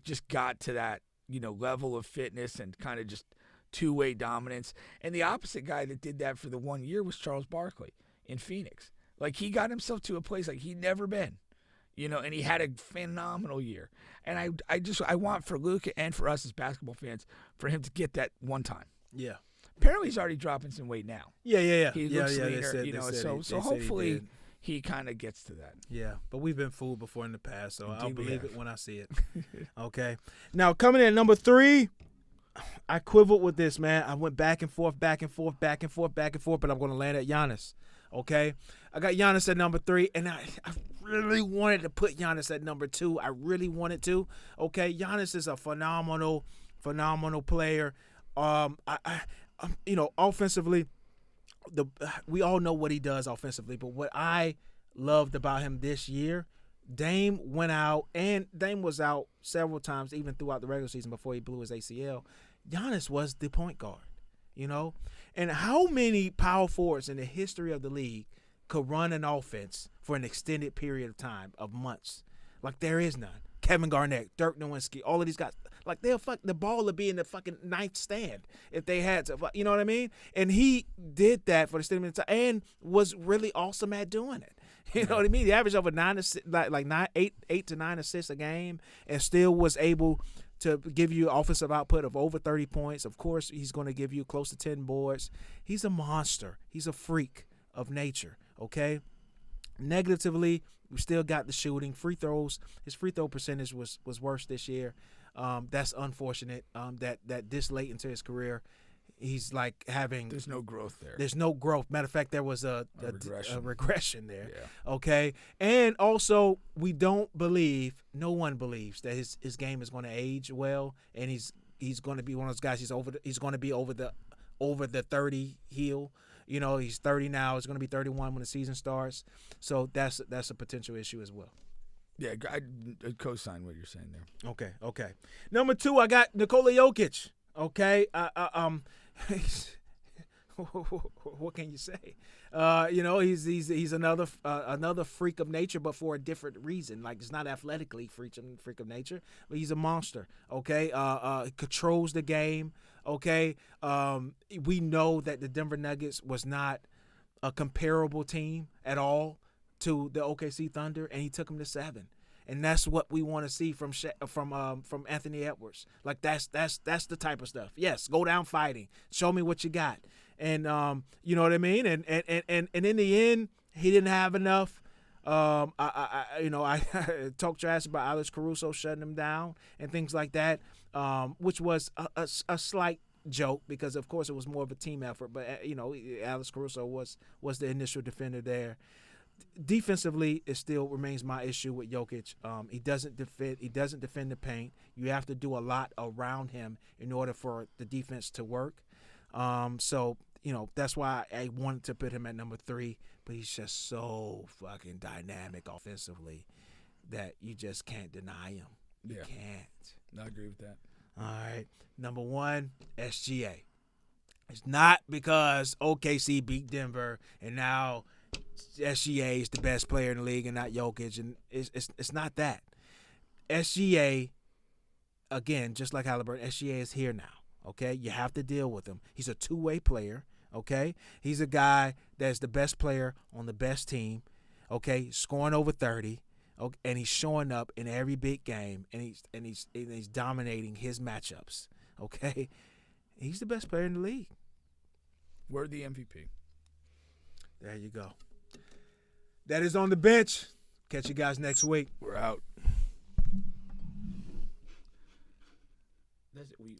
just got to that, level of fitness and kind of just two-way dominance. And the opposite guy that did that for the 1 year was Charles Barkley in Phoenix. He got himself to a place he'd never been, and he had a phenomenal year. And I want for Luka and for us as basketball fans for him to get that one time. Yeah. Apparently he's already dropping some weight now. Yeah. He looks leaner, so hopefully he kind of gets to that. Yeah, but we've been fooled before in the past, so I'll believe it when I see it. Okay. Now, coming in at number 3, I quivered with this, man. I went back and forth, but I'm going to land at Giannis. Okay, I got Giannis at number 3, and I really wanted to put Giannis at number 2. I really wanted to. Okay, Giannis is a phenomenal player. Offensively, we all know what he does offensively, but what I loved about him this year, Dame went out, and Dame was out several times, even throughout the regular season before he blew his ACL. Giannis was the point guard. And how many power forwards in the history of the league could run an offense for an extended period of time, of months? There is none. Kevin Garnett, Dirk Nowitzki, all of these guys, they'll the ball would be in the fucking ninth stand if they had to, you know what I mean? And he did that for the extended time and was really awesome at doing it. You know what I mean? He averaged over 8 to 9 assists a game, and still was able to give you offensive output of over 30 points. Of course, he's going to give you close to 10 boards. He's a monster. He's a freak. of nature, okay? Negatively, we still got the shooting. Free throws, his free throw percentage was worse this year. That's unfortunate that this late into his career, he's like having. There's no growth there. There's no growth. Matter of fact, there was a regression there. Yeah. Okay, and also no one believes that his game is going to age well, and he's going to be one of those guys. He's going to be over the 30 heel. You know, he's 30 now. He's going to be 31 when the season starts. So that's a potential issue as well. Yeah, I co-sign what you're saying there. Okay. Number 2, I got Nikola Jokic. Okay, what can you say? He's another freak of nature, but for a different reason. Like, it's not athletically freak of nature, but he's a monster. Okay, controls the game. Okay, we know that the Denver Nuggets was not a comparable team at all to the OKC Thunder, and he took them to 7. And that's what we want to see from Anthony Edwards. Like, that's the type of stuff. Yes, go down fighting. Show me what you got. And you know what I mean? And in the end, he didn't have enough. I talked trash about Alex Caruso shutting him down and things like that, which was a slight joke because, of course, it was more of a team effort. But Alex Caruso was the initial defender there. Defensively, it still remains my issue with Jokic. He doesn't defend the paint. You have to do a lot around him in order for the defense to work. So that's why I wanted to put him at number 3. But he's just so fucking dynamic offensively that you just can't deny him. You can't. I agree with that. All right, number 1, SGA. It's not because OKC beat Denver and now SGA is the best player in the league and not Jokic, and it's not that. SGA, again, just like Haliburton, SGA is here now, okay? You have to deal with him. He's a two-way player, okay? He's a guy that's the best player on the best team, okay? Scoring over 30, okay? And he's showing up in every big game, and he's dominating his matchups, okay? He's the best player in the league. Worthy MVP. There you go. That is On the Bench. Catch you guys next week. We're out. That's it. We